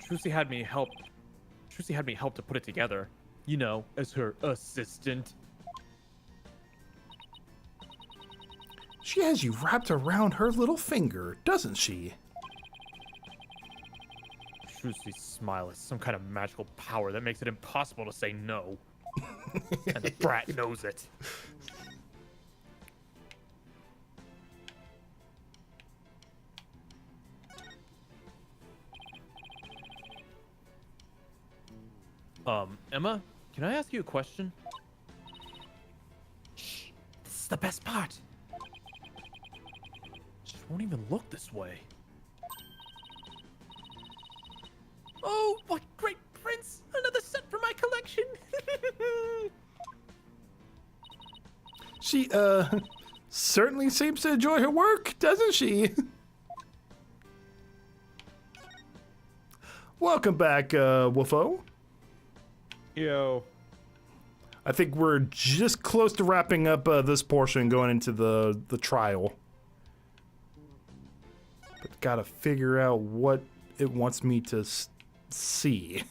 Trucy had me help to put it together. You know, as her assistant. She has you wrapped around her little finger, doesn't she? Trucy's smile is some kind of magical power that makes it impossible to say no. And the brat knows it. Emma, can I ask you a question? Shh, this is the best part. She won't even look this way. Oh, what great prints! Another set for my collection! She, certainly seems to enjoy her work, doesn't she? Welcome back, Wolfo. Yo. I think we're just close to wrapping up this portion, going into the trial. But gotta figure out what it wants me to see.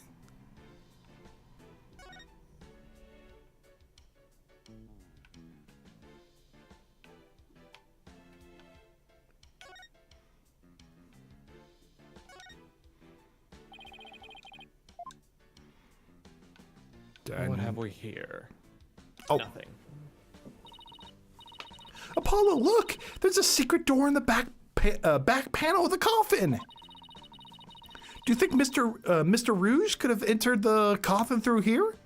What have we here? Oh. Nothing. Apollo, look! There's a secret door in the back panel of the coffin. Do you think Mr. Rouge could have entered the coffin through here?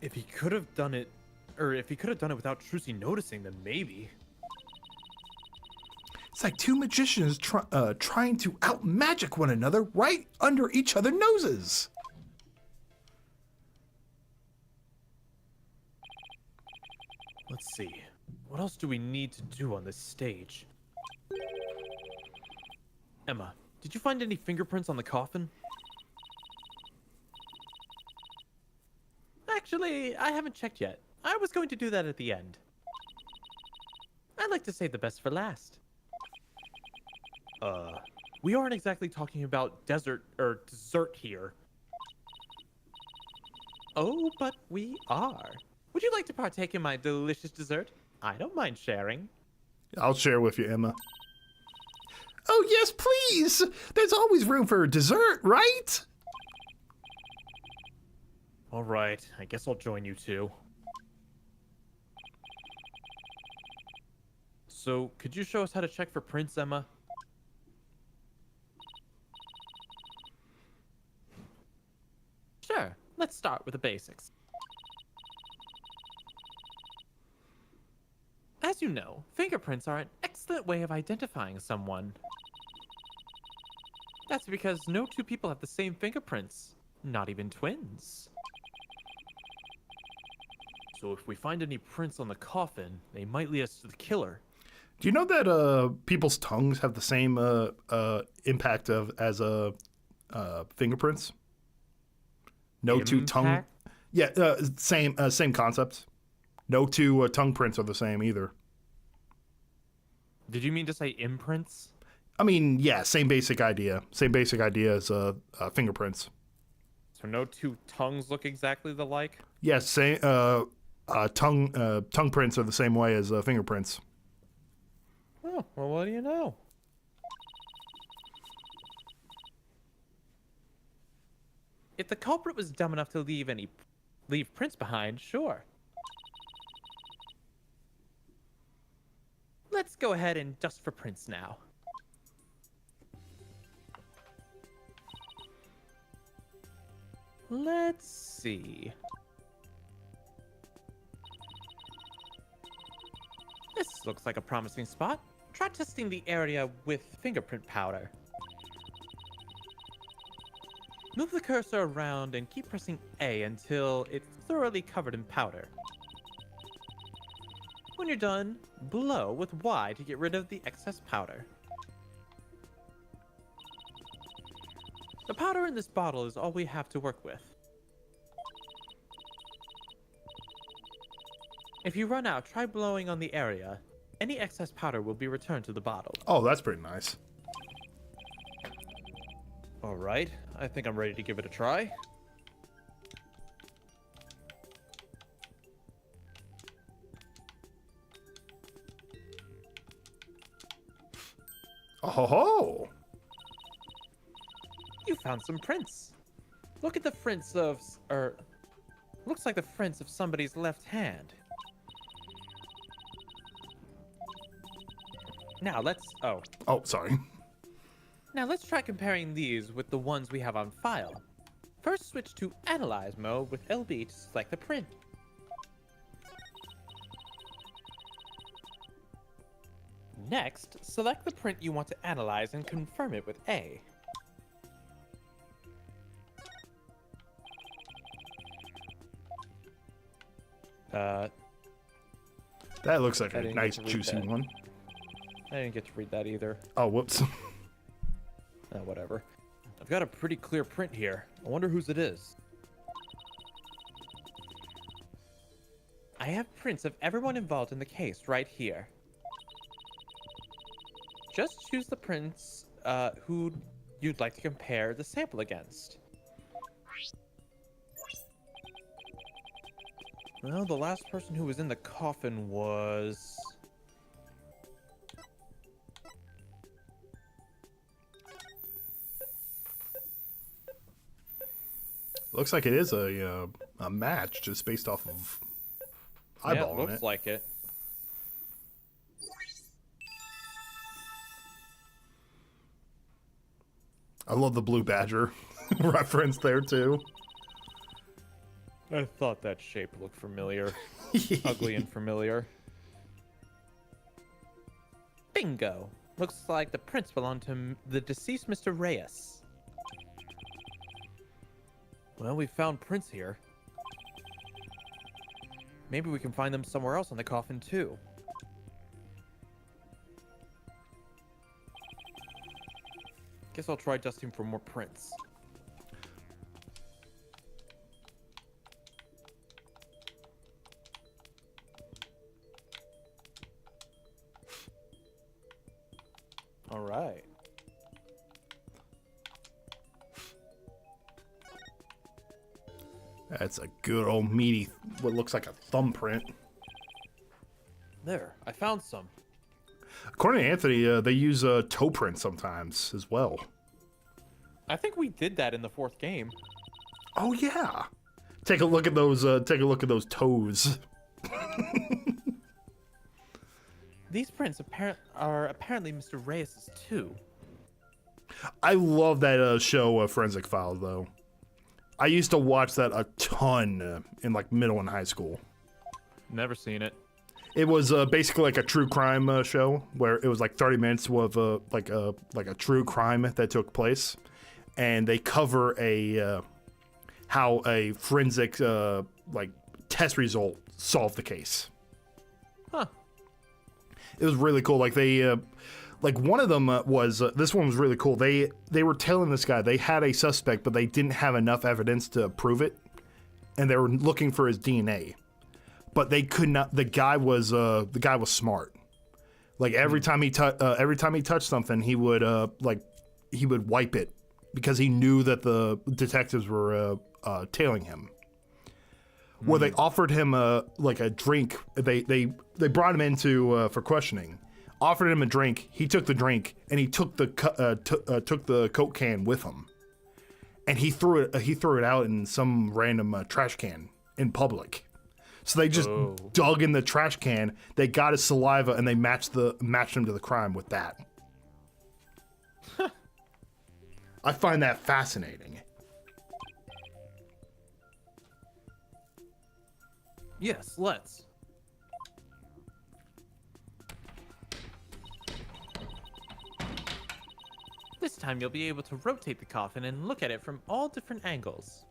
If he could have done it, or if he could have done it without Trucy noticing, then maybe. It's like two magicians trying to out-magic one another right under each other's noses. Let's see. What else do we need to do on this stage? Emma, did you find any fingerprints on the coffin? Actually, I haven't checked yet. I was going to do that at the end. I'd like to save the best for last. We aren't exactly talking about dessert here. Oh, but we are. Would you like to partake in my delicious dessert? I don't mind sharing. I'll share with you, Emma. Oh, yes, please! There's always room for dessert, right? All right, I guess I'll join you too. So, could you show us how to check for prints, Emma? Sure, let's start with the basics. As you know, fingerprints are an excellent way of identifying someone. That's because no two people have the same fingerprints, not even twins. So if we find any prints on the coffin, they might lead us to the killer. Do you know that people's tongues have the same impact as fingerprints? No two tongue. Impact? Yeah, same concept. No two tongue prints are the same either. Did you mean to say imprints? I mean, yeah, same basic idea. Same basic idea as fingerprints. So no two tongues look exactly the like? Yes, same. Tongue prints are the same way as fingerprints. Oh, well, what do you know? If the culprit was dumb enough to leave prints behind, sure. Let's go ahead and dust for prints now. Let's see. This looks like a promising spot. Try testing the area with fingerprint powder. Move the cursor around and keep pressing A until it's thoroughly covered in powder. When you're done, blow with Y to get rid of the excess powder. The powder in this bottle is all we have to work with. If you run out, try blowing on the area. Any excess powder will be returned to the bottle. Oh, that's pretty nice. All right, I think I'm ready to give it a try. Oh ho ho! You found some prints. Look at the prints of, looks like the prints of somebody's left hand. Now let's, Oh, sorry. Now let's try comparing these with the ones we have on file. First, switch to Analyze mode with LB to select the print. Next, select the print you want to analyze and confirm it with A. That looks like I a didn't nice, get to read juicy that. one. I didn't get to read that either. Oh, whoops. Whatever. I've got a pretty clear print here. I wonder whose it is. I have prints of everyone involved in the case right here. Just choose the prints who you'd like to compare the sample against. Well, the last person who was in the coffin was... Looks like it is a match just based off of Yeah, eyeballing looks it. like it. I love the blue badger reference there too. I thought that shape looked familiar. Ugly and familiar. Bingo! Looks like the prints belong to the deceased Mr. Reus. Well, we found prints here. Maybe we can find them somewhere else on the coffin, too. Guess I'll try dusting for more prints. All right. That's a good old meaty, what looks like a thumbprint. There, I found some. According to Anthony, they use toe print sometimes as well. I think we did that in the 4th game. Oh yeah. Take a look at those. Take a look at those toes. These prints are apparently Mr. Reus's too. I love that show, Forensic Files, though. I used to watch that a ton in like middle and high school. Never seen it. It was basically like a true crime show where it was like 30 minutes of like a true crime that took place, and they cover how a forensic like test result solved the case. Huh. It was really cool. Like they, like one of them was this one was really cool. They were telling this guy they had a suspect, but they didn't have enough evidence to prove it, and they were looking for his DNA, but they could not. The guy was smart. Like every time he touched something, he would wipe it because he knew that the detectives were tailing him. Where they offered him like a drink. They brought him into for questioning. Offered him a drink. He took the drink and he took the Coke can with him, and he threw it out in some random trash can in public. So they just dug in the trash can. They got his saliva and they matched him to the crime with that. I find that fascinating. Yes, let's. This time you'll be able to rotate the coffin and look at it from all different angles.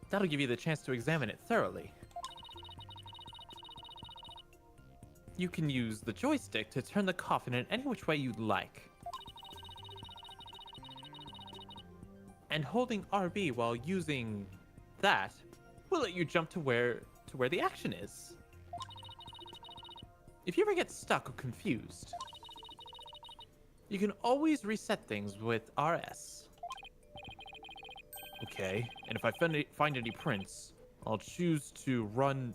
That'll give you the chance to examine it thoroughly. You can use the joystick to turn the coffin in any which way you'd like. And holding RB while using that will let you jump to where the action is. If you ever get stuck or confused, you can always reset things with RS. Okay, and if I find any prints, I'll choose one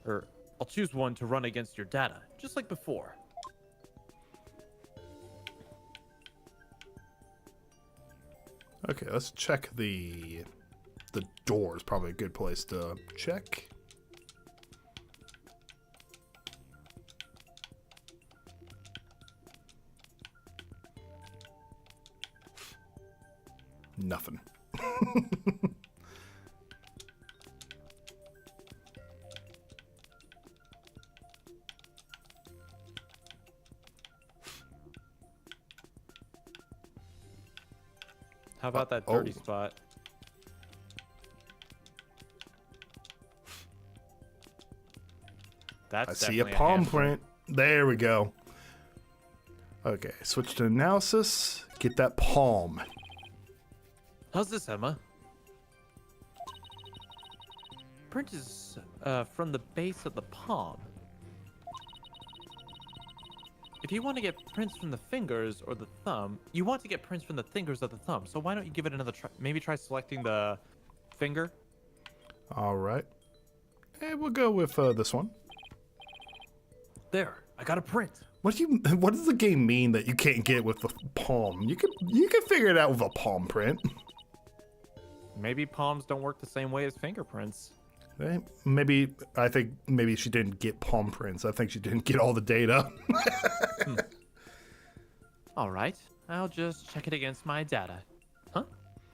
to run against your data, just like before. Okay, let's check the door is probably a good place to check. Nothing. How about that dirty spot? That's I see a palm print. There we go. Okay, switch to analysis. Get that palm. How's this, Emma? Print is from the base of the palm. If you want to get prints from the fingers or the thumb, you want to get prints from the fingers of the thumb. So why don't you give it another try? Maybe try selecting the finger. All right. Hey, we'll go with this one. There, I got a print. What does the game mean that you can't get it with the palm? You can figure it out with a palm print. Maybe palms don't work the same way as fingerprints. I think maybe she didn't get palm prints. I think she didn't get all the data. All right, I'll just check it against my data. Huh?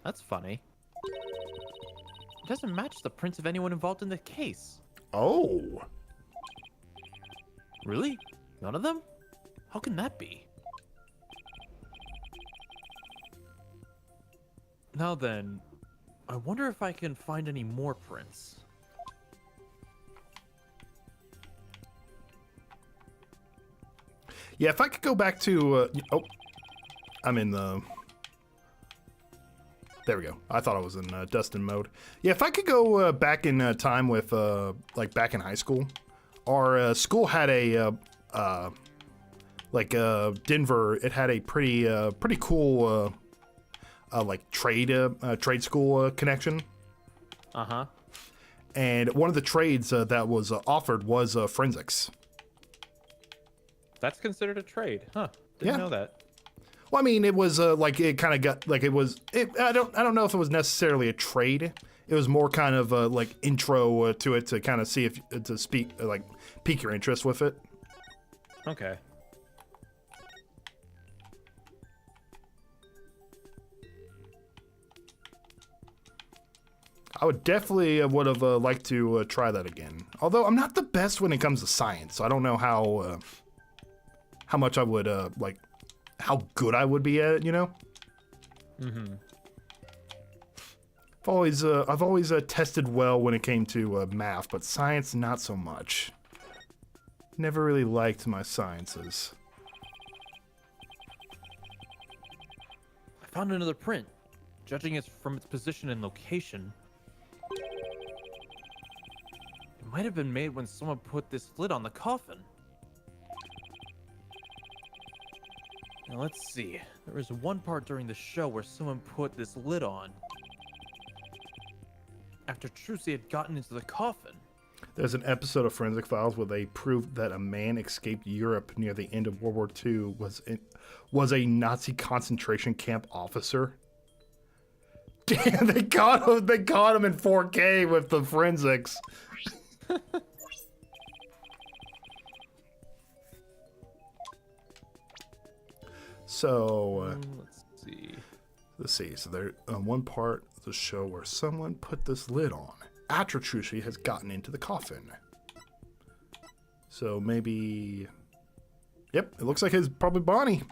That's funny. It doesn't match the prints of anyone involved in the case. Oh. Really? None of them? How can that be? Now then, I wonder if I can find any more prints. Yeah, if I could go back to I'm in the... There we go. I thought I was in Dustin mode. Yeah, if I could go back in time with, like, back in high school. Our school had a, Denver, it had a pretty cool, like, trade school connection. Uh-huh. And one of the trades that was offered was forensics. That's considered a trade, huh? Didn't Yeah. know that. Well, I mean, it was like it kind of got like it was. I don't know if it was necessarily a trade. It was more kind of like intro to it to kind of see if to speak like pique your interest with it. Okay. I would definitely would have liked to try that again. Although I'm not the best when it comes to science, so I don't know how much I would like how good I would be at it. You know. Mm-hmm. I've always tested well when it came to math, but science not so much. Never really liked my sciences. I found another print. Judging it from its position and location, it might have been made when someone put this lid on the coffin. Now let's see. There was one part during the show where someone put this lid on after Trucy had gotten into the coffin. There's an episode of Forensic Files where they proved that a man escaped Europe near the end of World War II was a Nazi concentration camp officer. Damn, they caught him. They caught him in 4K with the forensics. So let's see. So there, one part of the show where someone put this lid on after Trucy has gotten into the coffin. So maybe, yep, it looks like it's probably Bonnie.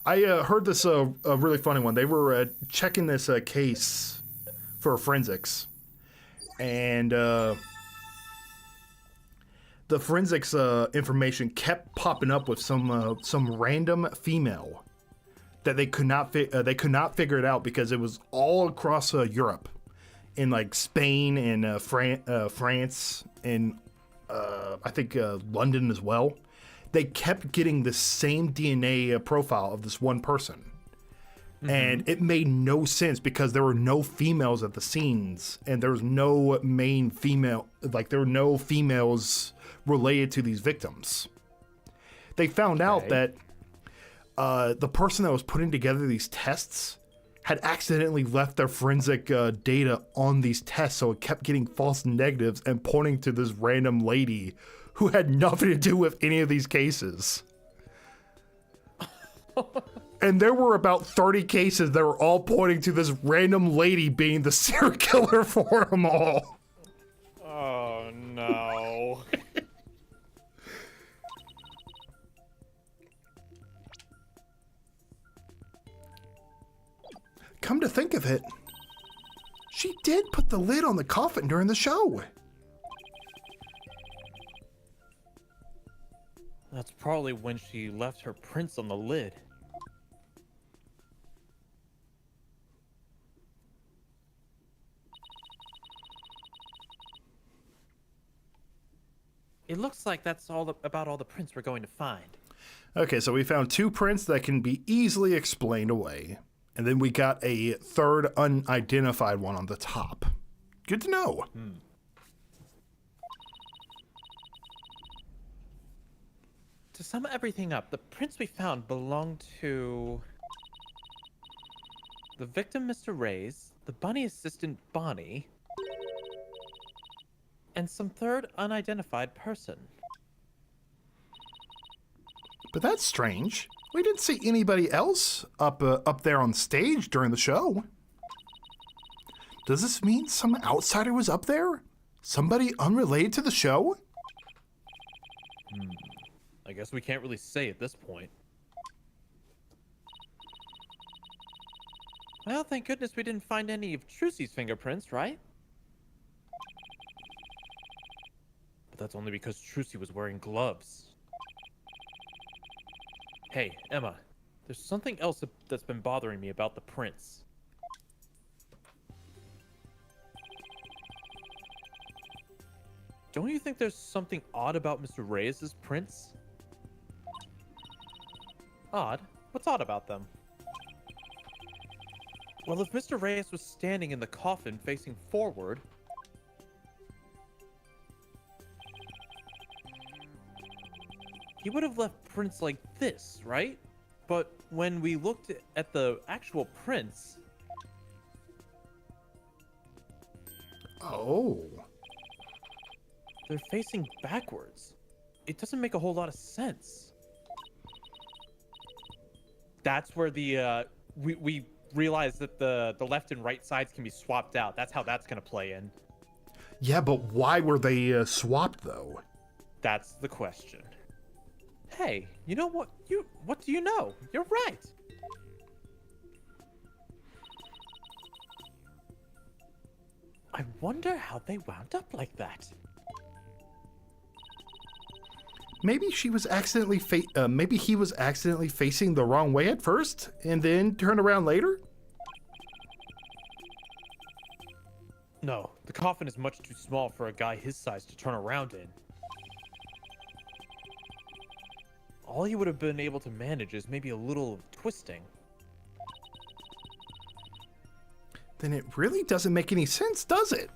I heard this a really funny one. They were checking this case for forensics, and the forensics information kept popping up with some random female that they could not figure it out because it was all across Europe, in like Spain and France and I think London as well. They kept getting the same DNA profile of this one person. And it made no sense because there were no females at the scenes and there was no main female, like there were no females related to these victims. They found out that the person that was putting together these tests had accidentally left their forensic data on these tests, so it kept getting false negatives and pointing to this random lady who had nothing to do with any of these cases. And there were about 30 cases that were all pointing to this random lady being the serial killer for them all. Oh no. Come to think of it, she did put the lid on the coffin during the show. That's probably when she left her prints on the lid. It looks like that's about all the prints we're going to find. Okay, so we found 2 prints that can be easily explained away. And then we got a third unidentified one on the top. Good to know. To sum everything up, the prints we found belong to the victim, Mr. Reus, the bunny assistant, Bonnie, and some third unidentified person. But that's strange. We didn't see anybody else up there on stage during the show. Does this mean some outsider was up there? Somebody unrelated to the show? I guess we can't really say at this point. Well, thank goodness we didn't find any of Trucy's fingerprints, right? But that's only because Trucy was wearing gloves. Hey, Emma, there's something else that's been bothering me about the prints. Don't you think there's something odd about Mr. Reus's prints? Odd? What's odd about them? Well, if Mr. Reus was standing in the coffin facing forward, he would have left prints like this, right? But when we looked at the actual prints, Oh. they're facing backwards. It doesn't make a whole lot of sense. That's where the we realized that the left and right sides can be swapped out. That's how that's gonna play in. Yeah, but why were they swapped though? That's the question. Hey, you know what? What do you know? You're right. I wonder how they wound up like that. Maybe she was accidentally maybe he was accidentally facing the wrong way at first and then turned around later? No, the coffin is much too small for a guy his size to turn around in. All he would have been able to manage is maybe a little twisting. Then it really doesn't make any sense, does it?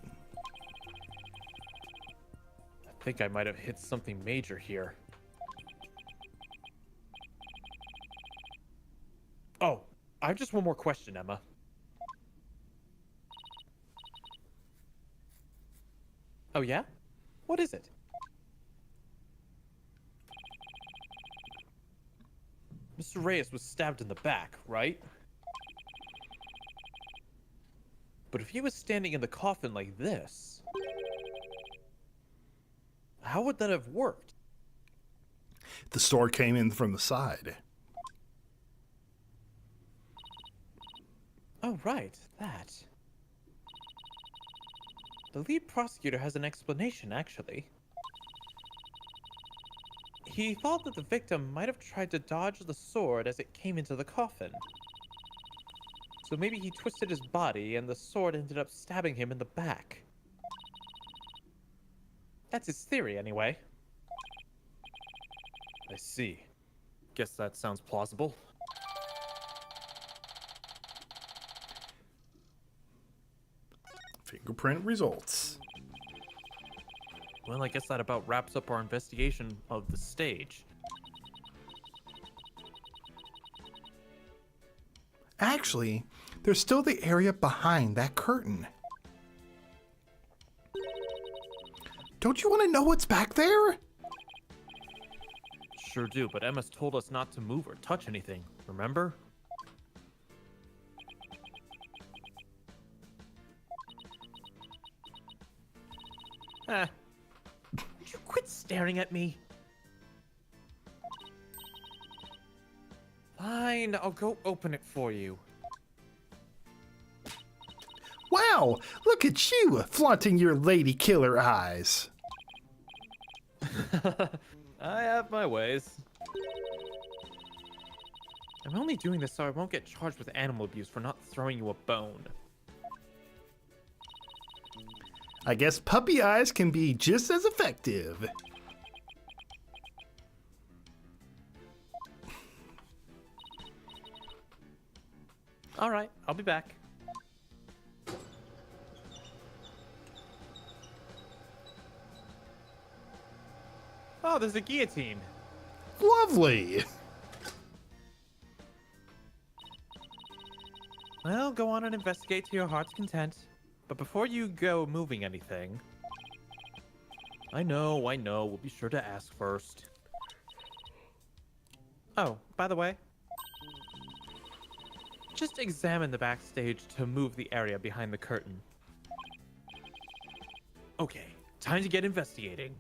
I think I might have hit something major here. Oh, I have just one more question, Emma. Oh yeah? What is it? Mr. Reus was stabbed in the back, right? But if he was standing in the coffin like this, how would that have worked? The sword came in from the side. Oh, right, that. The lead prosecutor has an explanation, actually. He thought that the victim might have tried to dodge the sword as it came into the coffin. So maybe he twisted his body and the sword ended up stabbing him in the back. That's his theory, anyway. I see. Guess that sounds plausible. Fingerprint results. Well, I guess that about wraps up our investigation of the stage. Actually, there's still the area behind that curtain. Don't you want to know what's back there? Sure do, but Emma's told us not to move or touch anything, remember? Ah. Would you quit staring at me? Fine, I'll go open it for you. Wow, look at you flaunting your lady killer eyes. I have my ways. I'm only doing this so I won't get charged with animal abuse for not throwing you a bone. I guess puppy eyes can be just as effective. All right, I'll be back. Oh, there's a guillotine. Lovely. Well, go on and investigate to your heart's content. But before you go moving anything... I know, we'll be sure to ask first. Oh, by the way... just examine the backstage to move the area behind the curtain. Okay, time to get investigating.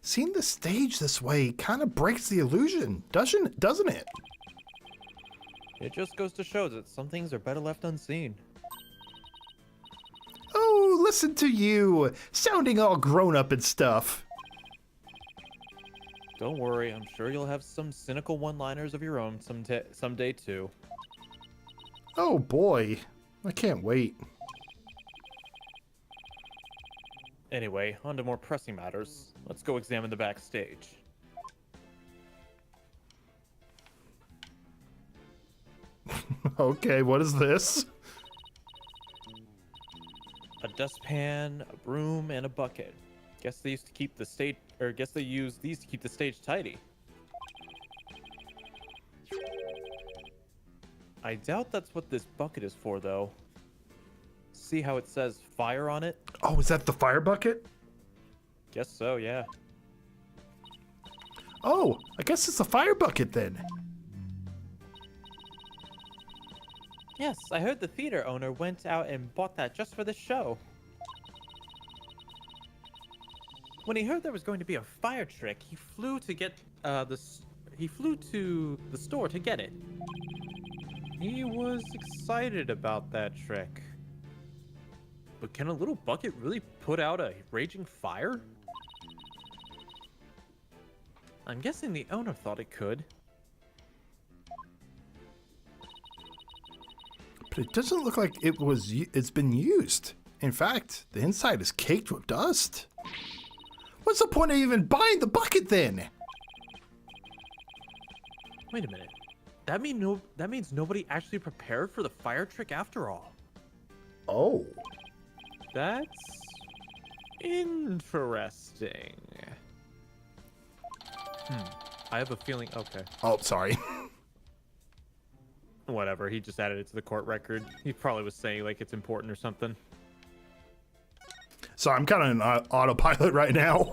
Seeing the stage this way kind of breaks the illusion, doesn't it? It just goes to show that some things are better left unseen. listen to you, sounding all grown up and stuff. Don't worry, I'm sure you'll have some cynical one-liners of your own someday too. Oh boy, I can't wait. Anyway, on to more pressing matters. Let's go examine the backstage. Okay, what is this? A dustpan, a broom, and a bucket. Guess they used to keep the stage, or guess they used these to keep the stage tidy. I doubt that's what this bucket is for, though. See how it says fire on it? Oh, is that the fire bucket? Guess so, yeah. Oh, I guess it's a fire bucket then. Yes, I heard the theater owner went out and bought that just for this show. When he heard there was going to be a fire trick, he flew to get he flew to the store to get it. He was excited about that trick. But can a little bucket really put out a raging fire? I'm guessing the owner thought it could. But it doesn't look like it's been used. In fact, the inside is caked with dust. What's the point of even buying the bucket then? Wait a minute. That means nobody actually prepared for the fire trick after all. Oh. That's interesting. I have a feeling. Okay. Oh, sorry. Whatever. He just added it to the court record. He probably was saying like it's important or something. So I'm kind of in autopilot right now.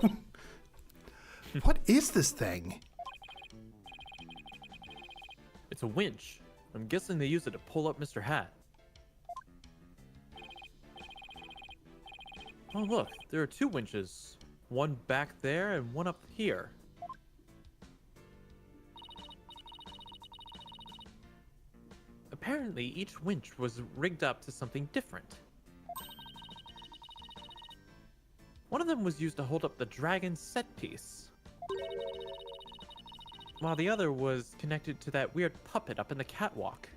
What is this thing? It's a winch. I'm guessing they use it to pull up Mr. Hat. Oh look, there are two winches. One back there and one up here. Apparently, each winch was rigged up to something different. One of them was used to hold up the dragon set piece, while the other was connected to that weird puppet up in the catwalk.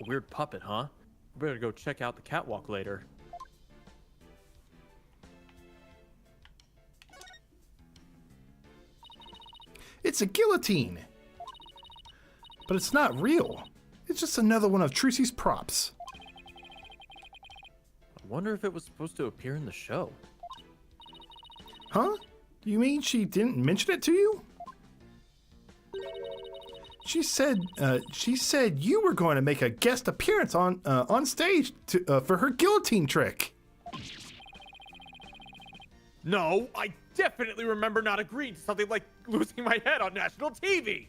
A weird puppet, huh? We better go check out the catwalk later. It's a guillotine. But it's not real. It's just another one of Trucy's props. I wonder if it was supposed to appear in the show. Huh? You mean she didn't mention it to you? She said you were going to make a guest appearance on stage for her guillotine trick. No, I definitely remember not agreeing to something like losing my head on national TV.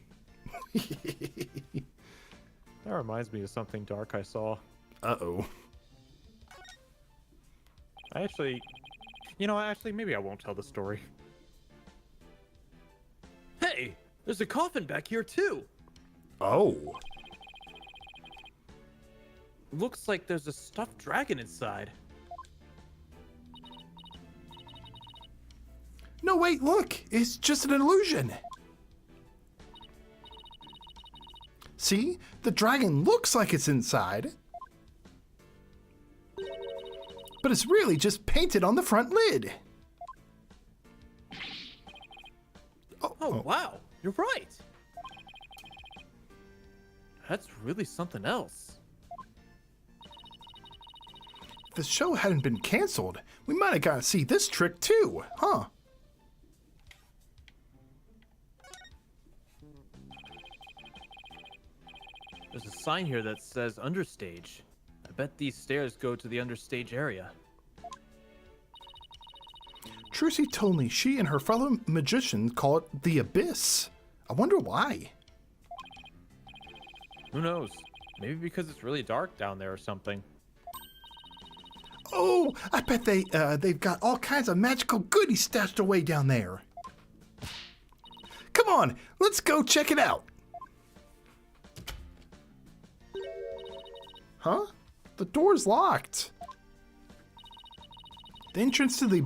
That reminds me of something dark I saw. Uh-oh. Actually, maybe I won't tell the story. Hey, there's a coffin back here too. Oh. Looks like there's a stuffed dragon inside. No, wait, look. It's just an illusion. See? The dragon looks like it's inside. But it's really just painted on the front lid. Oh, wow. You're right. That's really something else. If the show hadn't been canceled, we might have gotten to see this trick too, huh? There's a sign here that says understage. I bet these stairs go to the understage area. Trucy told me she and her fellow magicians call it the Abyss. I wonder why. Who knows? Maybe because it's really dark down there or something. Oh, I bet they've got all kinds of magical goodies stashed away down there. Come on, let's go check it out. Huh? The door's locked. The entrance to the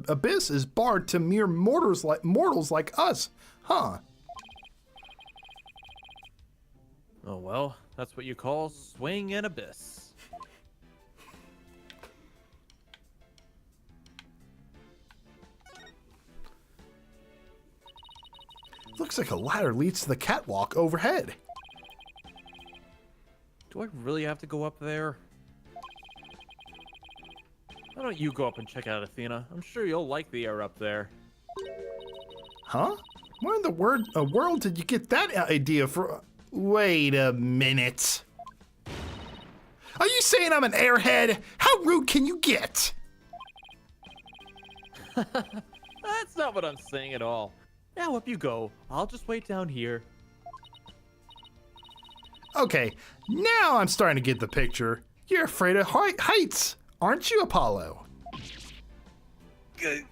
abyss is barred to mere mortals like us. Huh. Oh well, that's what you call swing an abyss. Looks like a ladder leads to the catwalk overhead. Do I really have to go up there? Why don't you go up and check out Athena? I'm sure you'll like the air up there. Huh? Where in the world did you get that idea from? Wait a minute. Are you saying I'm an airhead? How rude can you get? That's not what I'm saying at all. Now up you go. I'll just wait down here. Okay, now I'm starting to get the picture. You're afraid of heights, aren't you, Apollo? Come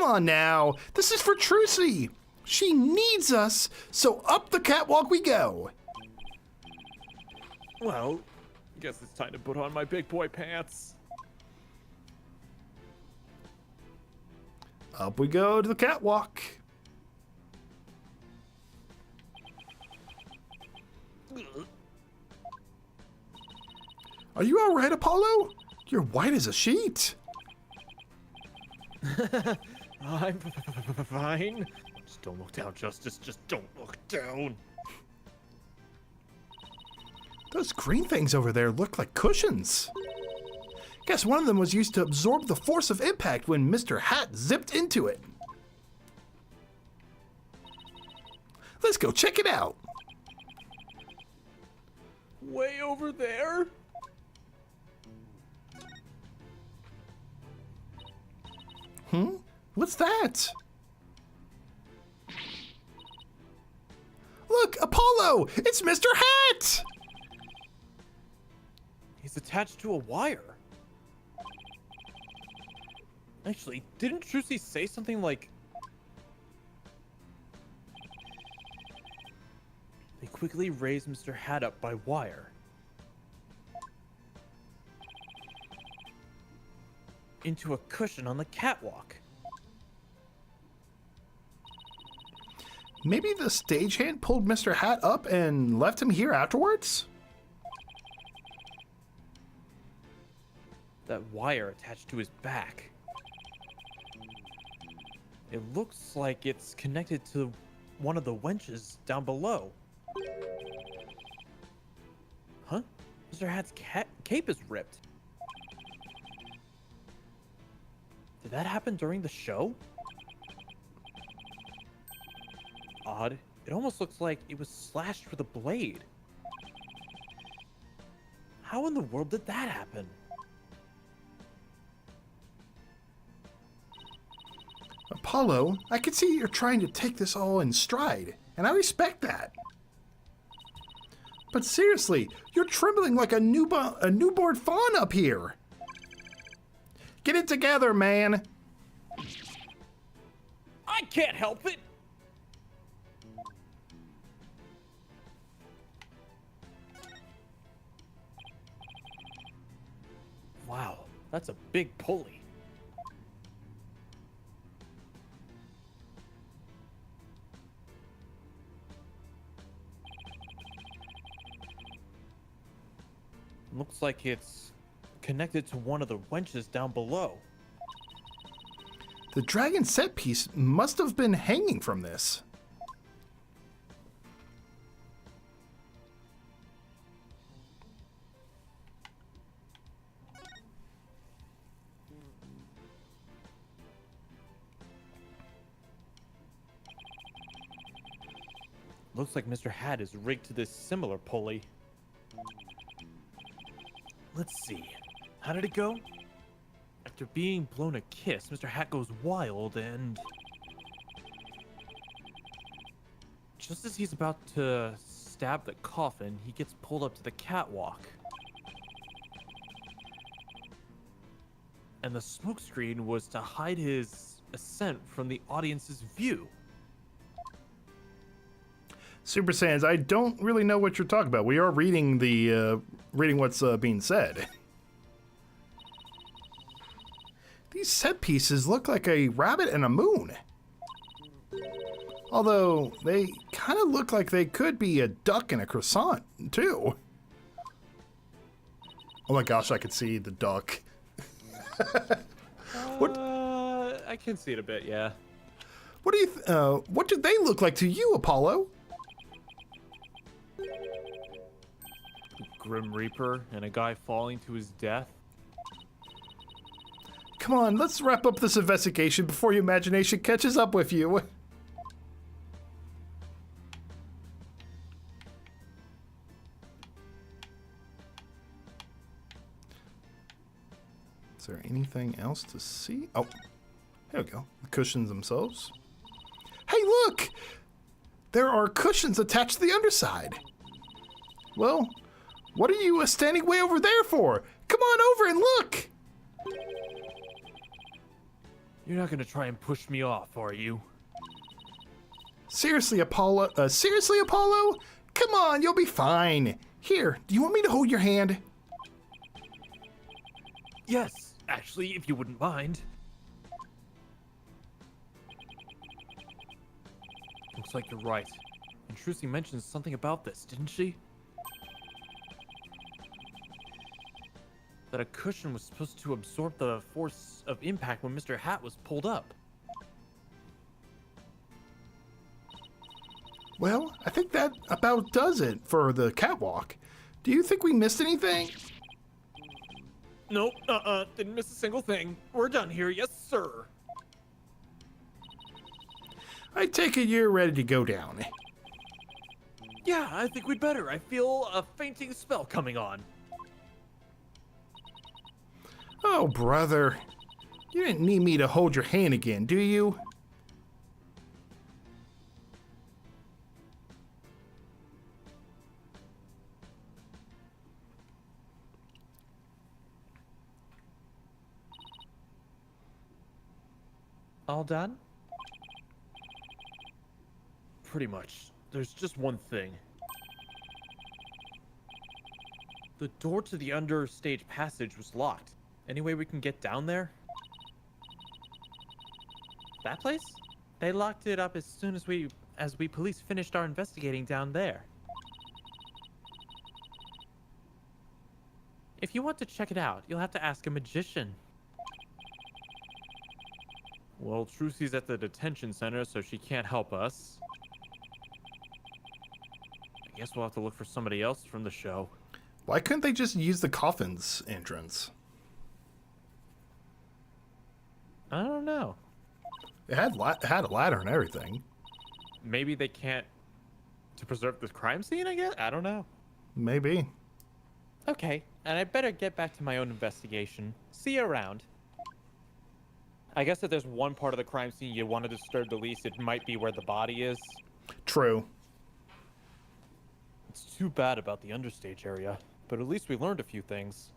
on now. This is for Trucy. She needs us, so up the catwalk we go. Well, guess it's time to put on my big boy pants. Up we go to the catwalk. Are you all right, Apollo? You're white as a sheet. I'm fine. Just don't look down, Justice. Just don't look down. Those green things over there look like cushions. Guess one of them was used to absorb the force of impact when Mr. Hat zipped into it. Let's go check it out. Way over there? What's that? Look, Apollo! It's Mr. Hat! He's attached to a wire. Actually, didn't Trucy say something like... They quickly raised Mr. Hat up by wire. Into a cushion on the catwalk. Maybe the stagehand pulled Mr. Hat up and left him here afterwards? That wire attached to his back. It looks like it's connected to one of the wenches down below. Huh? Mr. Hat's cape is ripped. Did that happen during the show? Odd. It almost looks like it was slashed with a blade. How in the world did that happen? Apollo, I can see you're trying to take this all in stride, and I respect that. But seriously, you're trembling like a newborn fawn up here. Get it together, man. I can't help it! Wow, that's a big pulley. Looks like it's connected to one of the wenches down below. The dragon set piece must have been hanging from this. Looks like Mr. Hat is rigged to this similar pulley. Let's see. How did it go? After being blown a kiss, Mr. Hat goes wild and... just as he's about to stab the coffin, he gets pulled up to the catwalk. And the smokescreen was to hide his ascent from the audience's view. Super Sans, I don't really know what you're talking about. We are reading the reading what's being said. These set pieces look like a rabbit and a moon. Although they kind of look like they could be a duck and a croissant too. Oh my gosh, I could see the duck. What? I can see it a bit, yeah. What do you? What do they look like to you, Apollo? Grim Reaper and a guy falling to his death. Come on, let's wrap up this investigation before your imagination catches up with you. Is there anything else to see? Oh, here we go. The cushions themselves. Hey, look! There are cushions attached to the underside. Well, what are you standing way over there for? Come on over and look! You're not gonna try and push me off, are you? Seriously, Apollo? Seriously, Apollo? Come on, you'll be fine. Here, do you want me to hold your hand? Yes, actually, if you wouldn't mind. Looks like you're right. And Trucy mentioned something about this, didn't she? That a cushion was supposed to absorb the force of impact when Mr. Hat was pulled up. Well, I think that about does it for the catwalk. Do you think we missed anything? Nope, didn't miss a single thing. We're done here, yes sir. I take it you're ready to go down. Yeah, I think we'd better. I feel a fainting spell coming on. Oh, brother. You didn't need me to hold your hand again, do you? All done? Pretty much. There's just one thing. The door to the understage passage was locked. Any way we can get down there? That place? They locked it up as soon as we police finished our investigating down there. If you want to check it out, you'll have to ask a magician. Well, Trucy's at the detention center, so she can't help us. I guess we'll have to look for somebody else from the show. Why couldn't they just use the coffin's entrance? I don't know. It had a ladder and everything. Maybe they can't to preserve the crime scene, I guess? I don't know. Maybe. Okay, and I better get back to my own investigation. See you around. I guess if there's one part of the crime scene you want to disturb the least, it might be where the body is. True. It's too bad about the understage area, but at least we learned a few things.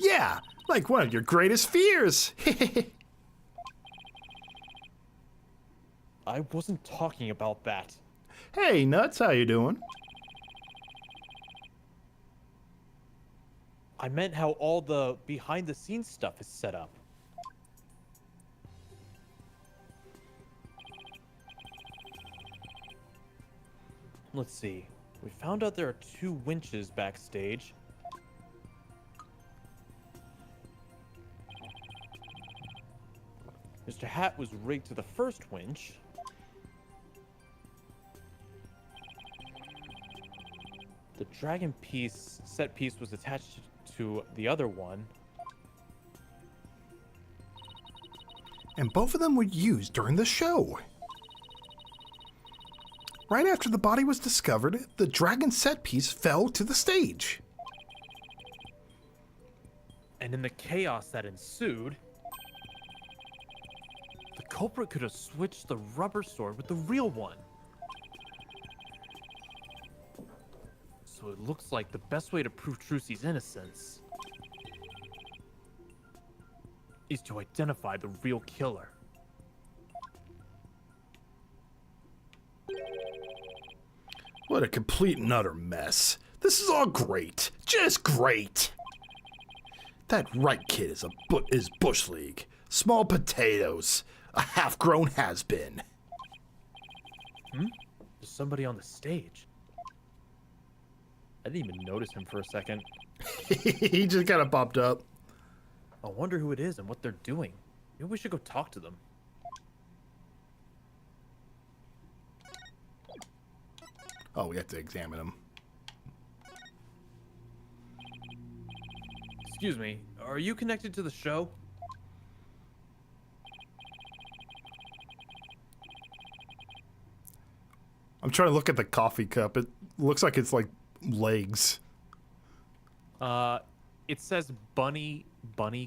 Yeah, like one of your greatest fears. I wasn't talking about that. Hey, Nuts, how you doing? I meant how all the behind-the-scenes stuff is set up. Let's see. We found out there are 2 winches backstage. Mr. Hat was rigged to the first winch. The dragon set piece was attached to the other one. And both of them were used during the show. Right after the body was discovered, the dragon set piece fell to the stage. And in the chaos that ensued, the culprit could have switched the rubber sword with the real one. So it looks like the best way to prove Trucy's innocence is to identify the real killer. What a complete and utter mess. This is all great. Just great. That right kid is Bush League. Small potatoes. A half-grown has-been. There's somebody on the stage. I didn't even notice him for a second. He just kind of popped up. I wonder who it is and what they're doing. Maybe we should go talk to them. Oh, we have to examine him. Excuse me, are you connected to the show? I'm trying to look at the coffee cup. It looks like it's like legs. It says Bunny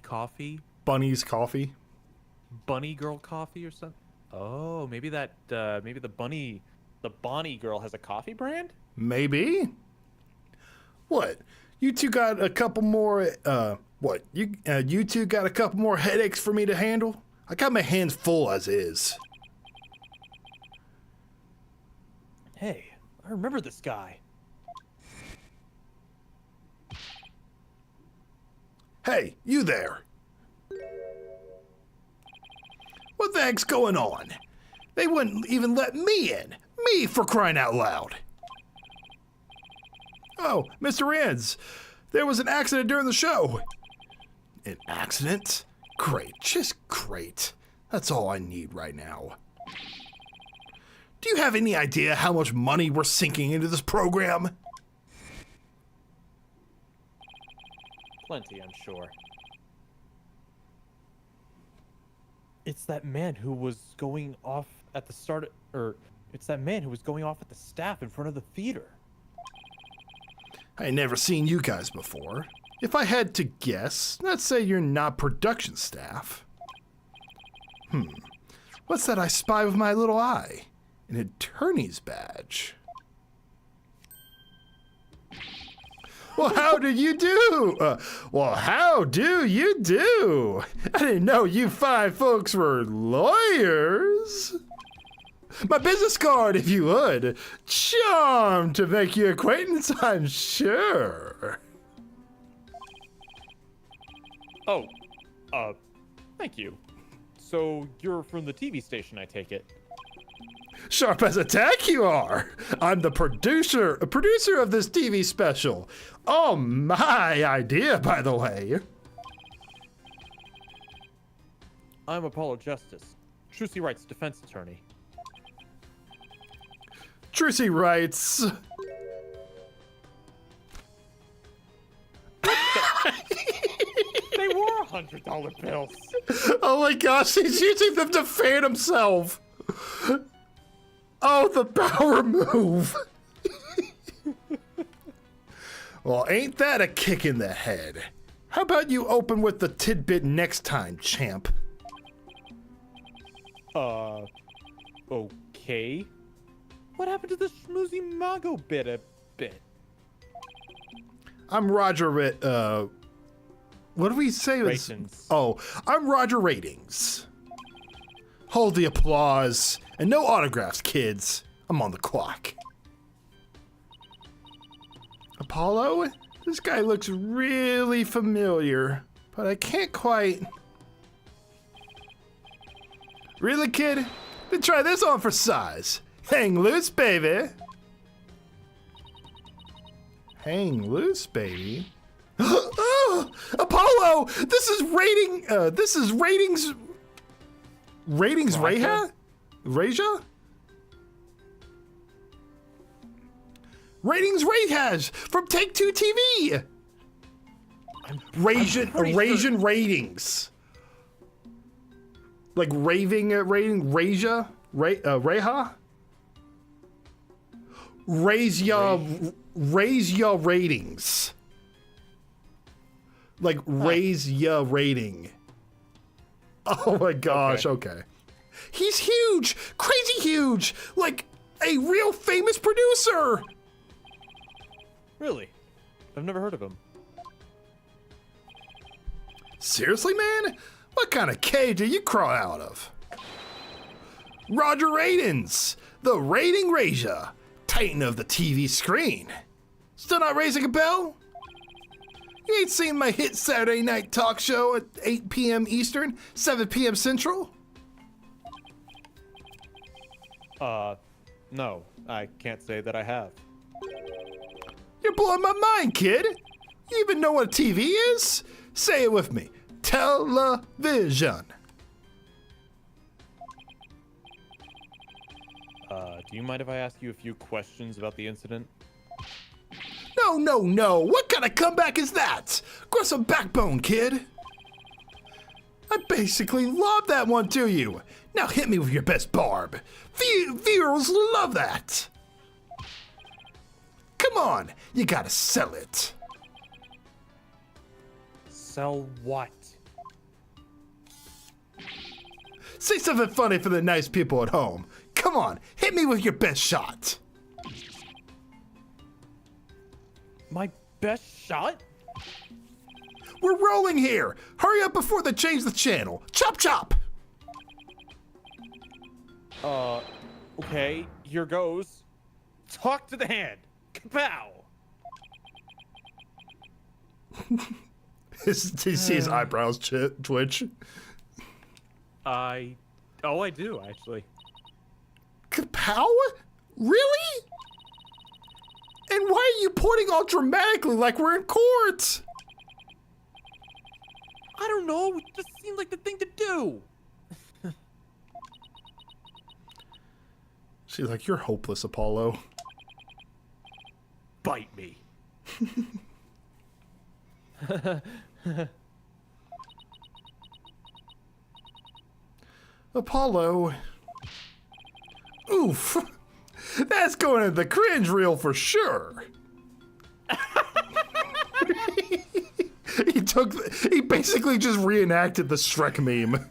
Coffee. Bunny's coffee. Bunny Girl Coffee or something. Oh, maybe that maybe the Bonnie girl has a coffee brand? Maybe. What? You two got a couple more what? You two got a couple more headaches for me to handle? I got my hands full as is. Hey, I remember this guy. Hey, you there. What the heck's going on? They wouldn't even let me in. Me, for crying out loud. Oh, Mr. Rans, there was an accident during the show. An accident? Great, just great. That's all I need right now. Do you have any idea how much money we're sinking into this program? Plenty, I'm sure. It's that man who was going off at the start, it's that man who was going off at the staff in front of the theater. I ain't never seen you guys before. If I had to guess, let's say you're not production staff. What's that I spy with my little eye? An attorney's badge. Well, how do you do? How do you do? I didn't know you fine folks were lawyers. My business card, if you would. Charmed to make your acquaintance, I'm sure. Oh, thank you. So you're from the TV station, I take it. Sharp as a tack you are. I'm the producer of this TV special. Oh, my idea, by the way. I'm Apollo Justice, Trucy Wright's defense attorney. Trucy writes. They were $100 bills. Oh my gosh, he's using them to fan himself. Oh, the power move. Well, ain't that a kick in the head? How about you open with the tidbit next time, champ? Okay. What happened to the schmoozy Mago bit a bit? I'm Roger, what do we say? Ratings. Oh, I'm Roger Ratings. Hold the applause. And no autographs, kids. I'm on the clock. Apollo? This guy looks really familiar, but I can't quite... Really, kid? Then try this on for size. Hang loose, baby. Hang loose, baby. Oh, Apollo! This is ratings... Ratings Reha? Reja? Ratings Rayhaj from Take Two TV. Rasian ratings. Like raving rating, Reja? Reha? Raise your ratings. Like raise your rating. Oh my gosh, okay. He's huge! Crazy huge! Like a real famous producer! Really? I've never heard of him. Seriously, man? What kind of cave do you crawl out of? Roger Ratings, the Rating Raja, titan of the TV screen. Still not raising a bell? You ain't seen my hit Saturday night talk show at 8 p.m. Eastern, 7 p.m. Central? No, I can't say that I have. You're blowing my mind, kid. You even know what a TV is? Say it with me. Television. Do you mind if I ask you a few questions about the incident? No. What kind of comeback is that? Grow some backbone, kid. I basically lobbed that one to you. Now hit me with your best barb. Viewers love that. Come on, you gotta sell it. Sell what? Say something funny for the nice people at home. Come on, hit me with your best shot. My best shot? We're rolling here. Hurry up before they change the channel. Chop chop. Okay, here goes. Talk to the hand. Kapow! Did you see his eyebrows twitch? I do, actually. Kapow? Really? And why are you pointing all dramatically like we're in court? I don't know, it just seemed like the thing to do. She's like, you're hopeless, Apollo. Bite me. Apollo. Oof. That's going in the cringe reel for sure. He basically just reenacted the Shrek meme.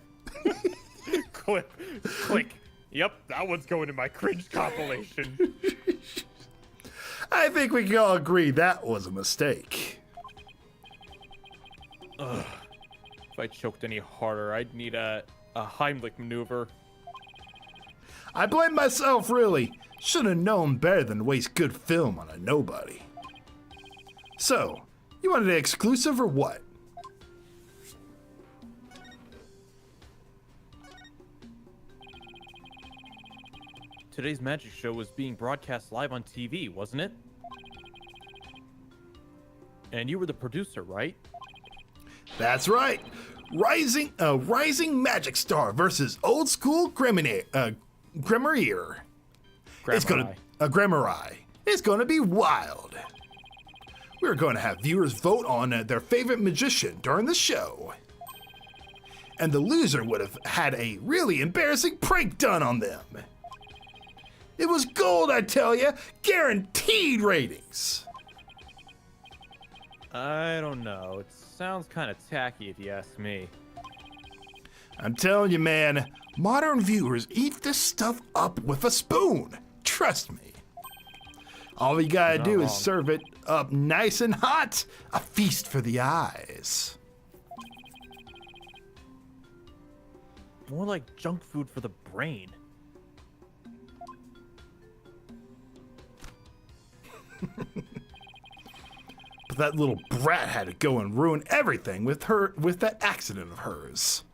Click. Yep, that one's going in my cringe compilation. I think we can all agree that was a mistake. Ugh. If I choked any harder, I'd need a Heimlich maneuver. I blame myself, really. Should have known better than to waste good film on a nobody. So, you wanted an exclusive or what? Today's magic show was being broadcast live on TV, wasn't it? And you were the producer, right? That's right. Rising magic star versus old school Grimoire. It's gonna Grimoire. It's gonna be wild. We're going to have viewers vote on their favorite magician during the show. And the loser would have had a really embarrassing prank done on them. It was gold, I tell ya. Guaranteed ratings. I don't know. It sounds kind of tacky if you ask me. I'm telling you, man, modern viewers eat this stuff up with a spoon. Trust me. All you gotta do is serve it up nice and hot. A feast for the eyes. More like junk food for the brain. But that little brat had to go and ruin everything with that accident of hers.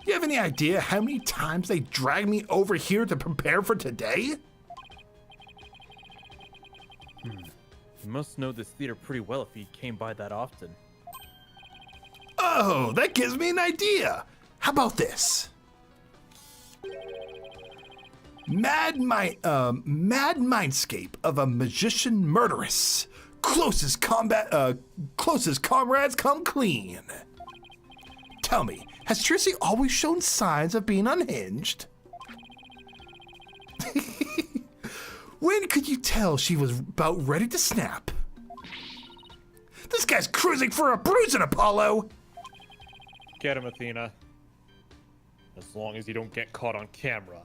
You have any idea how many times they dragged me over here to prepare for today? You must know this theater pretty well if you came by that often. Oh, that gives me an idea. How about this? Mad mindscape of a magician murderess. Closest comrades come clean. Tell me, has Trucy always shown signs of being unhinged? When could you tell she was about ready to snap? This guy's cruising for a bruising, Apollo! Get him, Athena. As long as you don't get caught on camera.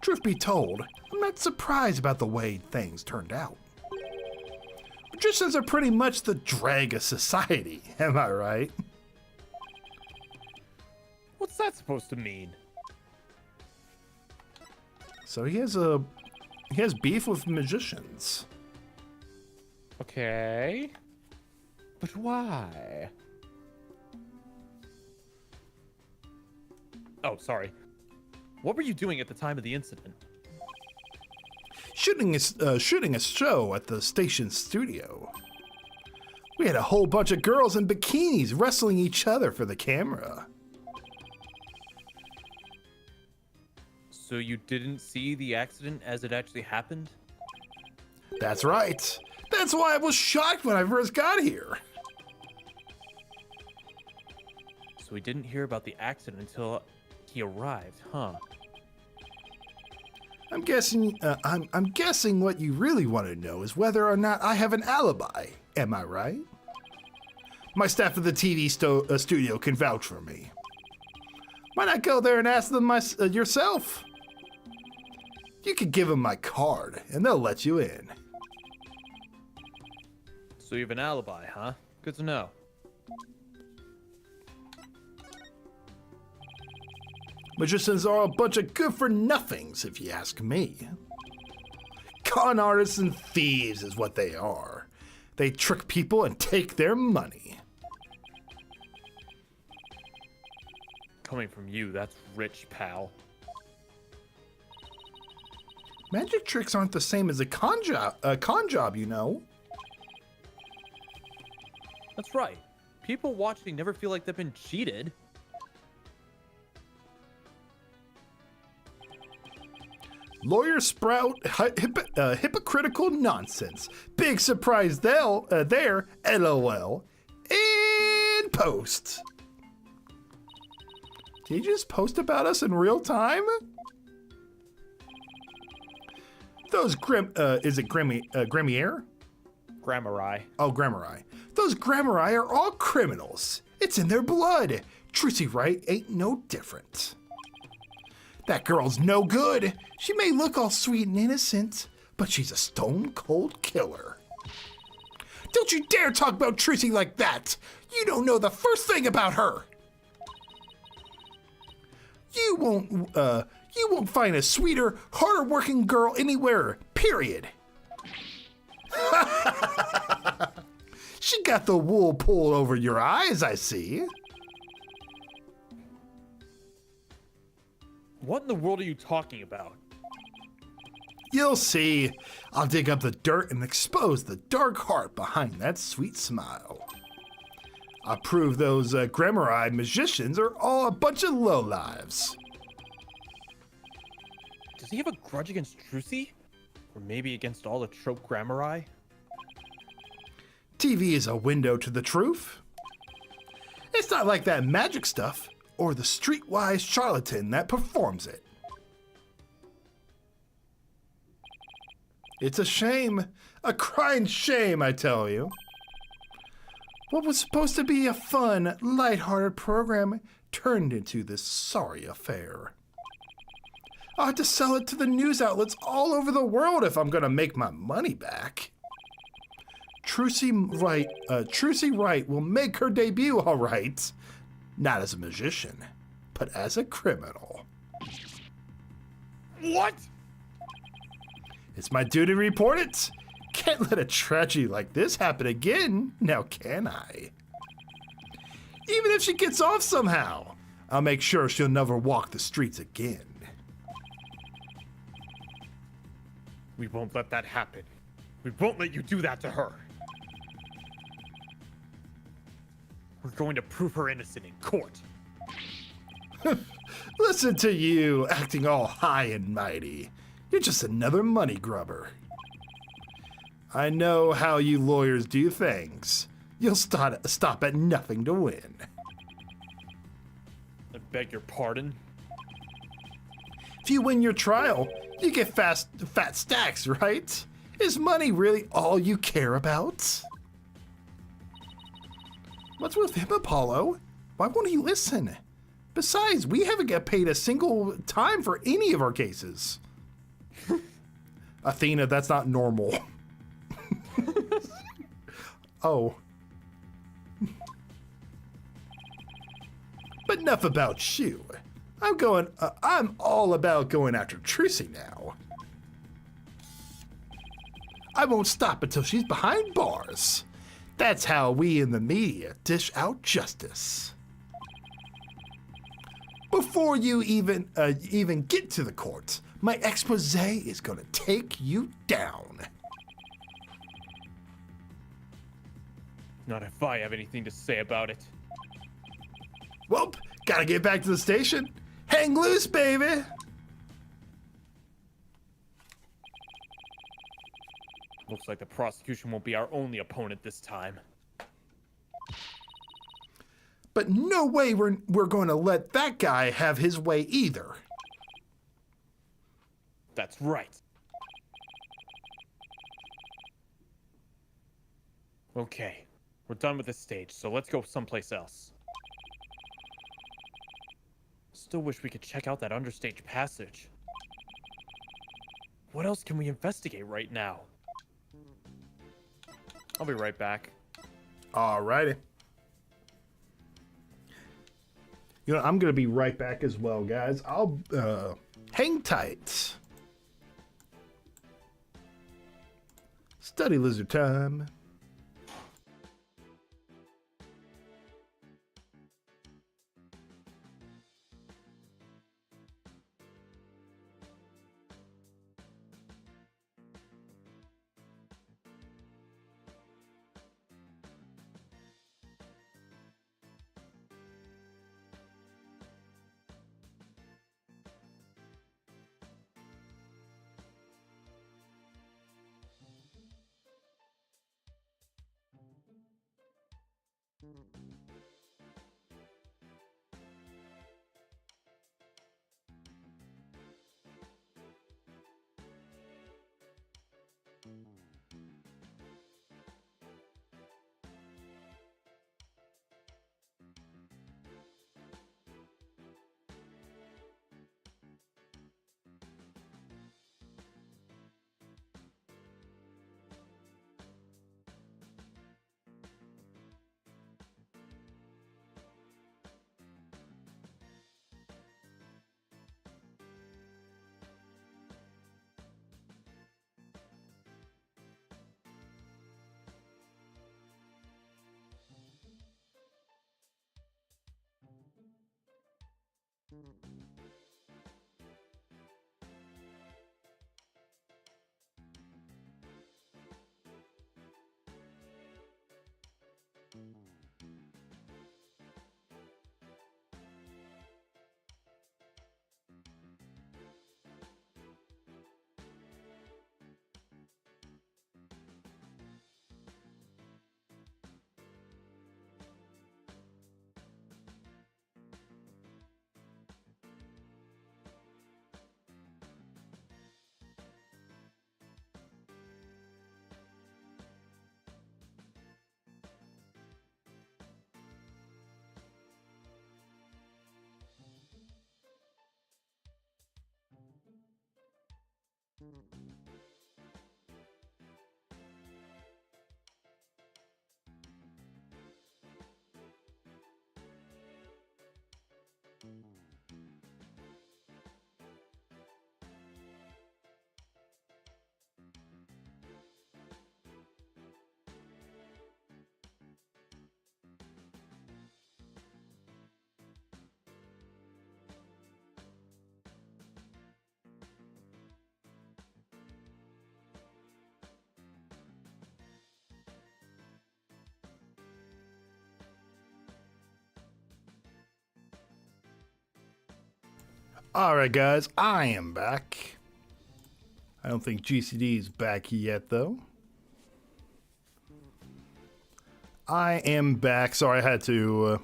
Truth be told, I'm not surprised about the way things turned out. Magicians are pretty much the drag of society, am I right? What's that supposed to mean? So he has beef with magicians. Okay. But why? Oh, sorry. What were you doing at the time of the incident? Shooting a show at the station studio. We had a whole bunch of girls in bikinis wrestling each other for the camera. So you didn't see the accident as it actually happened? That's right. That's why I was shocked when I first got here. So we didn't hear about the accident until he arrived, huh? I'm guessing what you really want to know is whether or not I have an alibi. Am I right? My staff at the TV studio can vouch for me. Why not go there and ask them yourself? You could give them my card, and they'll let you in. So you have an alibi, huh? Good to know. Magicians are a bunch of good-for-nothings, if you ask me. Con artists and thieves is what they are. They trick people and take their money. Coming from you, that's rich, pal. Magic tricks aren't the same as a con job, you know. That's right. People watching never feel like they've been cheated. Lawyers sprout hypocritical nonsense. Big surprise there, LOL. In post. Did he just post about us in real time? Those is it Grimier? Grammari. Oh, Grammari. Those Grammari are all criminals. It's in their blood. Trucy Wright ain't no different. That girl's no good. She may look all sweet and innocent, but she's a stone-cold killer. Don't you dare talk about Trucy like that. You don't know the first thing about her. You won't find a sweeter, harder-working girl anywhere, period. She got the wool pulled over your eyes, I see. What in the world are you talking about? You'll see. I'll dig up the dirt and expose the dark heart behind that sweet smile. I'll prove those Grammari magicians are all a bunch of lowlives. Does he have a grudge against Trucy? Or maybe against all the trope Grammari? TV is a window to the truth. It's not like that magic stuff or the streetwise charlatan that performs it. It's a shame, a crying shame, I tell you. What was supposed to be a fun, lighthearted program turned into this sorry affair. I'll have to sell it to the news outlets all over the world if I'm gonna make my money back. Trucy Wright will make her debut, all right. Not as a magician, but as a criminal. What? It's my duty to report it. Can't let a tragedy like this happen again, now can I? Even if she gets off somehow, I'll make sure she'll never walk the streets again. We won't let that happen. We won't let you do that to her. We're going to prove her innocent in court. Listen to you, acting all high and mighty. You're just another money grubber. I know how you lawyers do things. You'll stop at nothing to win. I beg your pardon? If you win your trial, you get fat stacks, right? Is money really all you care about? What's with him, Apollo? Why won't he listen? Besides, we haven't got paid a single time for any of our cases. Athena, that's not normal. Oh. But enough about you. I'm all about going after Trucy now. I won't stop until she's behind bars. That's how we in the media dish out justice. Before you even get to the court, my expose is gonna take you down. Not if I have anything to say about it. Well, gotta get back to the station. Hang loose, baby. Looks like the prosecution won't be our only opponent this time. But no way we're going to let that guy have his way either. That's right. Okay, we're done with this stage, so let's go someplace else. Still wish we could check out that understage passage. What else can we investigate right now? I'll be right back. Alrighty. You know, I'm gonna be right back as well, guys. I'll hang tight. Study lizard time. Alright guys, I am back. I don't think GCD is back yet though. I am back. Sorry, I had to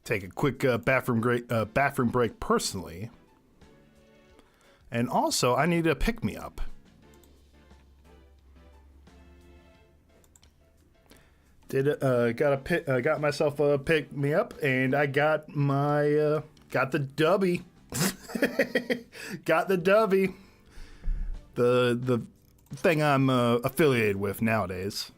take a quick bathroom break personally. And also, I need a pick-me-up. Got myself a pick-me-up, and I got my got the dubby. Got the dubby. The thing I'm affiliated with nowadays.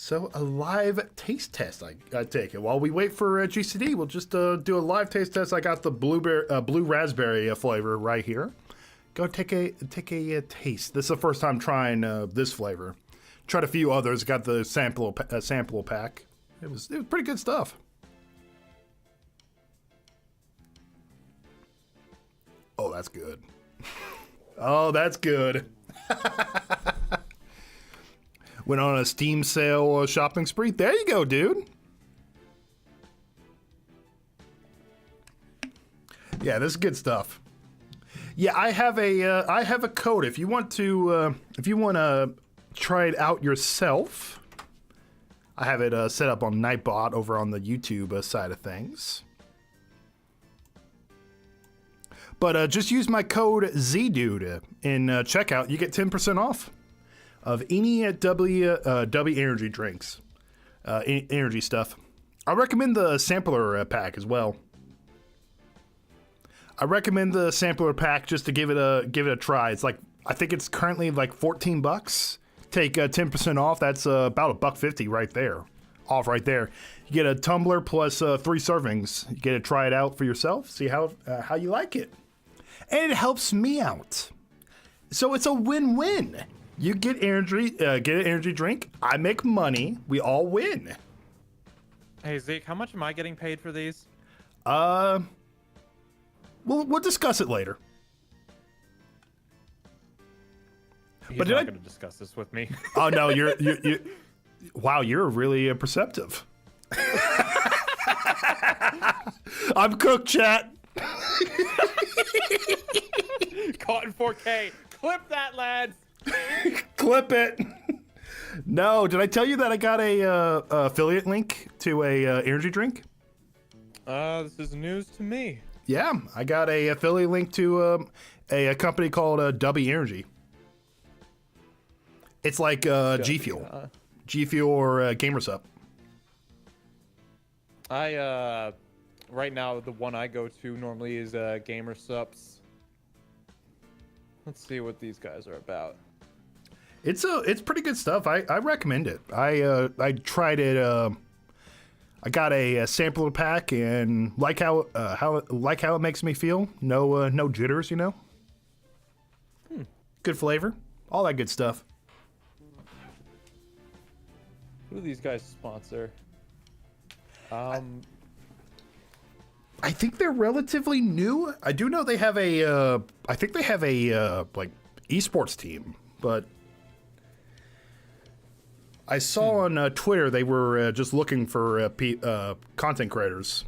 So a live taste test, I take it. While we wait for GCD, we'll just do a live taste test. I got the blue raspberry flavor right here. Go take a taste. This is the first time trying this flavor. Tried a few others. Got the sample pack. It was pretty good stuff. Oh, that's good. Oh, that's good. Went on a Steam sale shopping spree. There you go, dude. Yeah, this is good stuff. Yeah, I have a code. If you want to try it out yourself, I have it set up on Nightbot over on the YouTube side of things. But just use my code ZDude in checkout. You get 10% off of any W energy drinks, energy stuff. I recommend the sampler pack as well. I recommend the sampler pack just to give it a try. It's like, I think it's currently like $14. Take 10% off. That's about $1.50 right there. Off right there. You get a tumbler plus 3 servings. You get to try it out for yourself. See how you like it. And it helps me out. So it's a win-win. You get energy, get an energy drink. I make money. We all win. Hey Zeke, how much am I getting paid for these? We'll discuss it later. He's But not going to discuss this with me. Oh no, you're wow, you're really perceptive. I'm cooked, chat. Caught in 4K. Clip that, lads. Clip it. No, did I tell you that I got a affiliate link to a energy drink? This is news to me. Yeah, I got a affiliate link to a company called W Energy. It's like G Fuel, G Fuel or GamerSup. Right now the one I go to normally is GamerSups. Let's see what these guys are about. It's pretty good stuff. I recommend it. I tried it. I got a sampler pack and like how it makes me feel. No jitters, you know. Good flavor, all that good stuff. Who do these guys sponsor? I think they're relatively new. I do know they have a. I think they have a like esports team, but I saw on Twitter they were just looking for content creators.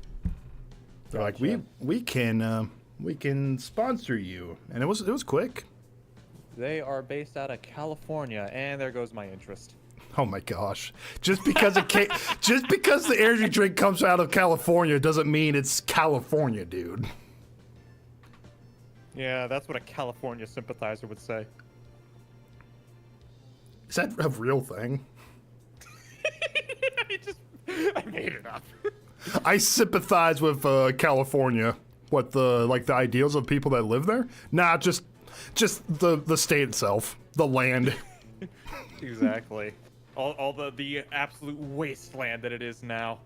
They're like, we can sponsor you, and it was quick. They are based out of California, and there goes my interest. Oh my gosh! Just because just because the energy drink comes out of California doesn't mean it's California, dude. Yeah, that's what a California sympathizer would say. Is that a real thing? I made it up. I sympathize with California. What the ideals of people that live there? Nah, just the state itself, the land. Exactly. All the absolute wasteland that it is now.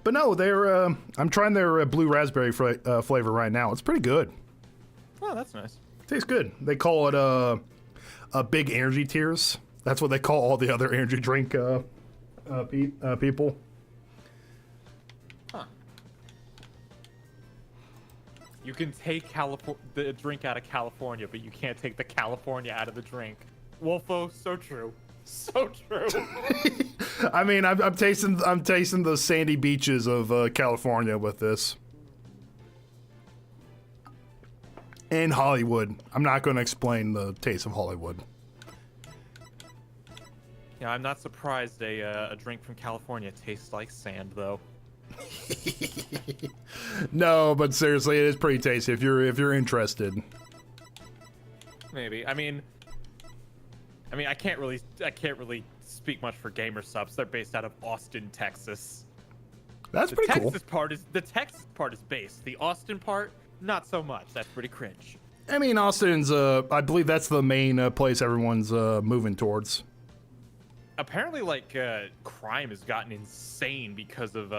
But no, they're. I'm trying their blue raspberry flavor right now. It's pretty good. Oh, that's nice. Tastes good. They call it a big energy tears. That's what they call all the other energy drink people. Huh. You can take the drink out of California, but you can't take the California out of the drink. Wolfo, so true. So true. I mean, I'm tasting the sandy beaches of California with this. And Hollywood. I'm not going to explain the taste of Hollywood. Yeah, I'm not surprised a drink from California tastes like sand, though. No, but seriously, it is pretty tasty if you're interested. Maybe. I mean, I can't really speak much for GamerSups. They're based out of Austin, Texas. That's The pretty cool. The Texas part is based. The Austin part, not so much. That's pretty cringe. I mean, Austin's I believe that's the main place everyone's moving towards. apparently, like, crime has gotten insane because of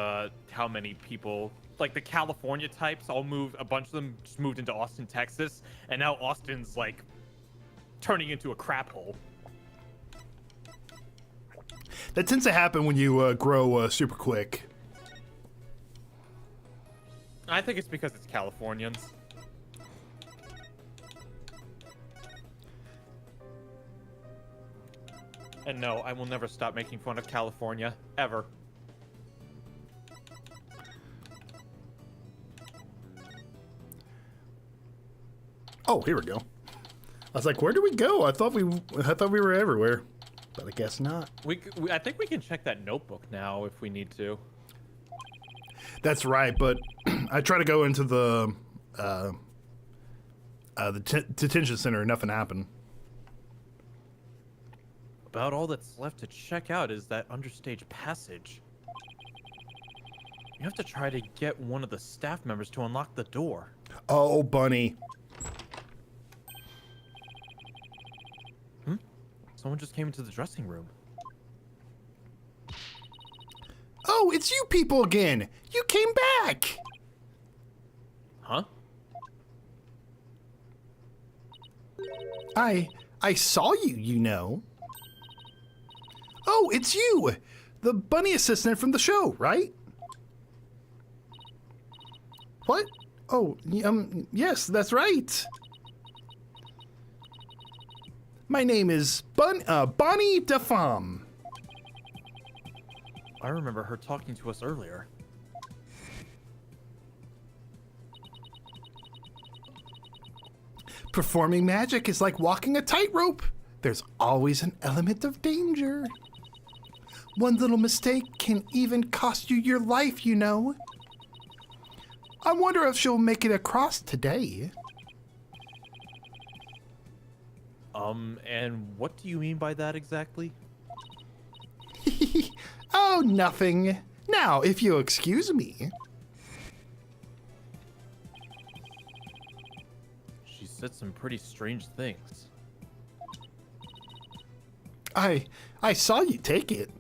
how many people, like the California types, all moved. A bunch of them just moved into Austin, Texas, and now Austin's like turning into a crap hole. That tends to happen when you grow super quick. I think it's because it's Californians. And no, I will never stop making fun of California, ever. Oh, here we go. I was like, where do we go? I thought we were everywhere, but I guess not. I think we can check that notebook now if we need to. That's right, but I try to go into the detention center and nothing happened. About all that's left to check out is that understage passage. You have to try to get one of the staff members to unlock the door. Oh, Bunny. Someone just came into the dressing room. Oh, it's you people again. You came back. Huh? I saw you, you know. Oh, it's you, the bunny assistant from the show, right? What? Oh, yes, that's right. My name is Bonnie DeFam. I remember her talking to us earlier. Performing magic is like walking a tightrope. There's always an element of danger. One little mistake can even cost you your life, you know. I wonder if she'll make it across today. And what do you mean by that exactly? Oh, nothing. Now, if you'll excuse me. She said some pretty strange things. I saw you take it.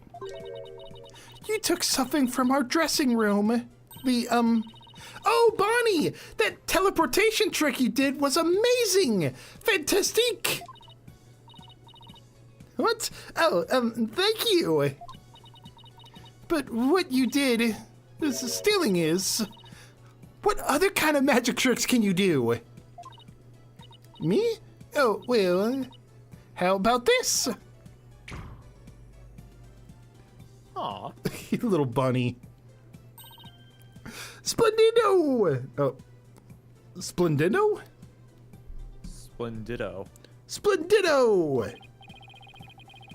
You took something from our dressing room. Oh, Bonnie! That teleportation trick you did was amazing! Fantastique! What? Oh, thank you. But what you did, this stealing is... What other kind of magic tricks can you do? Me? Oh, well, how about this? Aw. You little bunny. Splendido! Oh. Splendido? Splendido. Splendido!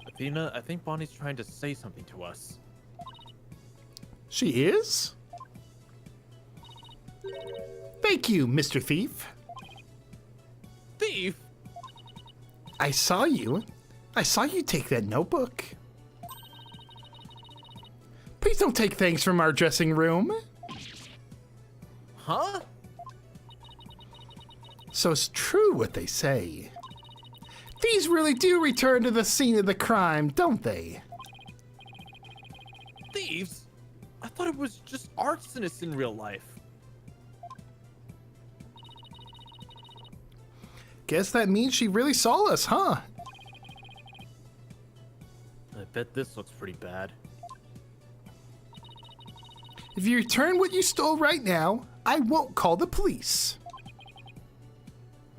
Athena, I think Bonnie's trying to say something to us. She is? Thank you, Mr. Thief. Thief? I saw you. I saw you take that notebook. Please don't take things from our dressing room. Huh? So it's true what they say. Thieves really do return to the scene of the crime, don't they? Thieves? I thought it was just arsonists in real life. Guess that means she really saw us, huh? I bet this looks pretty bad. If you return what you stole right now, I won't call the police.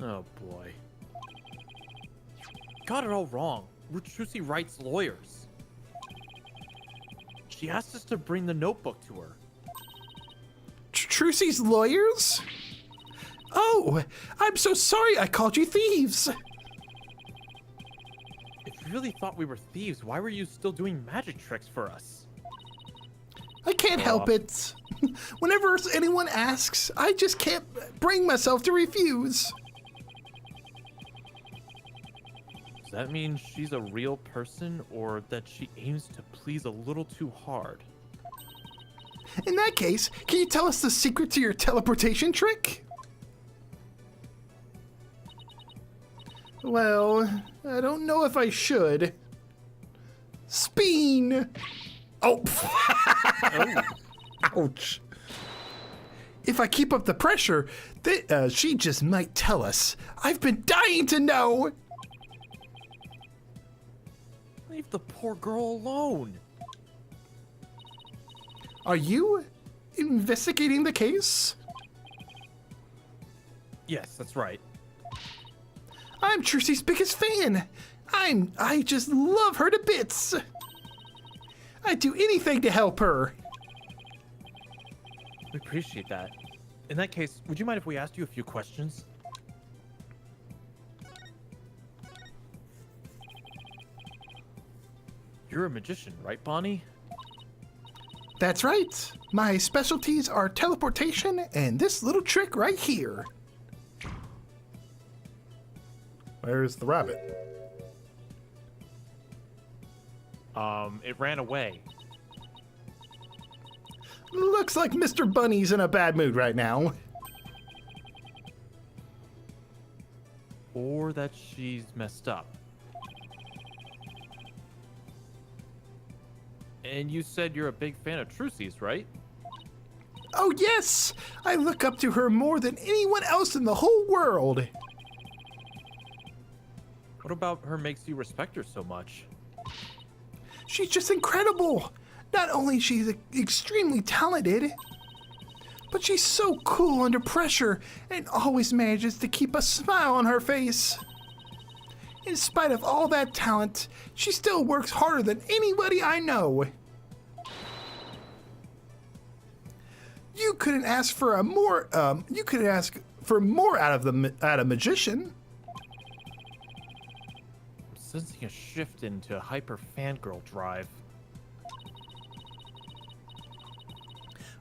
Oh boy. Got it all wrong. We're Trucy Wright's lawyers. She asked us to bring the notebook to her. Trucy's lawyers? Oh, I'm so sorry I called you thieves. If you really thought we were thieves, why were you still doing magic tricks for us? I can't help it. Whenever anyone asks, I just can't bring myself to refuse. Does that mean she's a real person, or that she aims to please a little too hard? In that case, can you tell us the secret to your teleportation trick? Well, I don't know if I should. Speen! Oh. Ouch. If I keep up the pressure, she just might tell us. I've been dying to know. Leave the poor girl alone. Are you investigating the case? Yes, that's right. I'm Trucy's biggest fan. I just love her to bits. I'd do anything to help her. We appreciate that. In that case, would you mind if we asked you a few questions? You're a magician, right, Bonnie? That's right. My specialties are teleportation and this little trick right here. Where's the rabbit? It ran away. Looks like Mr. Bunny's in a bad mood right now. Or that she's messed up. And you said you're a big fan of Trucy's, right? Oh yes! I look up to her more than anyone else in the whole world. What about her makes you respect her so much? She's just incredible. Not only is she extremely talented, but she's so cool under pressure and always manages to keep a smile on her face. In spite of all that talent, she still works harder than anybody I know. You couldn't ask for a more. You could ask for more out of a magician. I'm sensing a shift into hyper fangirl drive.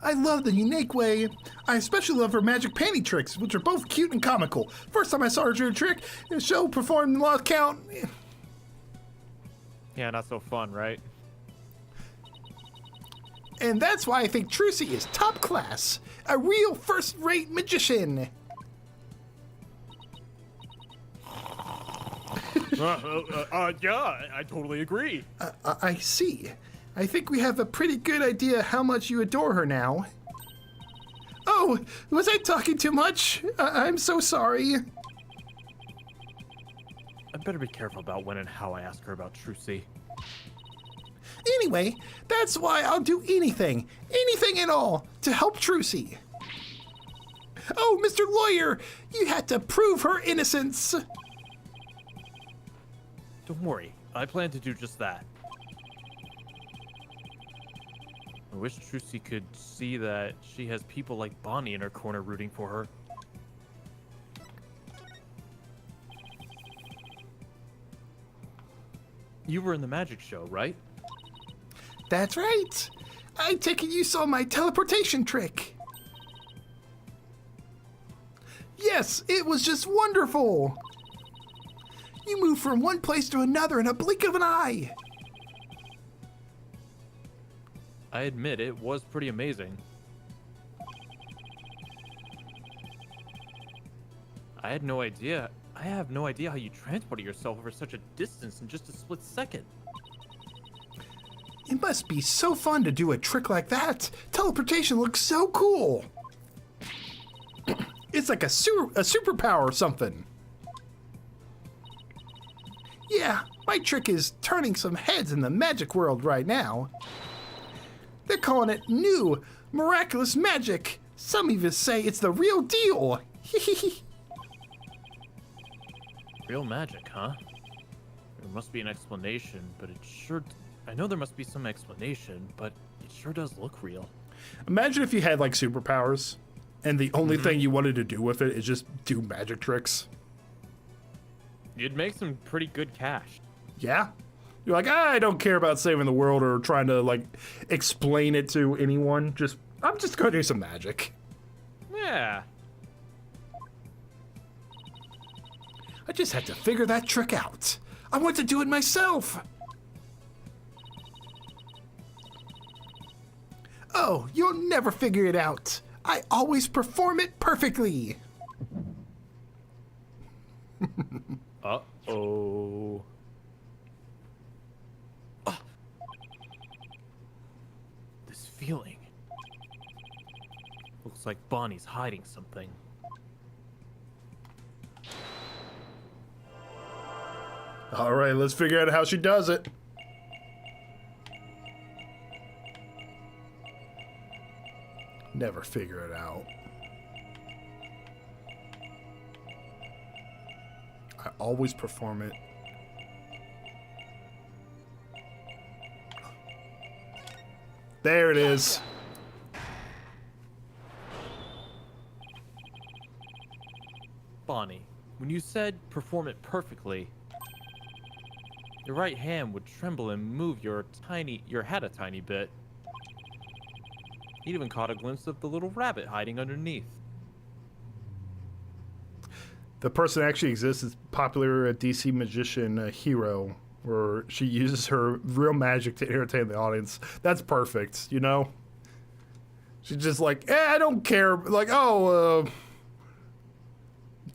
I love the unique way. I especially love her magic panty tricks, which are both cute and comical. First time I saw her do a trick, the show performed in lost count. Yeah, not so fun, right? And that's why I think Trucy is top class. A real first-rate magician. Yeah, I totally agree. I see. I think we have a pretty good idea how much you adore her now. Oh, was I talking too much? I'm so sorry. I better be careful about when and how I ask her about Trucy. Anyway, that's why I'll do anything at all, to help Trucy. Oh, Mr. Lawyer, you had to prove her innocence. Don't worry, I plan to do just that. I wish Trucy could see that she has people like Bonnie in her corner rooting for her. You were in the magic show, right? That's right. I take it you saw my teleportation trick. Yes, it was just wonderful. You moved from one place to another in a blink of an eye. I admit it was pretty amazing. I have no idea how you transported yourself over such a distance in just a split second. It must be so fun to do a trick like that. Teleportation looks so cool. It's like a superpower or something. Yeah, my trick is turning some heads in the magic world right now. They're calling it new, miraculous magic. Some even say it's the real deal. Real magic, huh? There must be an explanation, but I know there must be some explanation, but it sure does look real. Imagine if you had like superpowers and the only thing you wanted to do with it is just do magic tricks. You'd make some pretty good cash. Yeah. You're like, I don't care about saving the world or trying to like explain it to anyone. I'm just gonna do some magic. Yeah. I just had to figure that trick out. I want to do it myself. Oh, you'll never figure it out. I always perform it perfectly. Uh-oh. feeling. Looks like Bonnie's hiding something. All right, let's figure out how she does it. Never figure it out. I always perform it. There it is. Bonnie, when you said perform it perfectly, your right hand would tremble and move your head a tiny bit. You'd even caught a glimpse of the little rabbit hiding underneath. The person actually exists. Is popular DC magician Hero, where she uses her real magic to entertain the audience. That's perfect, you know? She's just like, I don't care. Like,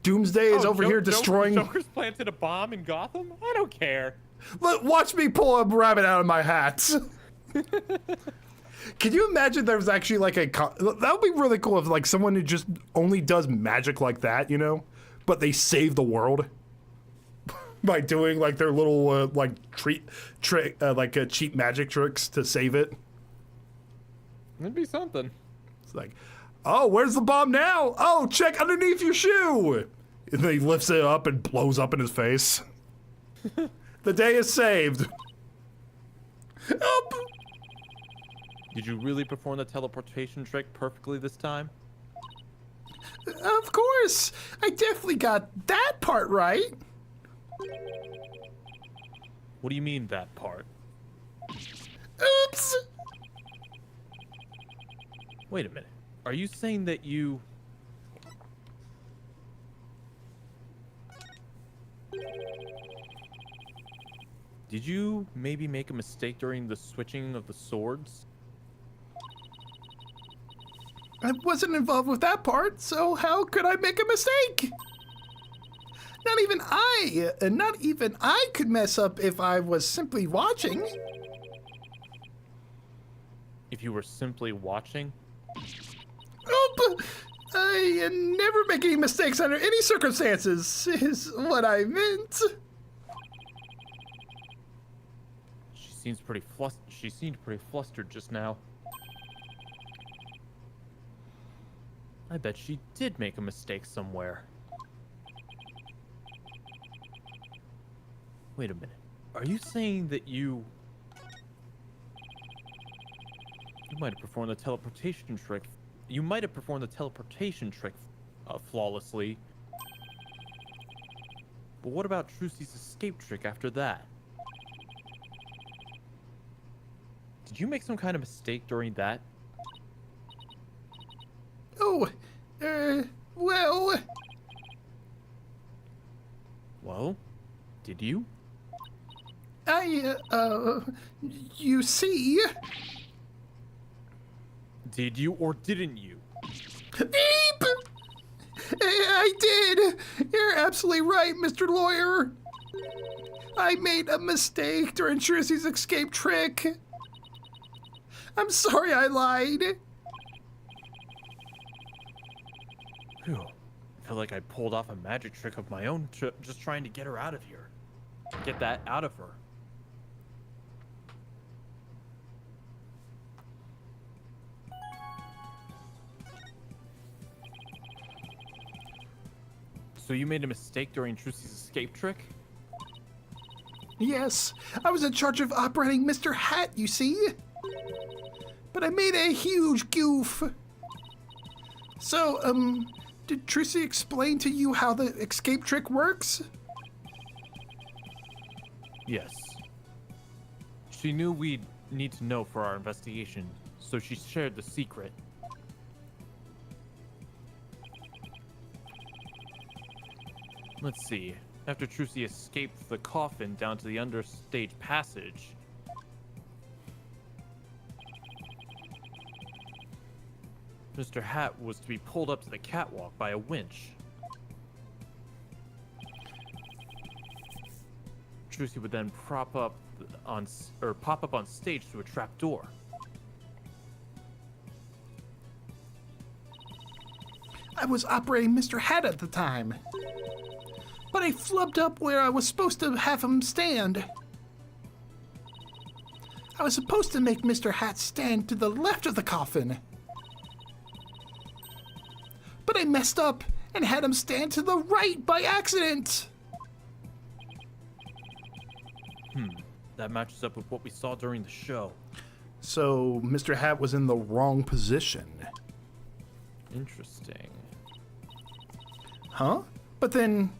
Doomsday is over here destroying... Joker's planted a bomb in Gotham? I don't care. Watch me pull a rabbit out of my hat. Can you imagine there was actually like that would be really cool if like someone who just only does magic like that, you know? But they save the world by doing like their little cheap magic tricks to save it. It'd be something. It's like, oh, where's the bomb now? Oh, check underneath your shoe. And then he lifts it up and blows up in his face. The day is saved. Up. Did you really perform the teleportation trick perfectly this time? Of course. I definitely got that part right. What do you mean, that part? Oops. Wait a minute. Are you saying that you... Did you maybe make a mistake during the switching of the swords? I wasn't involved with that part, so how could I make a mistake? Not even I could mess up if I was simply watching. If you were simply watching? Oop! I never make any mistakes under any circumstances, is what I meant. She seemed pretty flustered just now. I bet she did make a mistake somewhere. Wait a minute. Are you saying that you might have performed the teleportation trick? You might have performed the teleportation trick flawlessly. But what about Trucy's escape trick after that? Did you make some kind of mistake during that? Oh, well... Well, did you? You see... Did you or didn't you? Beep! I did! You're absolutely right, Mr. Lawyer. I made a mistake during Trucy's escape trick. I'm sorry I lied. Phew. I feel like I pulled off a magic trick of my own, just trying to get her out of here. Get that out of her. So you made a mistake during Trucy's escape trick? Yes, I was in charge of operating Mr. Hat, you see? But I made a huge goof. So, did Trucy explain to you how the escape trick works? Yes. She knew we'd need to know for our investigation, so she shared the secret. Let's see. After Trucy escaped the coffin down to the understage passage, Mr. Hat was to be pulled up to the catwalk by a winch. Trucy would then pop up on stage through a trap door. I was operating Mr. Hat at the time. But I flubbed up where I was supposed to have him stand. I was supposed to make Mr. Hat stand to the left of the coffin. But I messed up and had him stand to the right by accident. That matches up with what we saw during the show. So Mr. Hat was in the wrong position. Interesting. Huh? But then,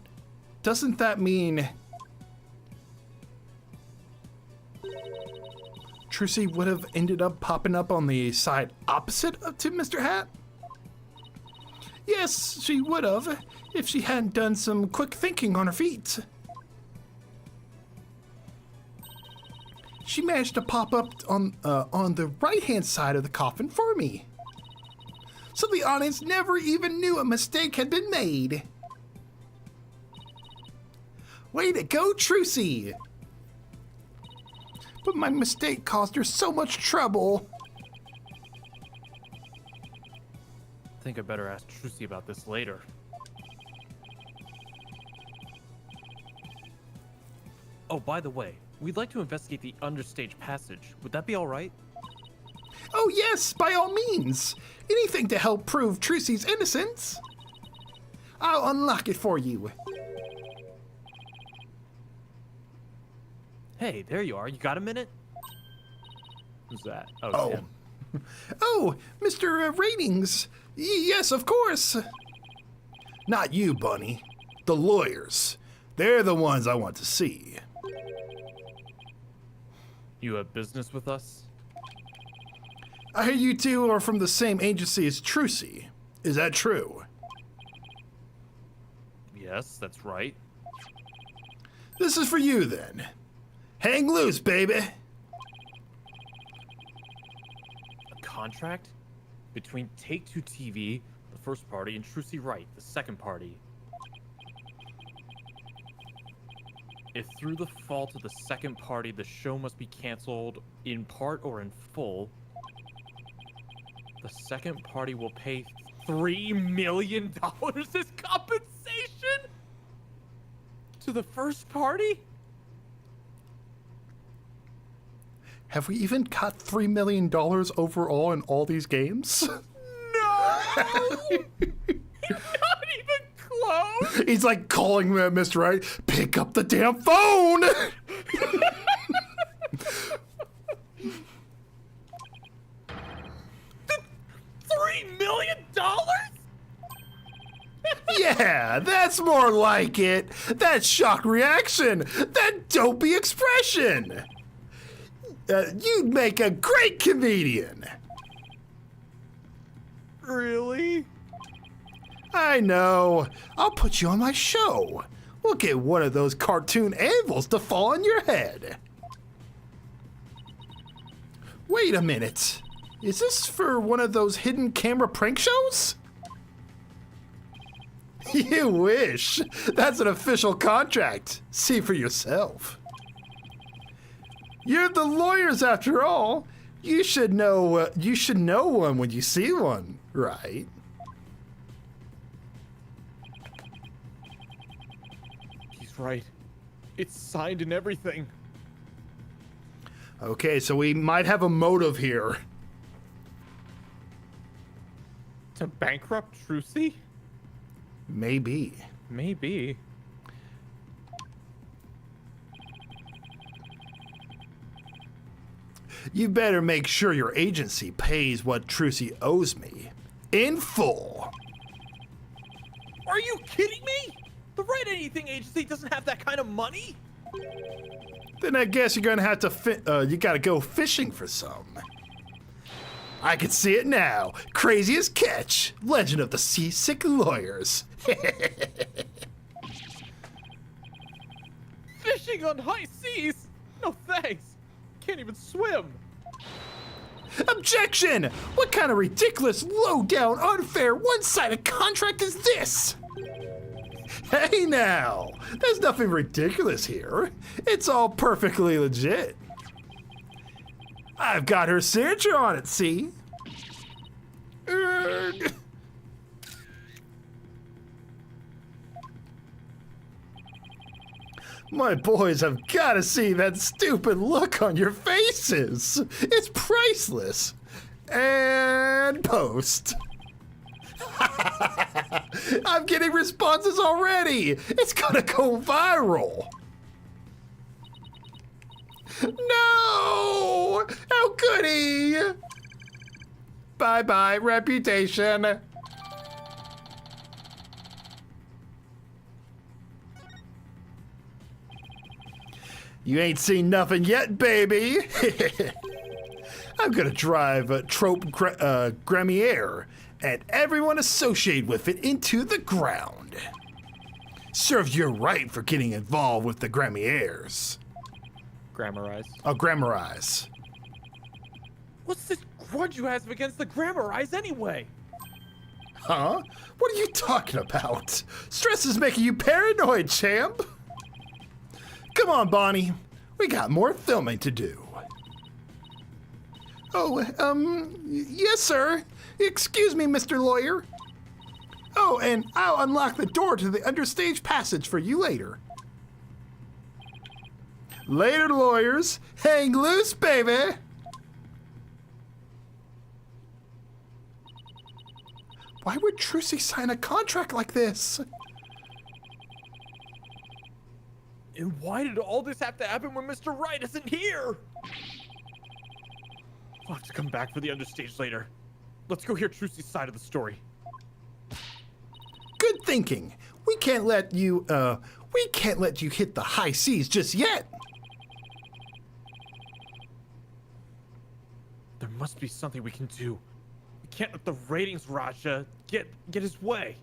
doesn't that mean Trucy would have ended up popping up on the side opposite to Mr. Hat? Yes, she would have, if she hadn't done some quick thinking on her feet. She managed to pop up on the right-hand side of the coffin for me. So the audience never even knew a mistake had been made. Way to go, Trucy! But my mistake caused her so much trouble. I think I better ask Trucy about this later. Oh, by the way, we'd like to investigate the understage passage. Would that be all right? Oh yes, by all means. Anything to help prove Trucy's innocence. I'll unlock it for you. Hey, there you are. You got a minute? Who's that? Oh, Oh. Tim. Oh, Mr. Ratings. Yes, of course. Not you, Bunny. The lawyers. They're the ones I want to see. You have business with us? I hear you two are from the same agency as Trucy. Is that true? Yes, that's right. This is for you, then. Hang loose, baby. A contract? Between Take-Two TV, the first party, and Trucy Wright, the second party. If through the fault of the second party, the show must be canceled in part or in full, the second party will pay $3 million as compensation to the first party? Have we even got $3 million overall in all these games? No! Not even close! He's like calling Mr. Wright, pick up the damn phone! $3 million? Yeah, that's more like it. That shock reaction. That dopey expression. You'd make a great comedian. Really? I know. I'll put you on my show. We'll get one of those cartoon anvils to fall on your head. Wait a minute. Is this for one of those hidden camera prank shows? You wish. That's an official contract. See for yourself. You're the lawyers after all. You should know one when you see one, right? He's right. It's signed and everything. Okay, so we might have a motive here. To bankrupt Trucy? Maybe. Maybe. You better make sure your agency pays what Trucy owes me. In full. Are you kidding me? The Write Anything agency doesn't have that kind of money? Then I guess you're gonna have to you gotta go fishing for some. I can see it now. Craziest catch. Legend of the Seasick Lawyers. Fishing on high seas? No thanks. Can't even swim. Objection! What kind of ridiculous, low-down, unfair, one-sided contract is this? Hey now, there's nothing ridiculous here. It's all perfectly legit. I've got her signature on it, see? My boys have got to see that stupid look on your faces. It's priceless. And post. I'm getting responses already. It's gonna go viral. No! How could he? Bye-bye, reputation. You ain't seen nothing yet, baby. I'm gonna drive a trope Gramier and everyone associated with it into the ground. Serves you right for getting involved with the Gramiers. Grammarize. Oh, Grammarize. What's this grudge you have against the Grammarize anyway? Huh? What are you talking about? Stress is making you paranoid, champ. Come on, Bonnie. We got more filming to do. Oh, yes, sir. Excuse me, Mr. Lawyer. Oh, and I'll unlock the door to the understage passage for you later. Later, lawyers. Hang loose, baby. Why would Trucy sign a contract like this? And why did all this have to happen when Mr. Right isn't here? I'll have to come back for the understage later. Let's go hear Trucy's side of the story. Good thinking. We can't let you hit the high seas just yet. There must be something we can do. We can't let the ratings Raja get his way.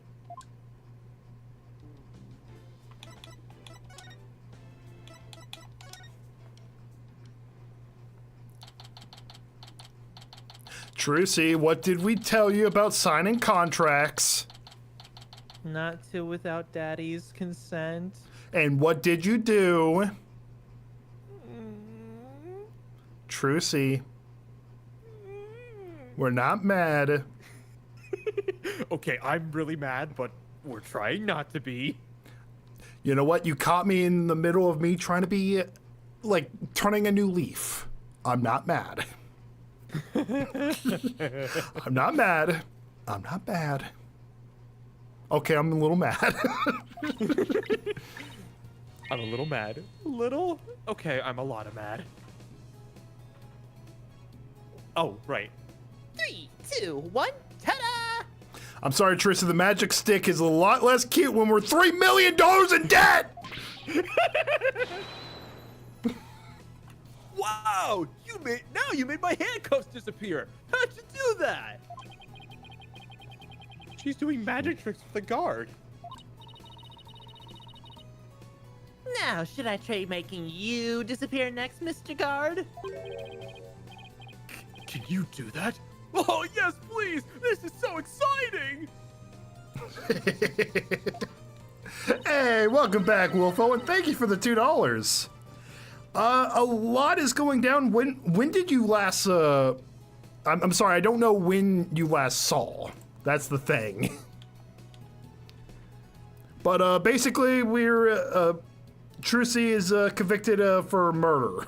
Trucy, what did we tell you about signing contracts? Not to without Daddy's consent. And what did you do? Trucy, we're not mad. Okay, I'm really mad, but we're trying not to be. You know what? You caught me in the middle of me trying to be, like, turning a new leaf. I'm not mad. I'm not mad. I'm not bad. Okay, I'm a little mad. I'm a little mad. Little? Okay, I'm a lot of mad. Oh, right. 3, 2, 1, ta-da! I'm sorry, Trucy, the magic stick is a lot less cute when we're $3 million in debt! Wow! You made my handcuffs disappear. How'd you do that? She's doing magic tricks with the guard. Now, should I try making you disappear next, Mr. Guard? Can you do that? Oh, yes, please! This is so exciting! Hey, welcome back, Wolfo, and thank you for the $2. A lot is going down. When did you last, I'm sorry, I don't know when you last saw. That's the thing. But, basically, Trucy is, convicted, for murder.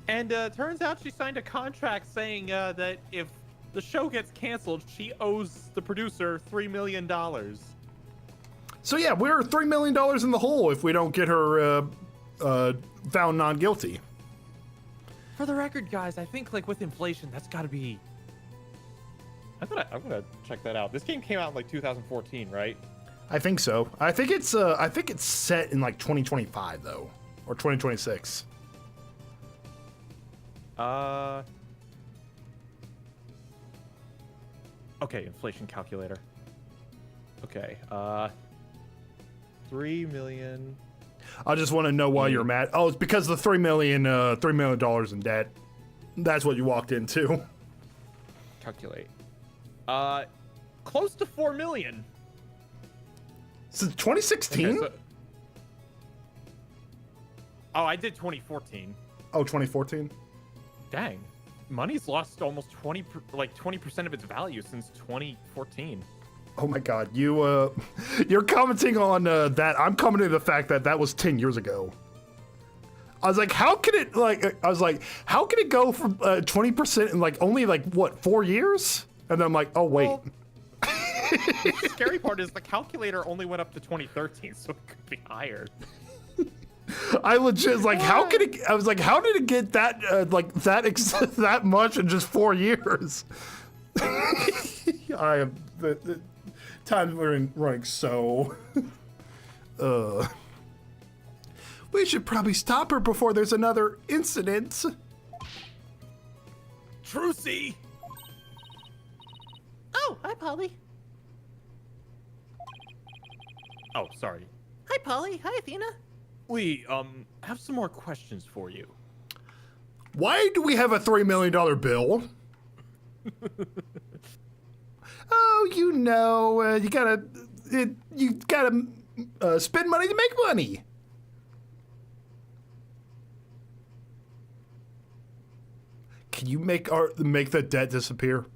And turns out she signed a contract saying that if the show gets canceled, she owes the producer $3 million. So yeah, we're $3 million in the hole if we don't get her, found non-guilty. For the record, guys, I think, like, with inflation, that's gotta be... I'm gonna check that out. This game came out in like 2014, right? I think so. I think it's set in like 2025 though, or 2026. Okay, inflation calculator. Okay, 3 million. I just want to know why you're mad. Oh, it's because the $3 million in debt. That's what you walked into. Calculate. Close to 4 million. Since 2016? Okay, so... Oh, I did 2014. Oh, 2014? Dang. Money's lost almost 20% of its value since 2014. Oh my God, you're commenting on that. I'm commenting on the fact that that was 10 years ago. I was like, how can it how can it go from 20% in like only like what 4 years? And then I'm like, oh wait. Well, the scary part is the calculator only went up to 2013, so it could be higher. I legit was like, how could it? I was like, how did it get that that much in just 4 years? I am the time's running so. We should probably stop her before there's another incident. Trucy! Oh, hi, Polly. Oh, sorry. Hi, Polly. Hi, Athena. We, have some more questions for you. Why do we have a $3 million bill? Oh, you know, you gotta spend money to make money. Can you make the debt disappear?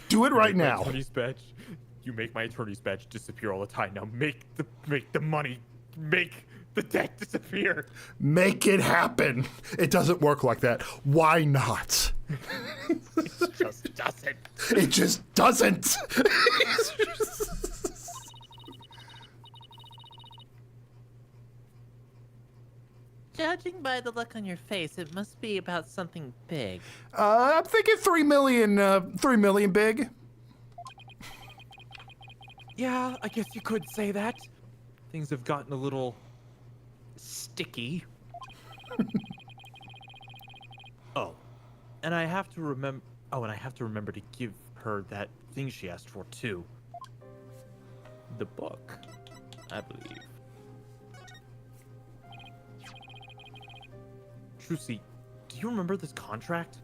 Do it right now. Attorney's badge. You make my attorney's badge disappear all the time. Now make the money, make the debt disappear. Make it happen. It doesn't work like that. Why not? It just doesn't. It just doesn't. Judging by the look on your face, it must be about something big. I'm thinking 3 million. 3 million big. Yeah, I guess you could say that. Things have gotten a little sticky. And I have to remember. Oh, and I have to remember to give her that thing she asked for too. The book, I believe. Trucy, do you remember this contract?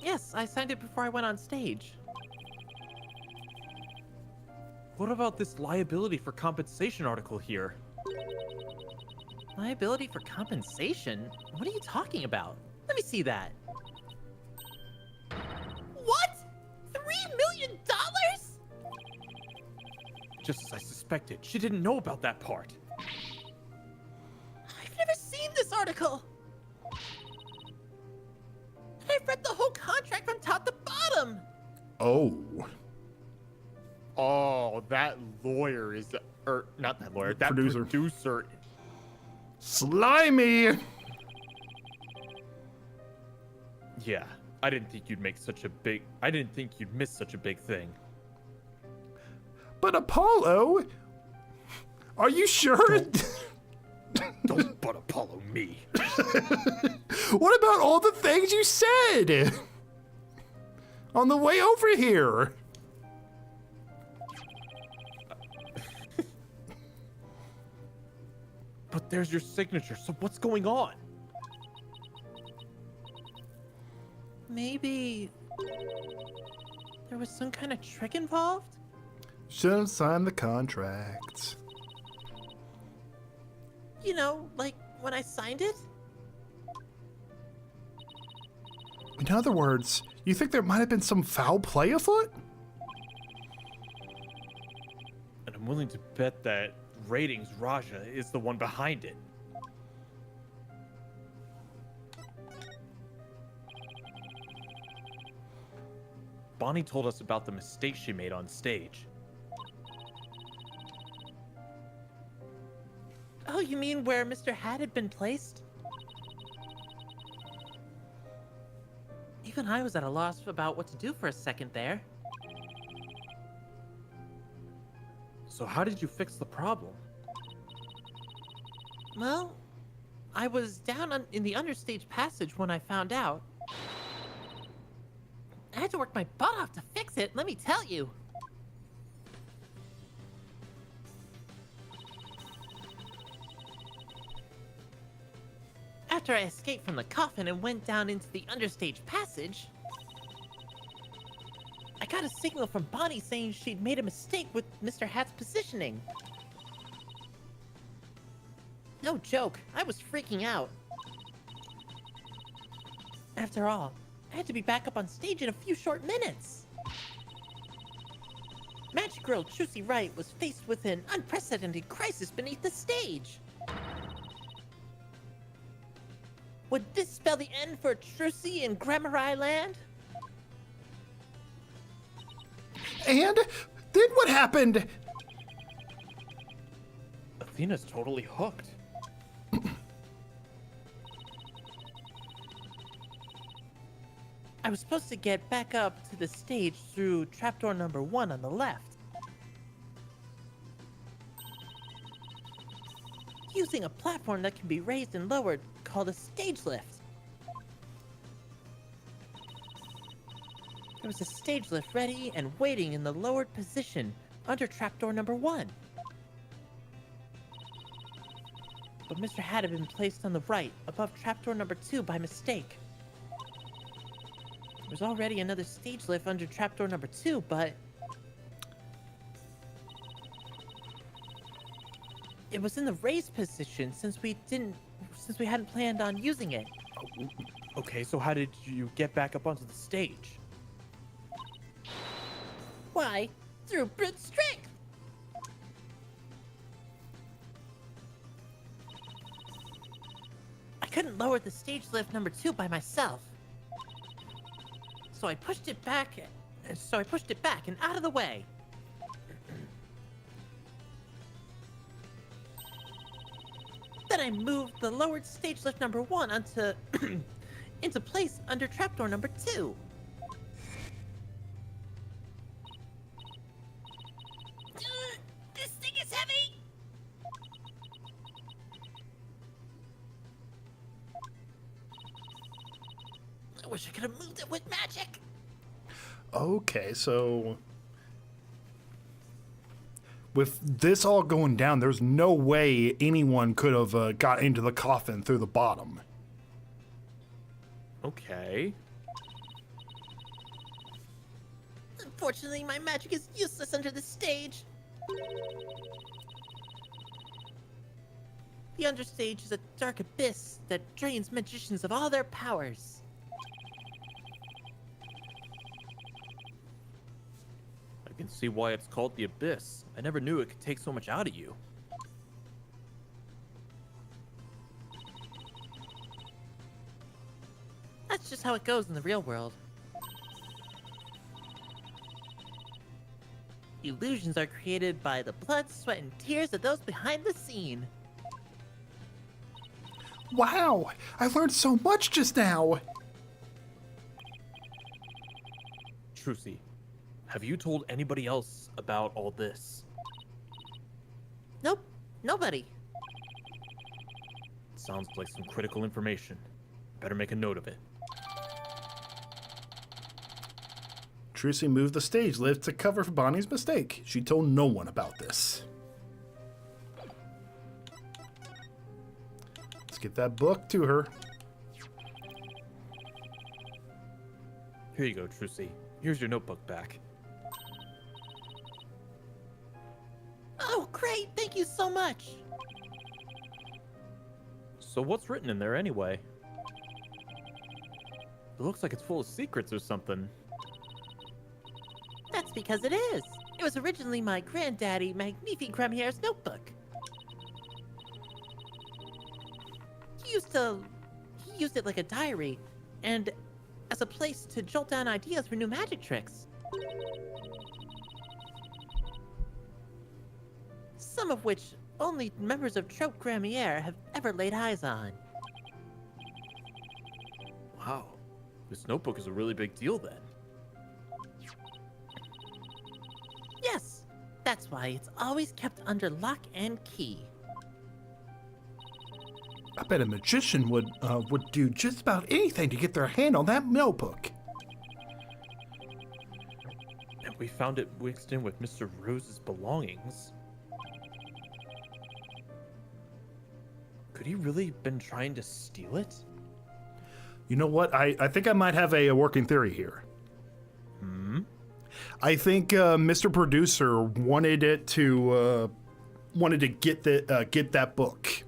Yes, I signed it before I went on stage. What about this liability for compensation article here? Liability for compensation? What are you talking about? Let me see that. What? $3 million? Just as I suspected, she didn't know about that part. I've never seen this article. And I've read the whole contract from top to bottom. Oh. Oh, that lawyer is, or not that lawyer, that producer. Slimy. Yeah, I didn't think you'd miss such a big thing. But Apollo, are you sure? Don't but Apollo me. What about all the things you said on the way over here? But there's your signature, so what's going on? Maybe there was some kind of trick involved? Should have signed the contract. You know, like when I signed it? In other words, you think there might have been some foul play afoot? And I'm willing to bet that Ratings Raja is the one behind it. Bonnie told us about the mistake she made on stage. Oh, you mean where Mr. Hat had been placed? Even I was at a loss about what to do for a second there. So how did you fix the problem? Well, I was down in the understage passage when I found out. I had to work my butt off to fix it, let me tell you. After I escaped from the coffin and went down into the understage passage, I got a signal from Bonnie saying she'd made a mistake with Mr. Hat's positioning. No joke, I was freaking out. After all, I had to be back up on stage in a few short minutes. Magic Girl Trucy Wright was faced with an unprecedented crisis beneath the stage. Would this spell the end for Trucy in Grammar Land? And then what happened? Athena's totally hooked. I was supposed to get back up to the stage through trapdoor number 1 on the left. Using a platform that can be raised and lowered called a stage lift. There was a stage lift ready and waiting in the lowered position under trapdoor number 1. But Mr. Hat had been placed on the right above trapdoor number 2 by mistake. There was already another stage lift under trapdoor number 2, but it was in the raised position since we hadn't planned on using it. Okay, so how did you get back up onto the stage? Why? Through brute strength! I couldn't lower the stage lift number 2 by myself. So I pushed it back and out of the way. Then I moved the lowered stage lift number 1 into place under trapdoor number 2. This thing is heavy! I wish I could have moved it with magic. Okay, so with this all going down, there's no way anyone could have got into the coffin through the bottom. Okay. Unfortunately, my magic is useless under the stage. The understage is a dark abyss that drains magicians of all their powers. I can see why it's called the Abyss. I never knew it could take so much out of you. That's just how it goes in the real world. Illusions are created by the blood, sweat, and tears of those behind the scene. Wow, I learned so much just now. Trucy, have you told anybody else about all this? Nope, nobody. Sounds like some critical information. Better make a note of it. Trucy moved the stage lift to cover for Bonnie's mistake. She told no one about this. Let's get that book to her. Here you go, Trucy. Here's your notebook back. Oh, great! Thank you so much! So what's written in there anyway? It looks like it's full of secrets or something. That's because it is. It was originally my granddaddy, Magnifique Gramiere's notebook. He used it like a diary, and as a place to jolt down ideas for new magic tricks. Some of which only members of Trope Gramiere have ever laid eyes on. Wow. This notebook is a really big deal then. Yes, that's why it's always kept under lock and key. I bet a magician would do just about anything to get their hand on that notebook. And we found it mixed in with Mr. Rose's belongings. Could he really been trying to steal it? You know what? I think I might have a working theory here. I think Mr. Producer wanted it to get that book.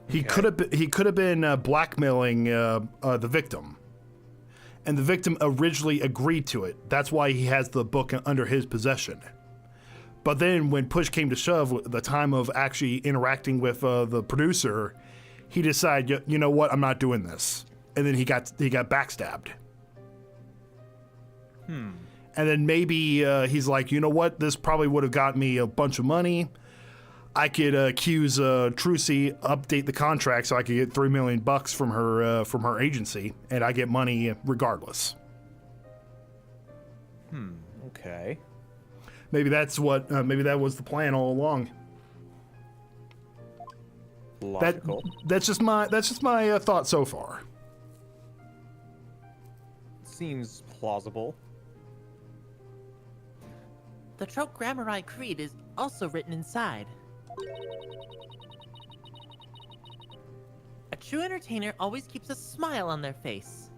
He could have been blackmailing the victim, and the victim originally agreed to it. That's why he has the book under his possession. But then when push came to shove, the time of actually interacting with the producer, he decided, you know what, I'm not doing this. And then he got backstabbed. And then maybe he's like, you know what, this probably would have got me a bunch of money. I could accuse Trucy, update the contract so I could get $3 million from her agency, and I get money regardless. Okay. Maybe that's what. Maybe that was the plan all along. Logical. That's just my thought so far. Seems plausible. The trope Grammari Creed is also written inside. A true entertainer always keeps a smile on their face.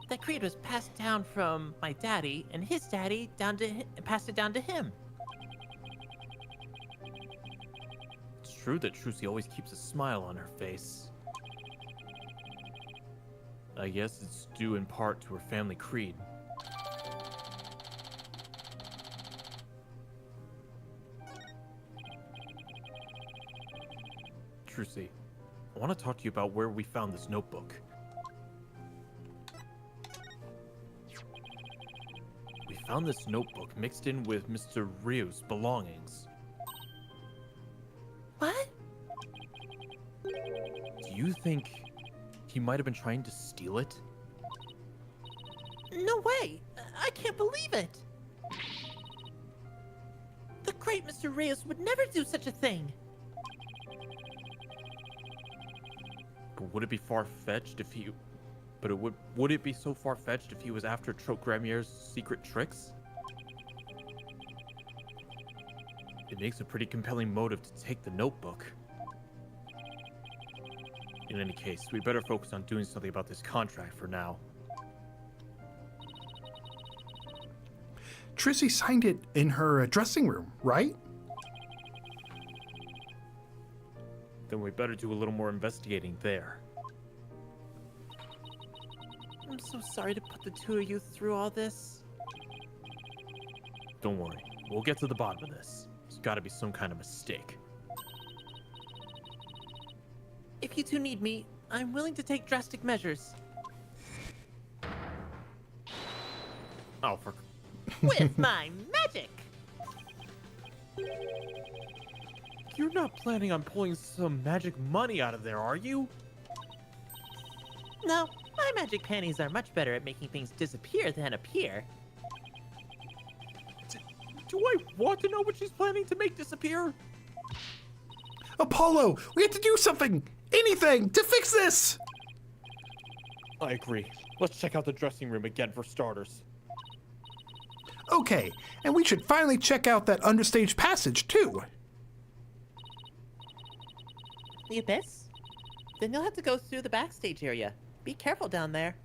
That creed was passed down from my daddy, and his daddy passed it down to him. It's true that Trucy always keeps a smile on her face. I guess it's due in part to her family creed. Trucy, I want to talk to you about where we found this notebook. We found this notebook mixed in with Mr. Reus' belongings. What? Do you think he might have been trying to steal it? No way! I can't believe it! The great Mr. Reus would never do such a thing! But would it be far-fetched if he... would it be so far-fetched if he was after Trope Gramier's secret tricks? It makes a pretty compelling motive to take the notebook. In any case, we better focus on doing something about this contract for now. Trucy signed it in her dressing room, right? Then we better do a little more investigating there. I'm so sorry to put the two of you through all this. Don't worry, we'll get to the bottom of this. There's gotta be some kind of mistake. If you two need me, I'm willing to take drastic measures. Oh, for... With my magic! You're not planning on pulling some magic money out of there, are you? No, my magic panties are much better at making things disappear than appear. Do I want to know what she's planning to make disappear? Apollo, we have to do something, anything, to fix this. I agree. Let's check out the dressing room again for starters. Okay, and we should finally check out that understage passage too. The abyss? Then you'll have to go through the backstage area. Be careful down there.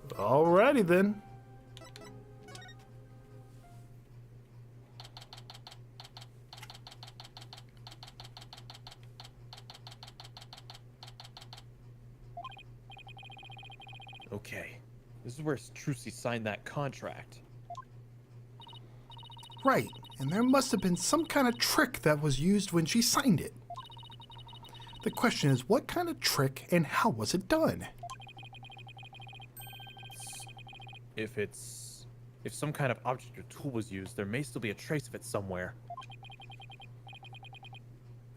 Alrighty then. Okay, this is where Trucy signed that contract. Right, and there must have been some kind of trick that was used when she signed it. The question is, what kind of trick and how was it done? If some kind of object or tool was used, there may still be a trace of it somewhere.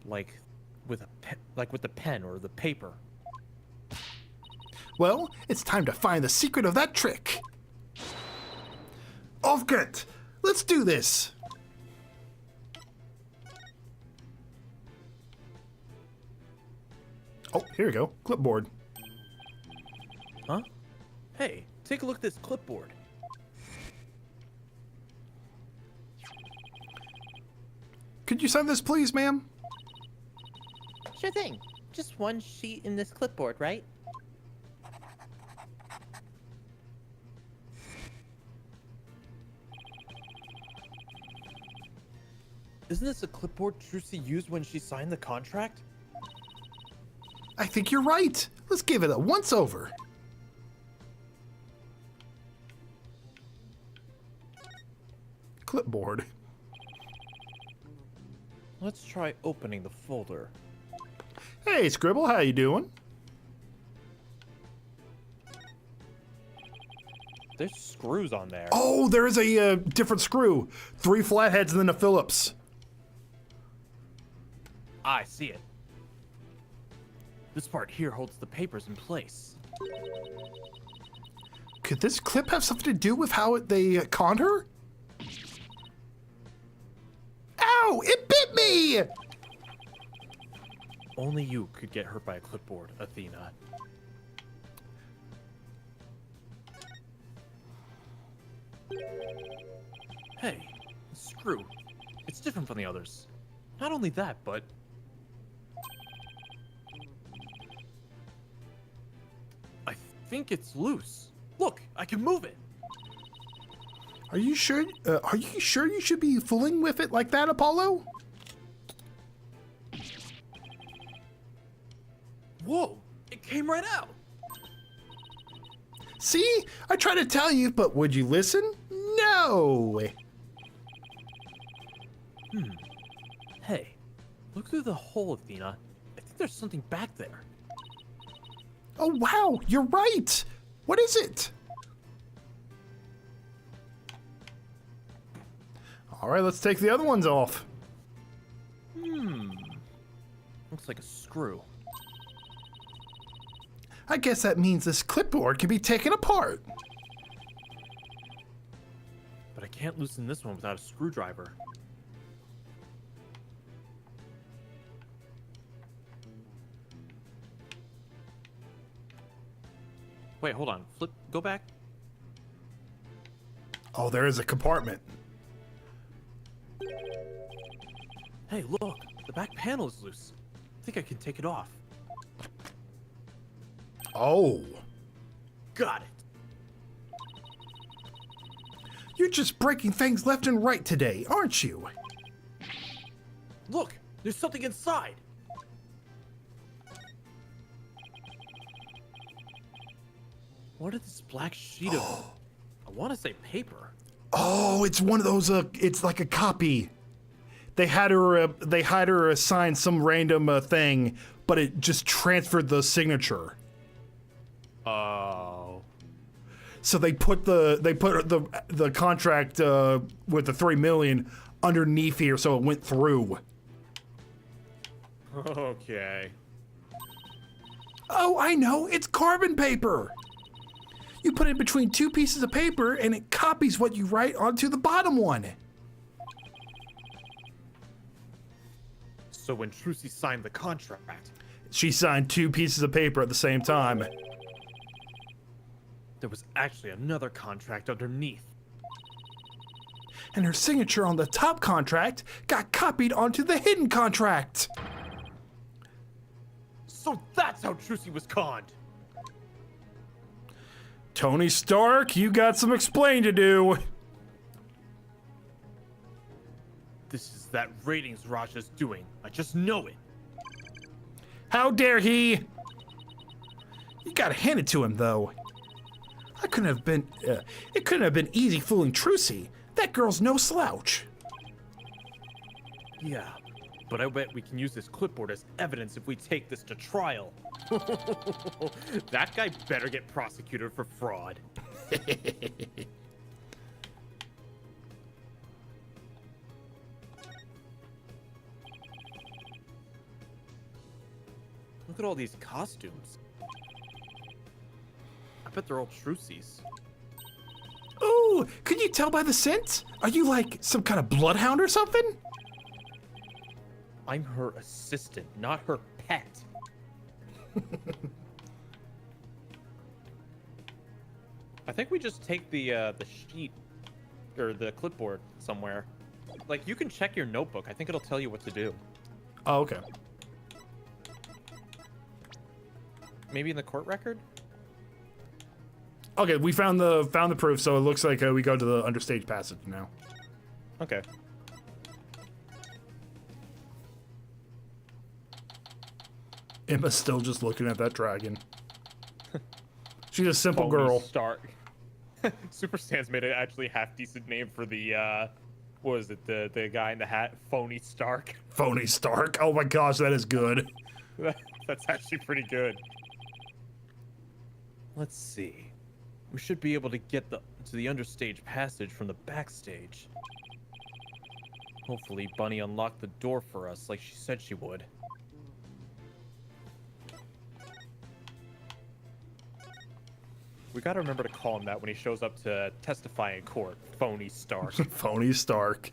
Like with the pen or the paper. Well, it's time to find the secret of that trick. Off get! Let's do this! Oh, here we go. Clipboard. Huh? Hey, take a look at this clipboard. Could you sign this, please, ma'am? Sure thing. Just one sheet in this clipboard, right? Isn't this a clipboard Trucy used when she signed the contract? I think you're right. Let's give it a once over. Clipboard. Let's try opening the folder. Hey, Scribble, how you doing? There's screws on there. Oh, there is a different screw. 3 flatheads and then a Phillips. I see it. This part here holds the papers in place. Could this clip have something to do with how they conned her? Ow! It bit me! Only you could get hurt by a clipboard, Athena. Hey, the screw. It's different from the others. Not only that, but... I think it's loose. Look, I can move it. Are you sure? Are you sure you should be fooling with it like that, Apollo? Whoa, it came right out. See? I tried to tell you, but would you listen? No! Hey, look through the hole, Athena. I think there's something back there. Oh, wow! You're right! What is it? Alright, let's take the other ones off. Looks like a screw. I guess that means this clipboard can be taken apart. But I can't loosen this one without a screwdriver. Wait, hold on. Go back. Oh, there is a compartment. Hey, look. The back panel is loose. I think I can take it off. Oh. Got it. You're just breaking things left and right today, aren't you? Look, there's something inside. What is this black sheet of... I want to say paper. Oh, it's one of those, it's like a copy. They had her sign some random thing, but it just transferred the signature. Oh. So they put the contract with the 3 million underneath here, so it went through. Okay. Oh, I know, it's carbon paper. You put it between 2 pieces of paper, and it copies what you write onto the bottom one. So when Trucy signed the contract, She signed 2 pieces of paper at the same time. There was actually another contract underneath. And her signature on the top contract got copied onto the hidden contract. so that's how Trucy was conned. Tony Stark, you got some explain to do. This is that ratings Raja's doing. I just know it. How dare he? You gotta hand it to him, though. It couldn't have been easy fooling Trucy. That girl's no slouch. Yeah, but I bet we can use this clipboard as evidence if we take this to trial. That guy better get prosecuted for fraud. Look at all these costumes. I bet they're all Trucy's. Ooh, can you tell by the scent? Are you like some kind of bloodhound or something? I'm her assistant, not her pet. I think we just take the sheet or the clipboard somewhere. Like, you can check your notebook. I think it'll tell you what to do. Oh, okay. Maybe in the court record? Okay, we found the proof, so it looks like we go to the understage passage now. Okay. Emma's still just looking at that dragon. She's a simple Phony girl. Stark. Super Stan's made an actually half decent name for the what was it, the guy in the hat? Phony Stark. Phony Stark. Oh my gosh, that is good. That's actually pretty good. Let's see. We should be able to get to the understage passage from the backstage. Hopefully, Bunny unlocked the door for us like she said she would. We gotta remember to call him that when he shows up to testify in court. Phony Stark. Phony Stark.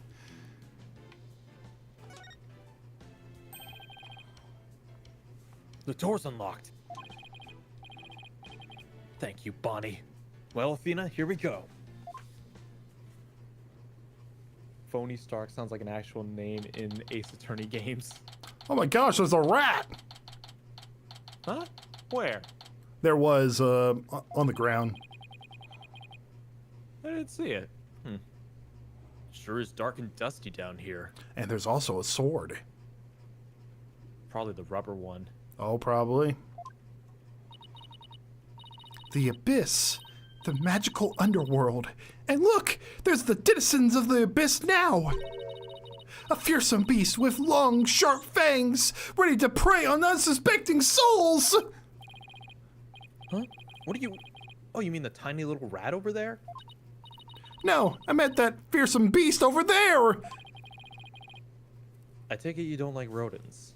The door's unlocked. Thank you, Bonnie. Well, Athena, here we go. Phony Stark sounds like an actual name in Ace Attorney games. Oh my gosh, there's a rat. Huh? Where? There was on the ground. I didn't see it. Sure is dark and dusty down here. And there's also a sword. Probably the rubber one. Oh, probably. The Abyss. The magical underworld. And look! There's the denizens of the Abyss now! A fearsome beast with long, sharp fangs, ready to prey on unsuspecting souls! Huh? What are you... Oh, you mean the tiny little rat over there? No, I meant that fearsome beast over there! I take it you don't like rodents.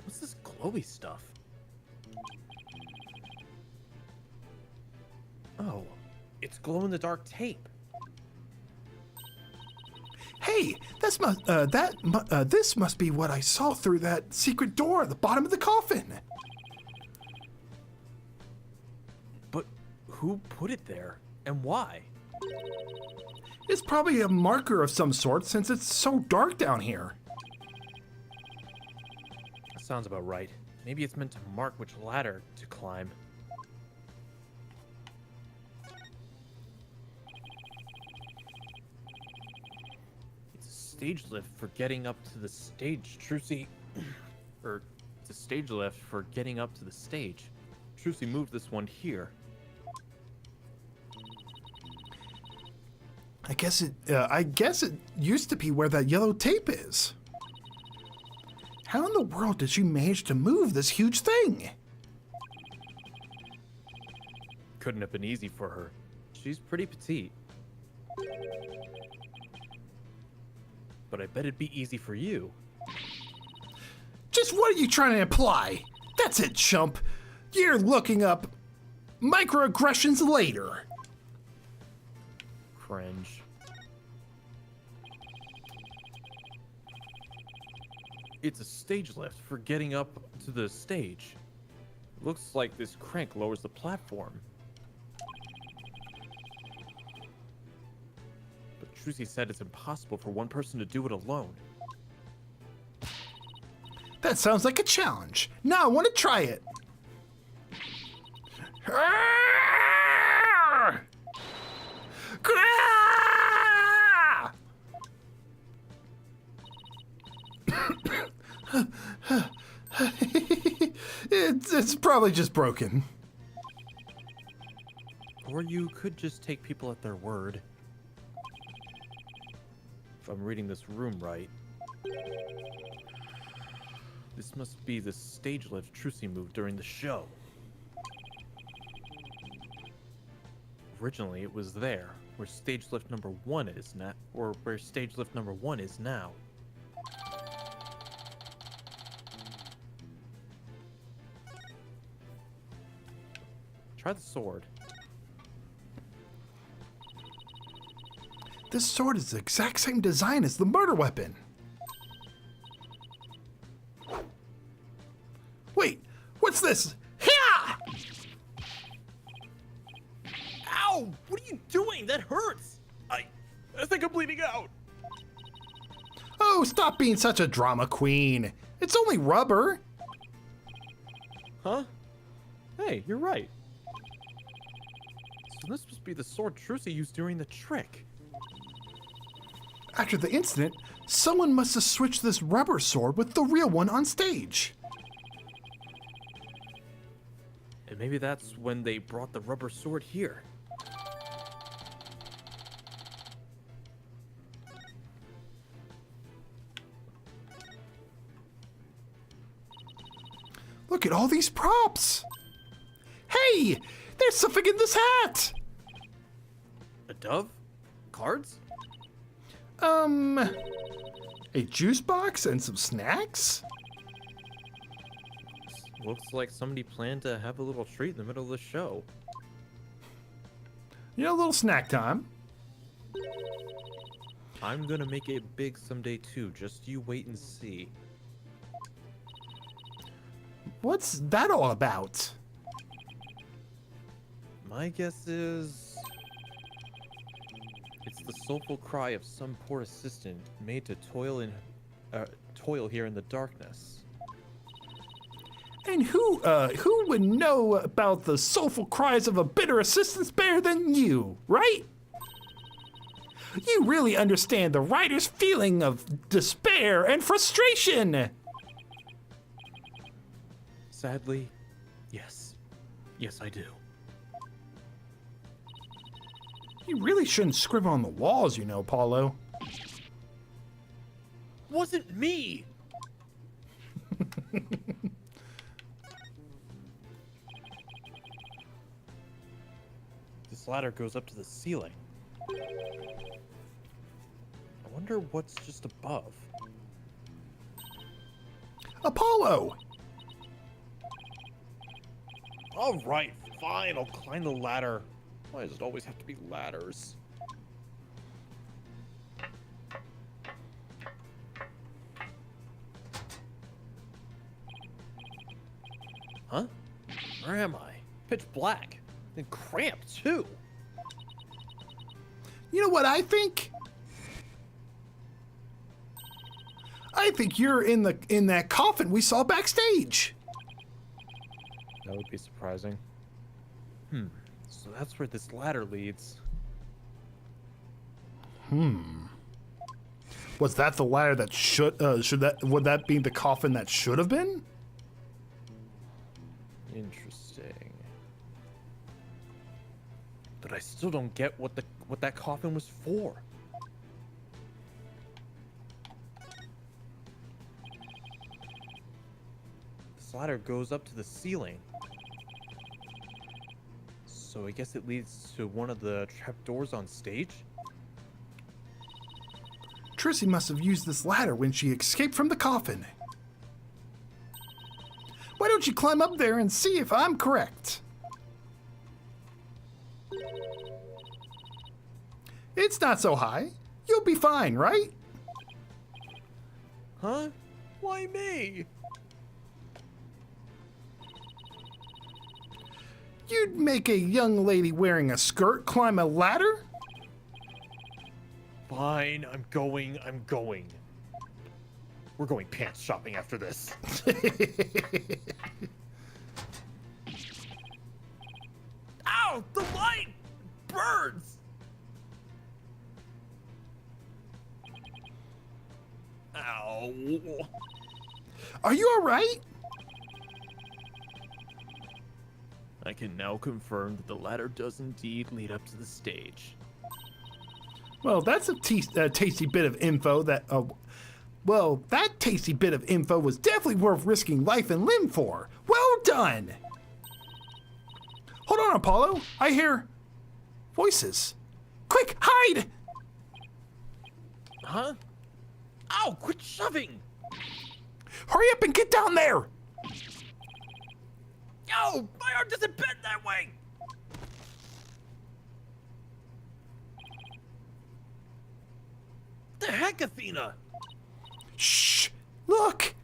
What's this glowy stuff? Oh, it's glow-in-the-dark tape. Hey, this must be what I saw through that secret door at the bottom of the coffin. But who put it there, and why? It's probably a marker of some sort since it's so dark down here. That sounds about right. Maybe it's meant to mark which ladder to climb. It's a stage lift for getting up to the stage, Trucy. Or it's a stage lift for getting up to the stage. Trucy moved this one here. I guess it used to be where that yellow tape is. How in the world did she manage to move this huge thing? Couldn't have been easy for her. She's pretty petite. But I bet it'd be easy for you. Just what are you trying to imply? That's it, chump. You're looking up microaggressions later. Cringe. It's a stage lift for getting up to the stage. Looks like this crank lowers the platform. But Trucy said it's impossible for one person to do it alone. That sounds like a challenge. Now I want to try it. It's probably just broken. Or you could just take people at their word. If I'm reading this room right. This must be the stage lift Trucy moved during the show. Originally, it was there, where stage lift number 1 is now, or where stage lift number 1 is now. Try the sword. This sword is the exact same design as the murder weapon. Wait, what's this? Hiya! Ow! What are you doing? That hurts! I think I'm bleeding out. Oh, stop being such a drama queen. It's only rubber. Huh? Hey, you're right. So this must be the sword Trucy used during the trick. After the incident, Someone must have switched this rubber sword with the real one on stage. And maybe that's when they brought the rubber sword here. Look at all these props. Hey, there's something in this hat. A dove? Cards? A juice box and some snacks? Looks like somebody planned to have a little treat in the middle of the show. You know, a little snack time. I'm gonna make it big someday too, just you wait and see. What's that all about? My guess is... it's the soulful cry of some poor assistant made to toil here in the darkness. And who would know about the soulful cries of a bitter assistance better than you, right? You really understand the writer's feeling of despair and frustration. Sadly, yes. Yes, I do. You really shouldn't scribble on the walls, you know, Paulo. Wasn't me! This ladder goes up to the ceiling. I wonder what's just above. Apollo! All right, fine, I'll climb the ladder. Why does it always have to be ladders? Huh? Where am I? Pitch black. And cramped, too. You know what I think? I think you're in that coffin we saw backstage. That would be surprising. So that's where this ladder leads. Was that the ladder that would that be the coffin that should have been? Interesting. But I still don't get what that coffin was for. This ladder goes up to the ceiling. So I guess it leads to one of the trapdoors on stage? Trucy must have used this ladder when she escaped from the coffin. Why don't you climb up there and see if I'm correct? It's not so high. You'll be fine, right? Huh? Why me? You'd make a young lady wearing a skirt climb a ladder? Fine, I'm going. We're going pants shopping after this. Ow! The light burns! Ow. Are you alright? I can now confirm that the ladder does indeed lead up to the stage. Well, that's a tasty bit of info that... well, that tasty bit of info was definitely worth risking life and limb for. Well done! Hold on, Apollo. I hear... voices. Quick, hide! Huh? Ow, quit shoving! Hurry up and get down there! Ow, my arm doesn't bend that way! The heck, Athena? Shh! Look!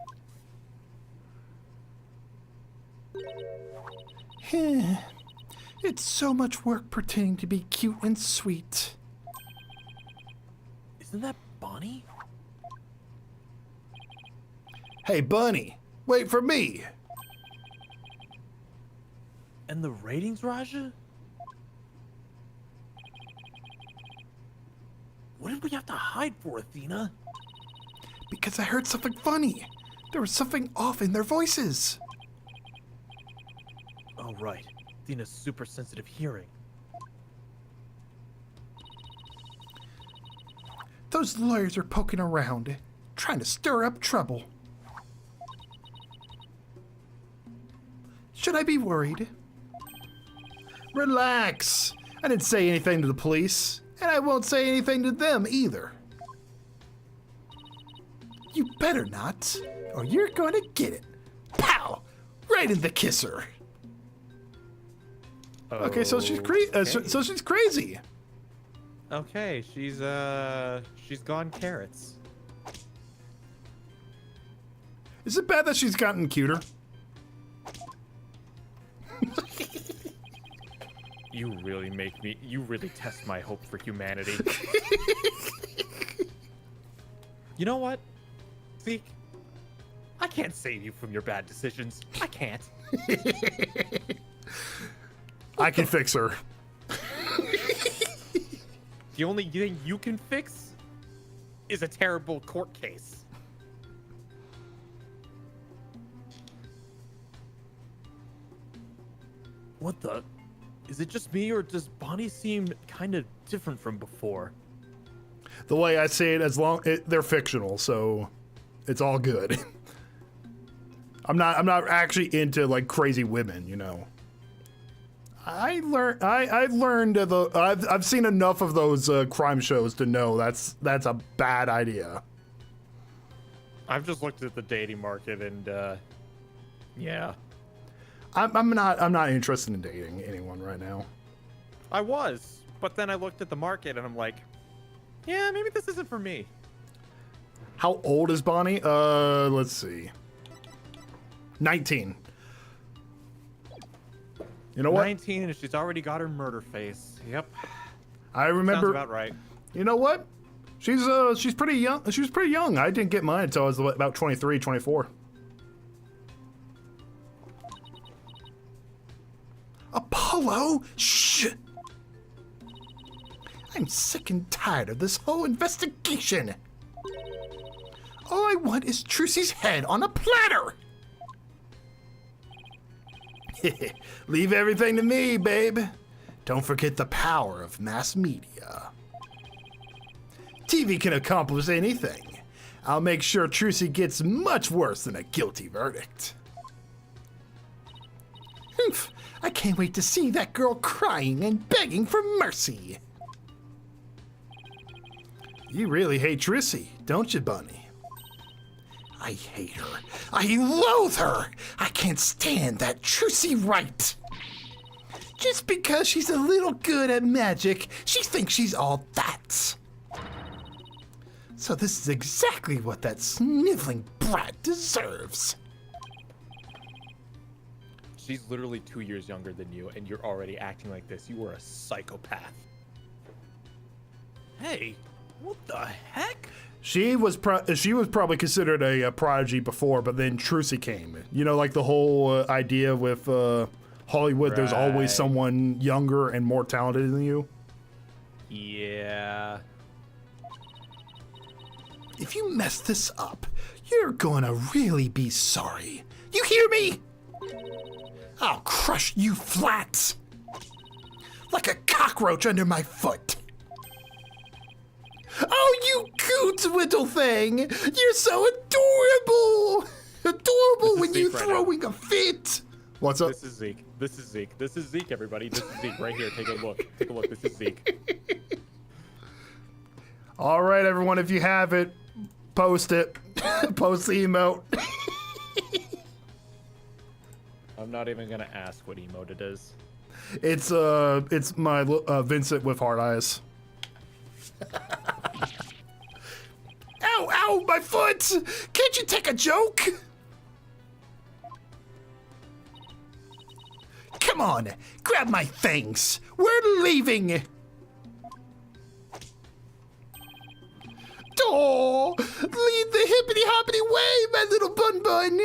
It's so much work pretending to be cute and sweet. Isn't that Bonnie? Hey, Bunny, wait for me. And the ratings, Raja? What did we have to hide for, Athena? because I heard something funny. There was something off in their voices. Oh, right. Athena's super sensitive hearing. Those lawyers are poking around, trying to stir up trouble. Should I be worried? Relax. I didn't say anything to the police, and I won't say anything to them either. You better not, or you're going to get it. Pow! Right in the kisser. Okay, so she's so she's crazy. Okay, she's gone carrots. Is it bad that she's gotten cuter? You really test my hope for humanity. You know what, Zeke? I can't save you from your bad decisions. I can't. I can fix her. The only thing you can fix is a terrible court case. What the? Is it just me, or does Bonnie seem kind of different from before? The way I say it, they're fictional, so it's all good. I'm not actually into like crazy women, you know. I've seen enough of those crime shows to know that's a bad idea. I've just looked at the dating market and yeah. I'm not interested in dating anyone right now. I was, but then I looked at the market and I'm like, yeah, maybe this isn't for me. How old is Bonnie? Let's see. 19. You know what? 19 and she's already got her murder face. Yep. I remember. Sounds about right. You know what? She's pretty young. She was pretty young. I didn't get mine until I was about 23, 24. Apollo? Shh! I'm sick and tired of this whole investigation. All I want is Trucy's head on a platter. Leave everything to me, babe. Don't forget the power of mass media. TV can accomplish anything. I'll make sure Trucy gets much worse than a guilty verdict. Humph, I can't wait to see that girl crying and begging for mercy. You really hate Trucy, don't you, Bunny? I hate her. I loathe her. I can't stand that Trucy right. Just because she's a little good at magic, she thinks she's all that. So this is exactly what that sniveling brat deserves. She's literally 2 years younger than you, and you're already acting like this. You are a psychopath. Hey, what the heck? She was probably considered a prodigy before, but then Trucy came. You know, like the whole idea with Hollywood, there's always someone younger and more talented than you. Yeah. If you mess this up, you're gonna really be sorry. You hear me? I'll crush you flat. Like a cockroach under my foot. Oh, you cute little thing! You're so adorable! Adorable when you're throwing a fit! What's up? This is Zeke. This is Zeke. This is Zeke, everybody. This is Zeke right here. Take a look. Take a look. This is Zeke. All right, everyone, if you have it, post it. Post the emote. I'm not even gonna ask what emote it is. It's my Vincent with hard eyes. Ow, ow, my foot! Can't you take a joke? Come on, grab my things. We're leaving. Oh, lead the hippity hoppity way, my little bun bun.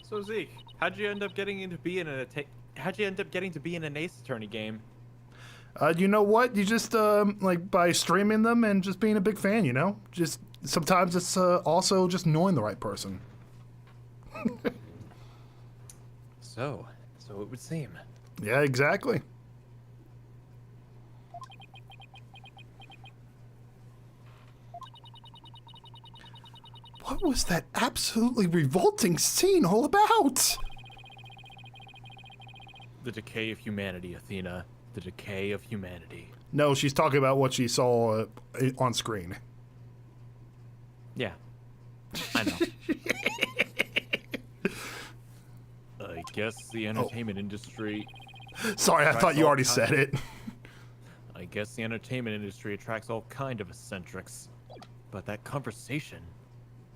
So Zeke, how'd you end up getting to be in an Ace Attorney game? You know what? You just like by streaming them and just being a big fan. You know, just sometimes it's also just knowing the right person. So it would seem. Yeah, exactly. What was that absolutely revolting scene all about? The decay of humanity, Athena. The decay of humanity. No, she's talking about what she saw on screen. Yeah. I know. I guess the entertainment industry... Sorry, I thought you already said it. I guess the entertainment industry attracts all kind of eccentrics. But that conversation,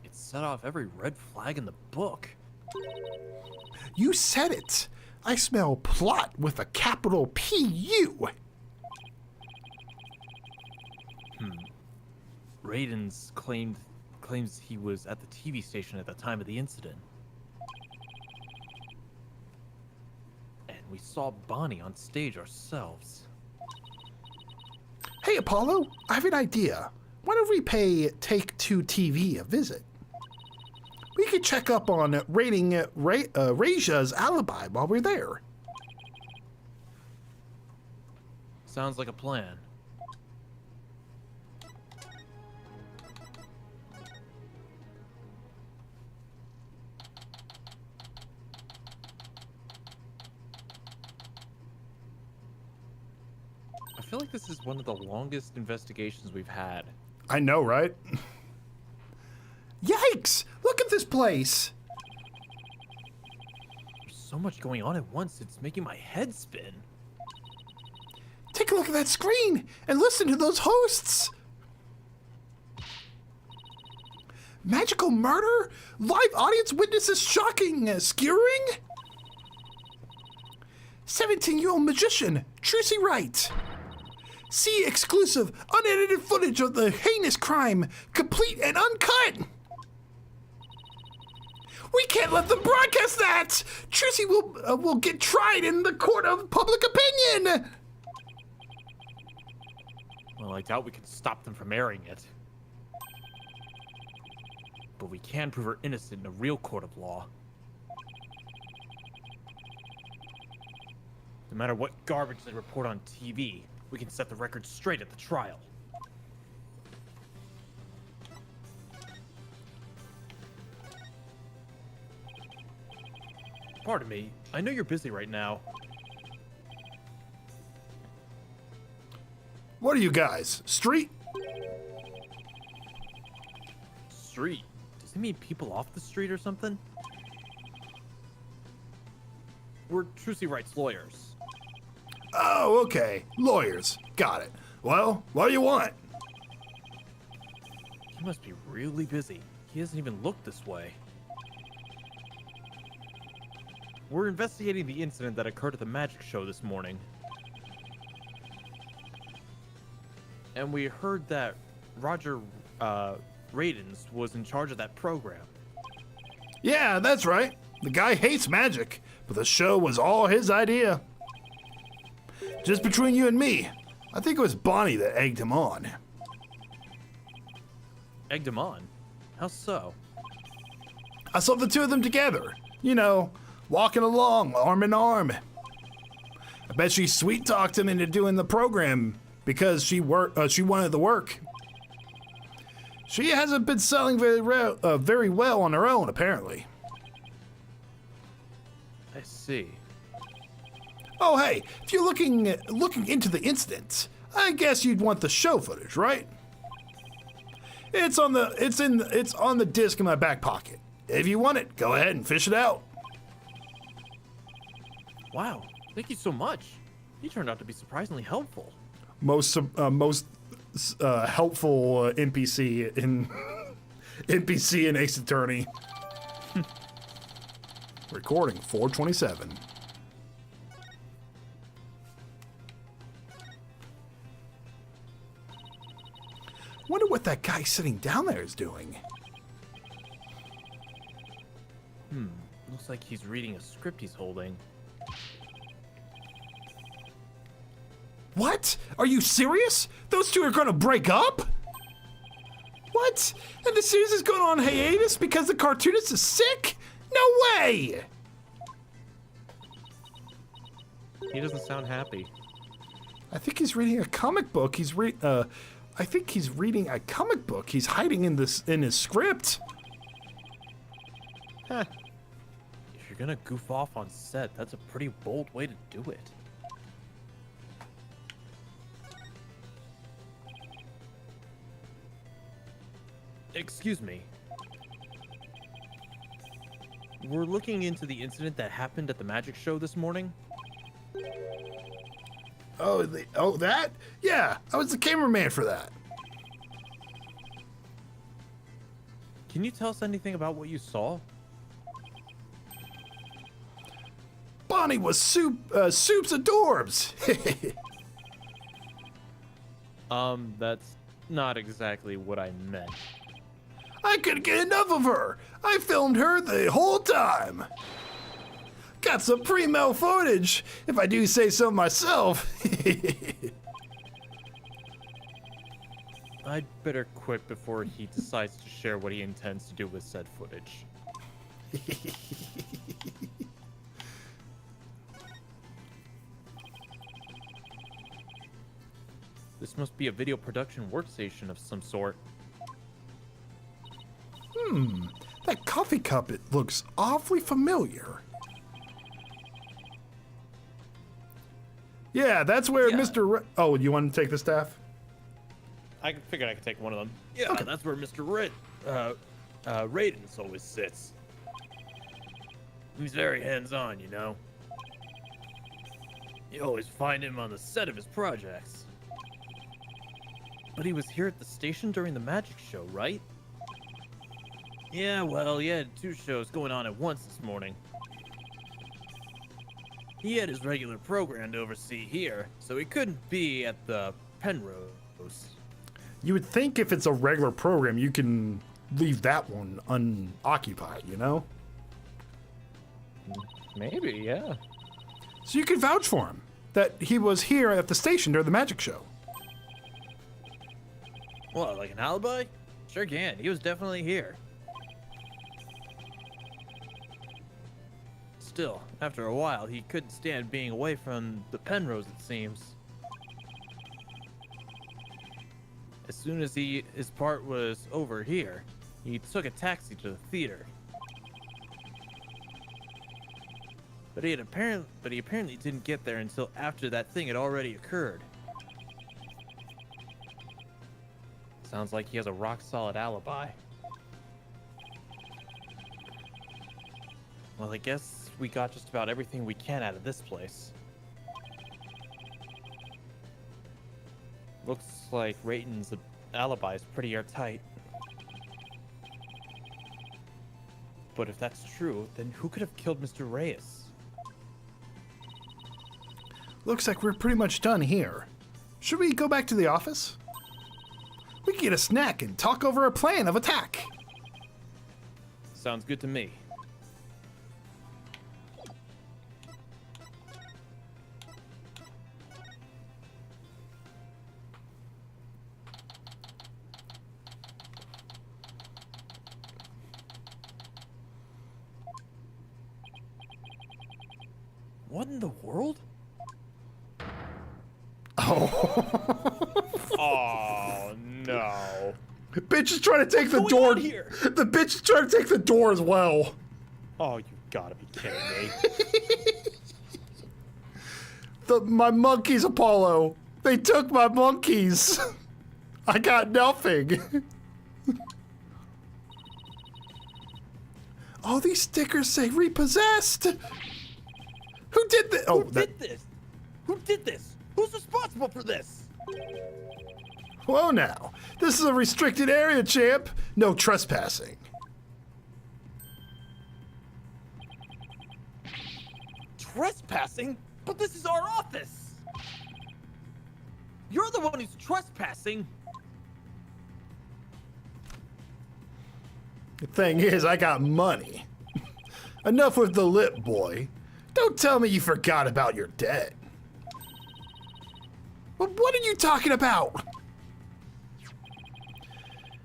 it set off every red flag in the book. You said it. I smell plot with a capital P-U. Raidens claims he was at the TV station at the time of the incident. And we saw Bonnie on stage ourselves. Hey, Apollo, I have an idea. Why don't we pay Take Two TV a visit? We could check up on rating Raja's alibi while we're there. Sounds like a plan. I feel like this is one of the longest investigations we've had. I know, right? Yikes! Look at this place! There's so much going on at once, it's making my head spin. Take a look at that screen and listen to those hosts! Magical murder? Live audience witnesses shocking skewering? 17-year-old magician, Trucy Wright. See exclusive, unedited footage of the heinous crime, complete and uncut. We can't let them broadcast that! Trucy will get tried in the court of public opinion! Well, I doubt we can stop them from airing it. But we can prove her innocent in a real court of law. No matter what garbage they report on TV, we can set the record straight at the trial. Pardon me, I know you're busy right now. What are you guys, street? Street? Does he mean people off the street or something? We're Trucy Wright's lawyers. Oh, okay. Lawyers. Got it. Well, what do you want? He must be really busy. He hasn't even looked this way. We're investigating the incident that occurred at the magic show this morning. And we heard that Roger Raidens was in charge of that program. Yeah, that's right. The guy hates magic, but the show was all his idea. Just between you and me, I think it was Bonnie that egged him on. Egged him on? How so? I saw the two of them together. You know, walking along, arm in arm. I bet she sweet-talked him into doing the program because she wanted the work. She hasn't been selling very well on her own, apparently. I see. Oh, hey, if you're looking into the incident, I guess you'd want the show footage, right? It's on the disc in my back pocket. If you want it, go ahead and fish it out. Wow, thank you so much. You turned out to be surprisingly helpful. Most helpful NPC in Ace Attorney. Recording 427. Wonder what that guy sitting down there is doing. Looks like he's reading a script he's holding. What? Are you serious? Those two are gonna break up? What? And the series is going on hiatus because the cartoonist is sick? No way! He doesn't sound happy. I think he's reading a comic book. I think he's reading a comic book. He's hiding in his script. Huh. If you're gonna goof off on set, that's a pretty bold way to do it. Excuse me. We're looking into the incident that happened at the magic show this morning. Oh, that? Yeah, I was the cameraman for that. Can you tell us anything about what you saw? Bonnie was Soup's adorbs. That's not exactly what I meant. I couldn't get enough of her. I filmed her the whole time. Got some pre-mail footage, if I do say so myself. I'd better quit before he decides to share what he intends to do with said footage. This must be a video production workstation of some sort. That coffee cup, it looks awfully familiar. Yeah, that's where Yeah. Mr. Oh, you want to take the staff? I figured I could take one of them. Yeah, that's where Mr. Raidens always sits. He's very hands-on, you know. You always find him on the set of his projects. But he was here at the station during the magic show, right? Yeah, well, he had 2 shows going on at once this morning. He had his regular program to oversee here, so he couldn't be at the Penrose. You would think if it's a regular program, you can leave that one unoccupied, you know? Maybe, yeah. So you can vouch for him, that he was here at the station during the magic show. What, like an alibi? Sure can. He was definitely here. Still, after a while, he couldn't stand being away from the Penrose, it seems. As soon as his part was over here, he took a taxi to the theater. But he apparently didn't get there until after that thing had already occurred. Sounds like he has a rock-solid alibi. Well, I guess we got just about everything we can out of this place. Looks like Rayton's alibi is pretty airtight. But if that's true, then who could have killed Mr. Reus? Looks like we're pretty much done here. Should we go back to the office? We can get a snack and talk over a plan of attack. Sounds good to me. What in the world? Oh no. The bitch is trying to take the going door. on here? The bitch is trying to take the door as well. Oh, you gotta be kidding me. My monkeys, Apollo. They took my monkeys. I got nothing. All these stickers say repossessed. Who did this? Who did this? Who did this? Who's responsible for this? Whoa now. This is a restricted area, champ. No trespassing. Trespassing? But this is our office! You're the one who's trespassing! The thing is, I got money. Enough with the lip, boy. Don't tell me you forgot about your debt. What are you talking about?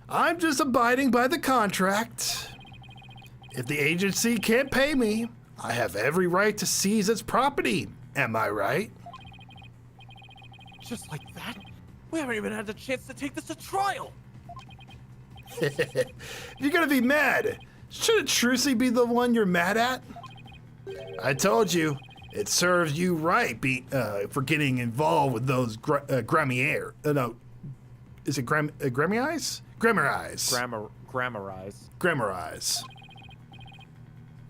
I'm just abiding by the contract. If the agency can't pay me, I have every right to seize its property. Am I right? Just like that? We haven't even had the chance to take this to trial. If you're gonna be mad, shouldn't Trucy be the one you're mad at? I told you, it serves you right for getting involved with those Grammarize? Grammarize? Grammarize. Grammarize.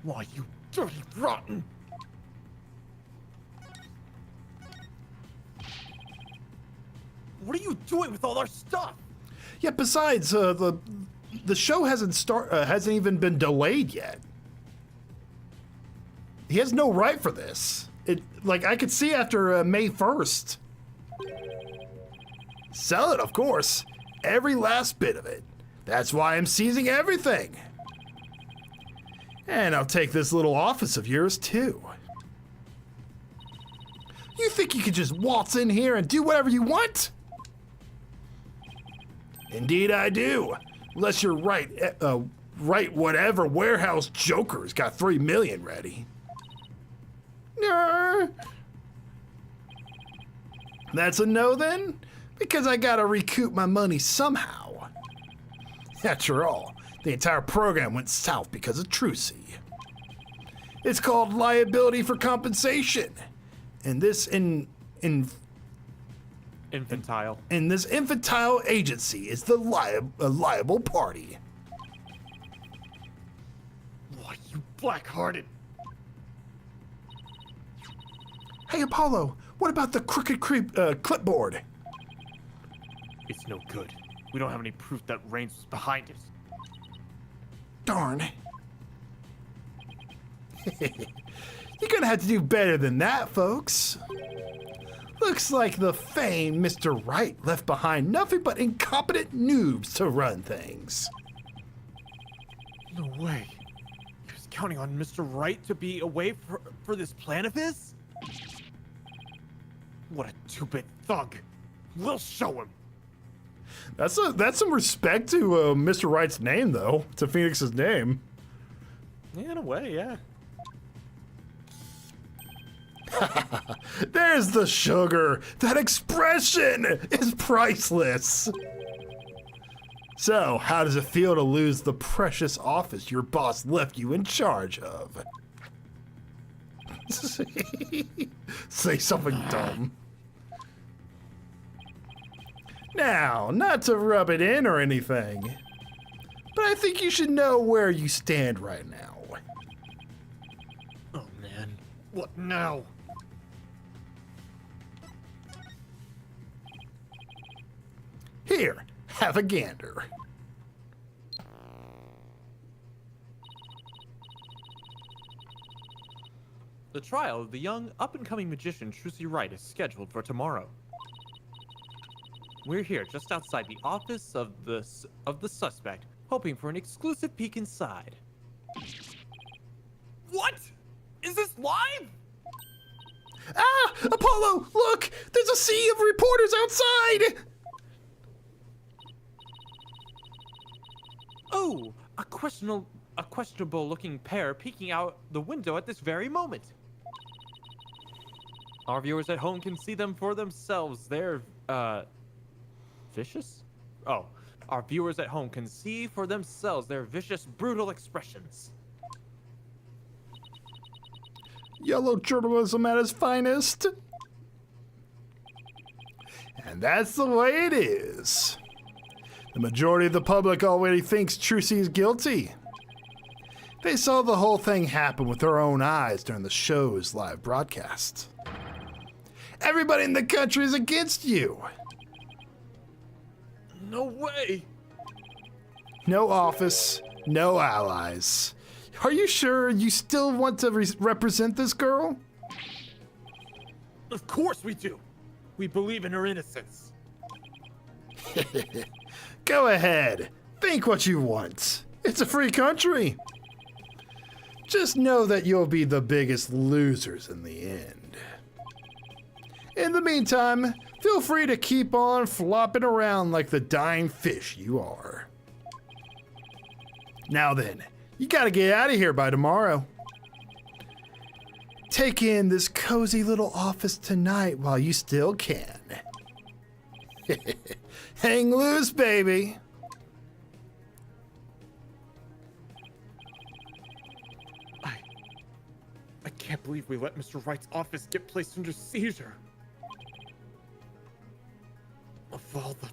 Why, you dirty rotten! What are you doing with all our stuff? Yeah, besides, the show hasn't even been delayed yet. He has no right for this. I could see after May 1st. Sell it, of course. Every last bit of it. That's why I'm seizing everything. And I'll take this little office of yours, too. You think you could just waltz in here and do whatever you want? Indeed I do. Unless you're right, whatever warehouse joker's got 3 million ready. No. That's a no then? Because I gotta recoup my money somehow. After all, the entire program went south because of Trucy. It's called liability for compensation. And this Infantile. And this infantile agency is the liable party. Why, you black-hearted? Hey, Apollo, what about the crooked clipboard? It's no good. We don't have any proof that Reus was behind it. Darn. You're gonna have to do better than that, folks. Looks like the famed Mr. Wright left behind nothing but incompetent noobs to run things. No way. He was counting on Mr. Wright to be away for this plan of his? What a two-bit thug. We'll show him. That's some respect to Mr. Wright's name, though. To Phoenix's name. Yeah, in a way, yeah. There's the sugar. That expression is priceless. So, how does it feel to lose the precious office your boss left you in charge of? Say something dumb. Now, not to rub it in or anything, but I think you should know where you stand right now. Oh, man. What now? Here, have a gander. The trial of the young, up-and-coming magician Trucy Wright is scheduled for tomorrow. We're here just outside the office of the suspect, hoping for an exclusive peek inside. What? Is this live? Ah! Apollo, look! There's a sea of reporters outside! Oh, a questionable-looking pair peeking out the window at this very moment. Our viewers at home can see them for themselves. They're, vicious? Oh, our viewers at home can see for themselves their vicious, brutal expressions. Yellow journalism at its finest. And that's the way it is. The majority of the public already thinks Trucy is guilty. They saw the whole thing happen with their own eyes during the show's live broadcast. Everybody in the country is against you. No way! No office, no allies. Are you sure you still want to represent this girl? Of course we do! We believe in her innocence. Go ahead. Think what you want. It's a free country. Just know that you'll be the biggest losers in the end. In the meantime, feel free to keep on flopping around like the dying fish you are. Now then, you gotta get out of here by tomorrow. Take in this cozy little office tonight while you still can. Hang loose, baby. I can't believe we let Mr. Wright's office get placed under seizure. Of all the...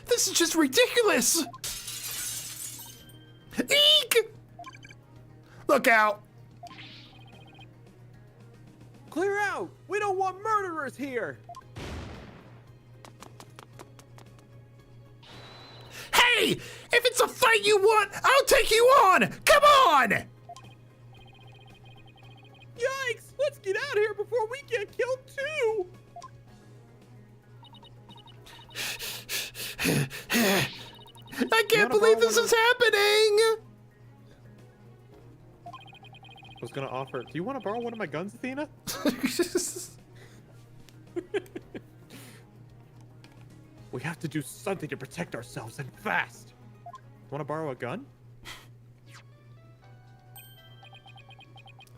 This is just ridiculous. Eek! Look out. Clear out! We don't want murderers here! Hey! If it's a fight you want, I'll take you on! Come on! Yikes! Let's get out of here before we get killed too! I can't believe this is happening! I was gonna offer, do you want to borrow one of my guns, Athena? We have to do something to protect ourselves, and fast. Want to borrow a gun?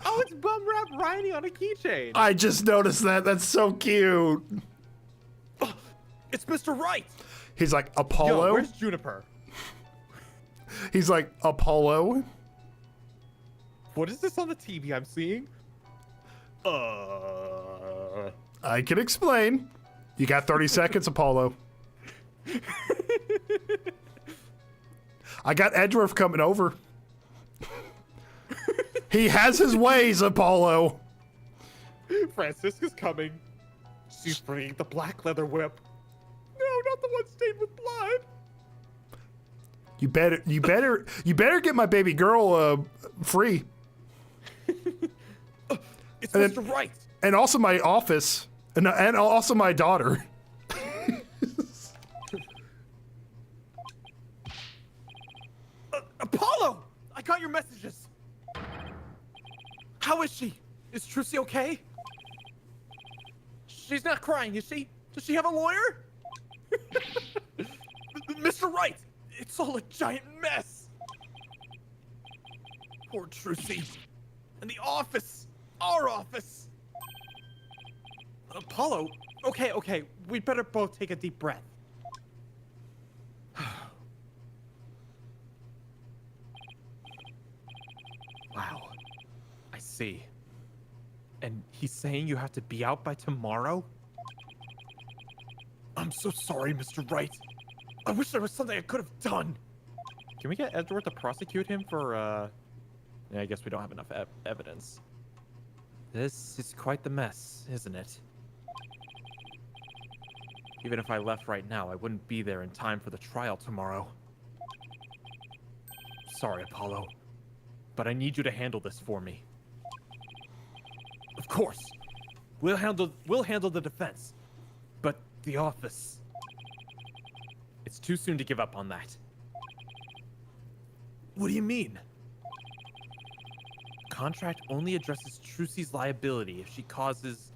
Oh, it's bum wrap Riney on a keychain. I just noticed that. That's so cute. Oh, it's Mr. Wright. He's like, Apollo? Yo, where's Juniper? He's like, Apollo? What is this on the TV I'm seeing? I can explain. You got 30 seconds, Apollo. I got Edgeworth coming over. He has his ways, Apollo. Francisca's coming. She's bringing the black leather whip. No, not the one stained with blood. You better get my baby girl free. It's And Mr. Wright. And also my office, and also my daughter. Apollo! I got your messages. How is she? Is Trucy okay? She's not crying, is she? Does she have a lawyer? Mr. Wright! It's all a giant mess! Poor Trucy. And the office! Our office! Apollo, okay, we'd better both take a deep breath. Wow. I see. And he's saying you have to be out by tomorrow? I'm so sorry, Mr. Wright. I wish there was something I could have done. Can we get Edgeworth to prosecute him for, Yeah, I guess we don't have enough evidence. This is quite the mess, isn't it? Even if I left right now, I wouldn't be there in time for the trial tomorrow. Sorry, Apollo. But I need you to handle this for me. Of course. We'll handle the defense. But the office... It's too soon to give up on that. What do you mean? Contract only addresses Trucy's liability if she causes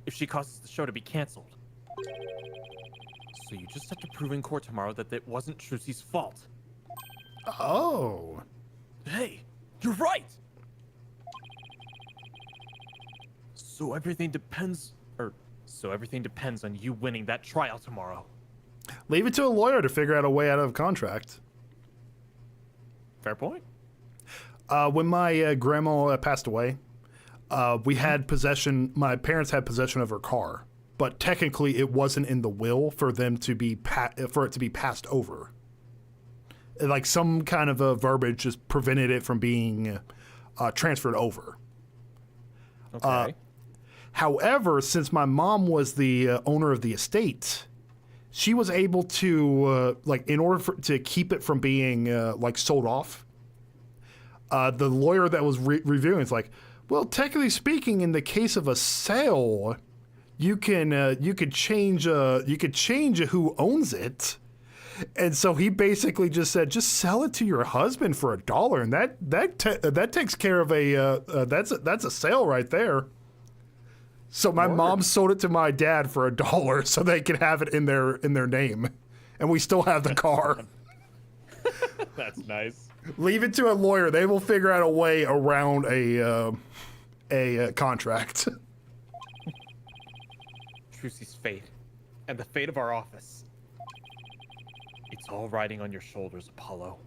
the show to be canceled. So you just have to prove in court tomorrow that it wasn't Trucy's fault. Oh. Hey, you're right. So everything depends on you winning that trial tomorrow. Leave it to a lawyer to figure out a way out of contract. Fair point. When my grandma passed away, we had possession. My parents had possession of her car, but technically it wasn't in the will for them to be for it to be passed over. Like some kind of a verbiage just prevented it from being transferred over. Okay. However, since my mom was the owner of the estate, she was able to in order to keep it from being sold off. The lawyer that was reviewing is like, well, technically speaking, in the case of a sale, you could change who owns it, and so he basically just said, just sell it to your husband for $1, and that takes care of that's a sale right there. So my mom sold it to my dad for $1 so they could have it in their name, and we still have the car. That's nice. Leave it to a lawyer; they will figure out a way around a contract. Trucy's fate, and the fate of our office. It's all riding on your shoulders, Apollo.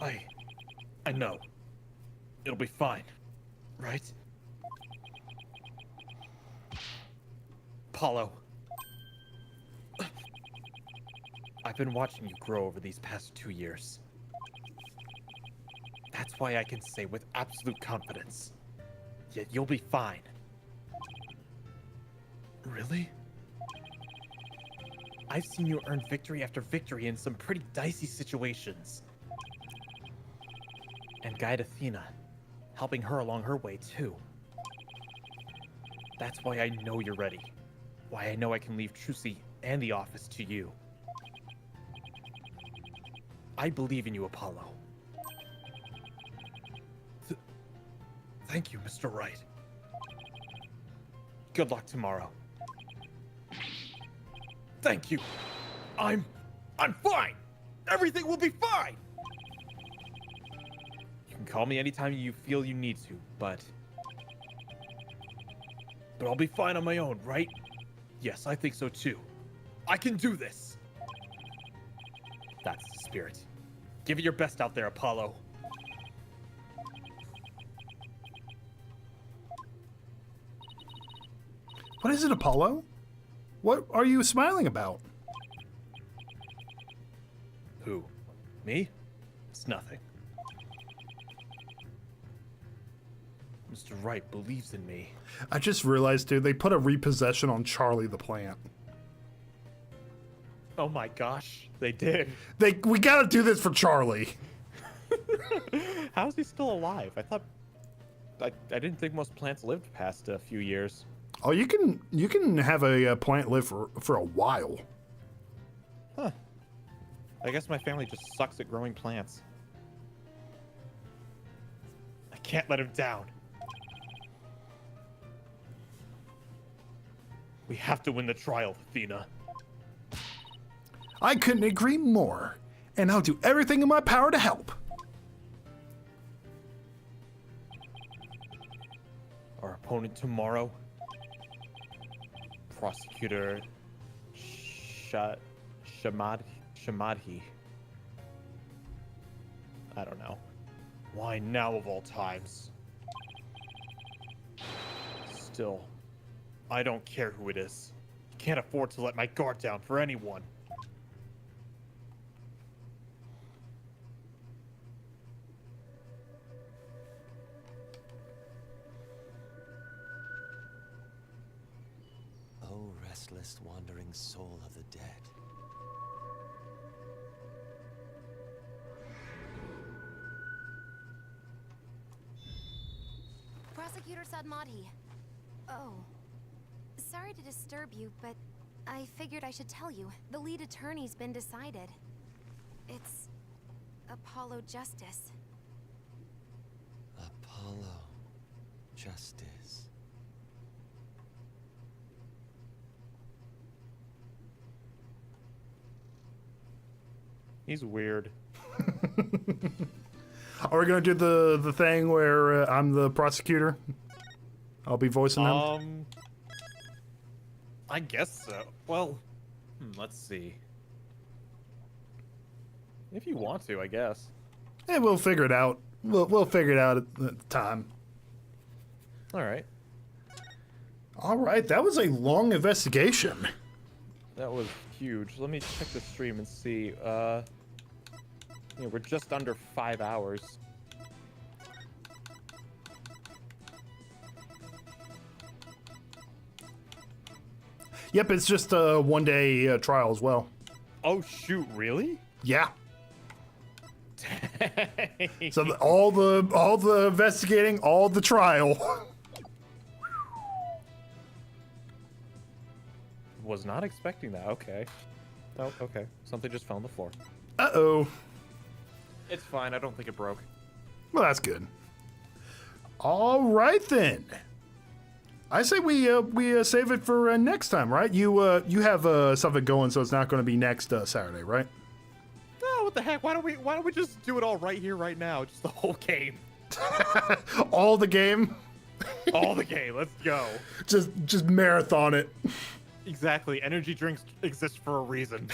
I know. It'll be fine, right? Apollo. I've been watching you grow over these past 2 years. That's why I can say with absolute confidence, yet you'll be fine. Really? I've seen you earn victory after victory in some pretty dicey situations. And guide Athena, helping her along her way too. That's why I know you're ready. Why I know I can leave Trucy and the office to you. I believe in you, Apollo. Thank you, Mr. Wright. Good luck tomorrow. Thank you. I'm fine. Everything will be fine. You can call me anytime you feel you need to, but I'll be fine on my own, right? Yes, I think so too. I can do this. That's the spirit. Give it your best out there, Apollo. What is it, Apollo? What are you smiling about? Who? Me? It's nothing. Mr. Wright believes in me. I just realized, dude, they put a repossession on Charlie the plant. Oh my gosh, they did. We gotta do this for Charlie. How is he still alive? I didn't think most plants lived past a few years. Oh, you can have a plant live for a while. Huh. I guess my family just sucks at growing plants. I can't let him down. We have to win the trial, Athena. I couldn't agree more, and I'll do everything in my power to help. Our opponent tomorrow, prosecutor Shamadhi. I don't know. Why now of all times? Still, I don't care who it is. Can't afford to let my guard down for anyone. Oh, restless, wandering soul of the dead. Prosecutor Sadmadhi. Oh. Sorry to disturb you, but I figured I should tell you. The lead attorney's been decided. It's Apollo Justice. Apollo Justice. He's weird. Are we gonna do the thing where I'm the prosecutor? I'll be voicing them. I guess so. Well, let's see. If you want to, I guess. Yeah, we'll figure it out. We'll figure it out at the time. All right. All right, that was a long investigation. That was huge. Let me check the stream and see. Yeah, we're just under 5 hours. Yep, it's just a one-day trial as well. Oh shoot! Really? Yeah. So all the investigating, all the trial. Was not expecting that. Okay. Oh, okay. Something just fell on the floor. Uh-oh. It's fine. I don't think it broke. Well, that's good. All right, then. I say we save it for next time, right? You have something going, so it's not going to be next Saturday, right? Oh, what the heck? Why don't we just do it all right here, right now? Just the whole game. All the game. All the game. Let's go. Just marathon it. Exactly. Energy drinks exist for a reason.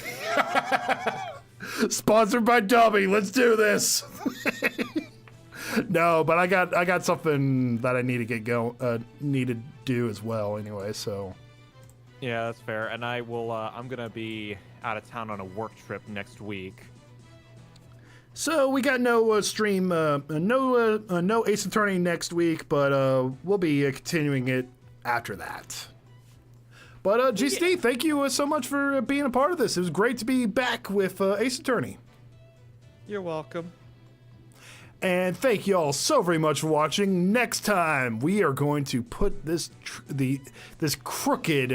Sponsored by Dubby. Let's do this. No, but I got something that I need to get need to do as well. Anyway, so. Yeah, that's fair. And I will. I'm gonna be out of town on a work trip next week. So we got no stream, no Ace Attorney next week, but we'll be continuing it after that. But GCD, thank you so much for being a part of this. It was great to be back with Ace Attorney. You're welcome. And thank you all so very much for watching. Next time, we are going to put this crooked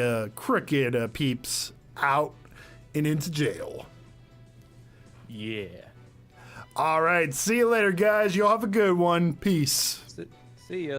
peeps out and into jail. Yeah. All right, see you later, guys. Y'all have a good one. Peace. See ya.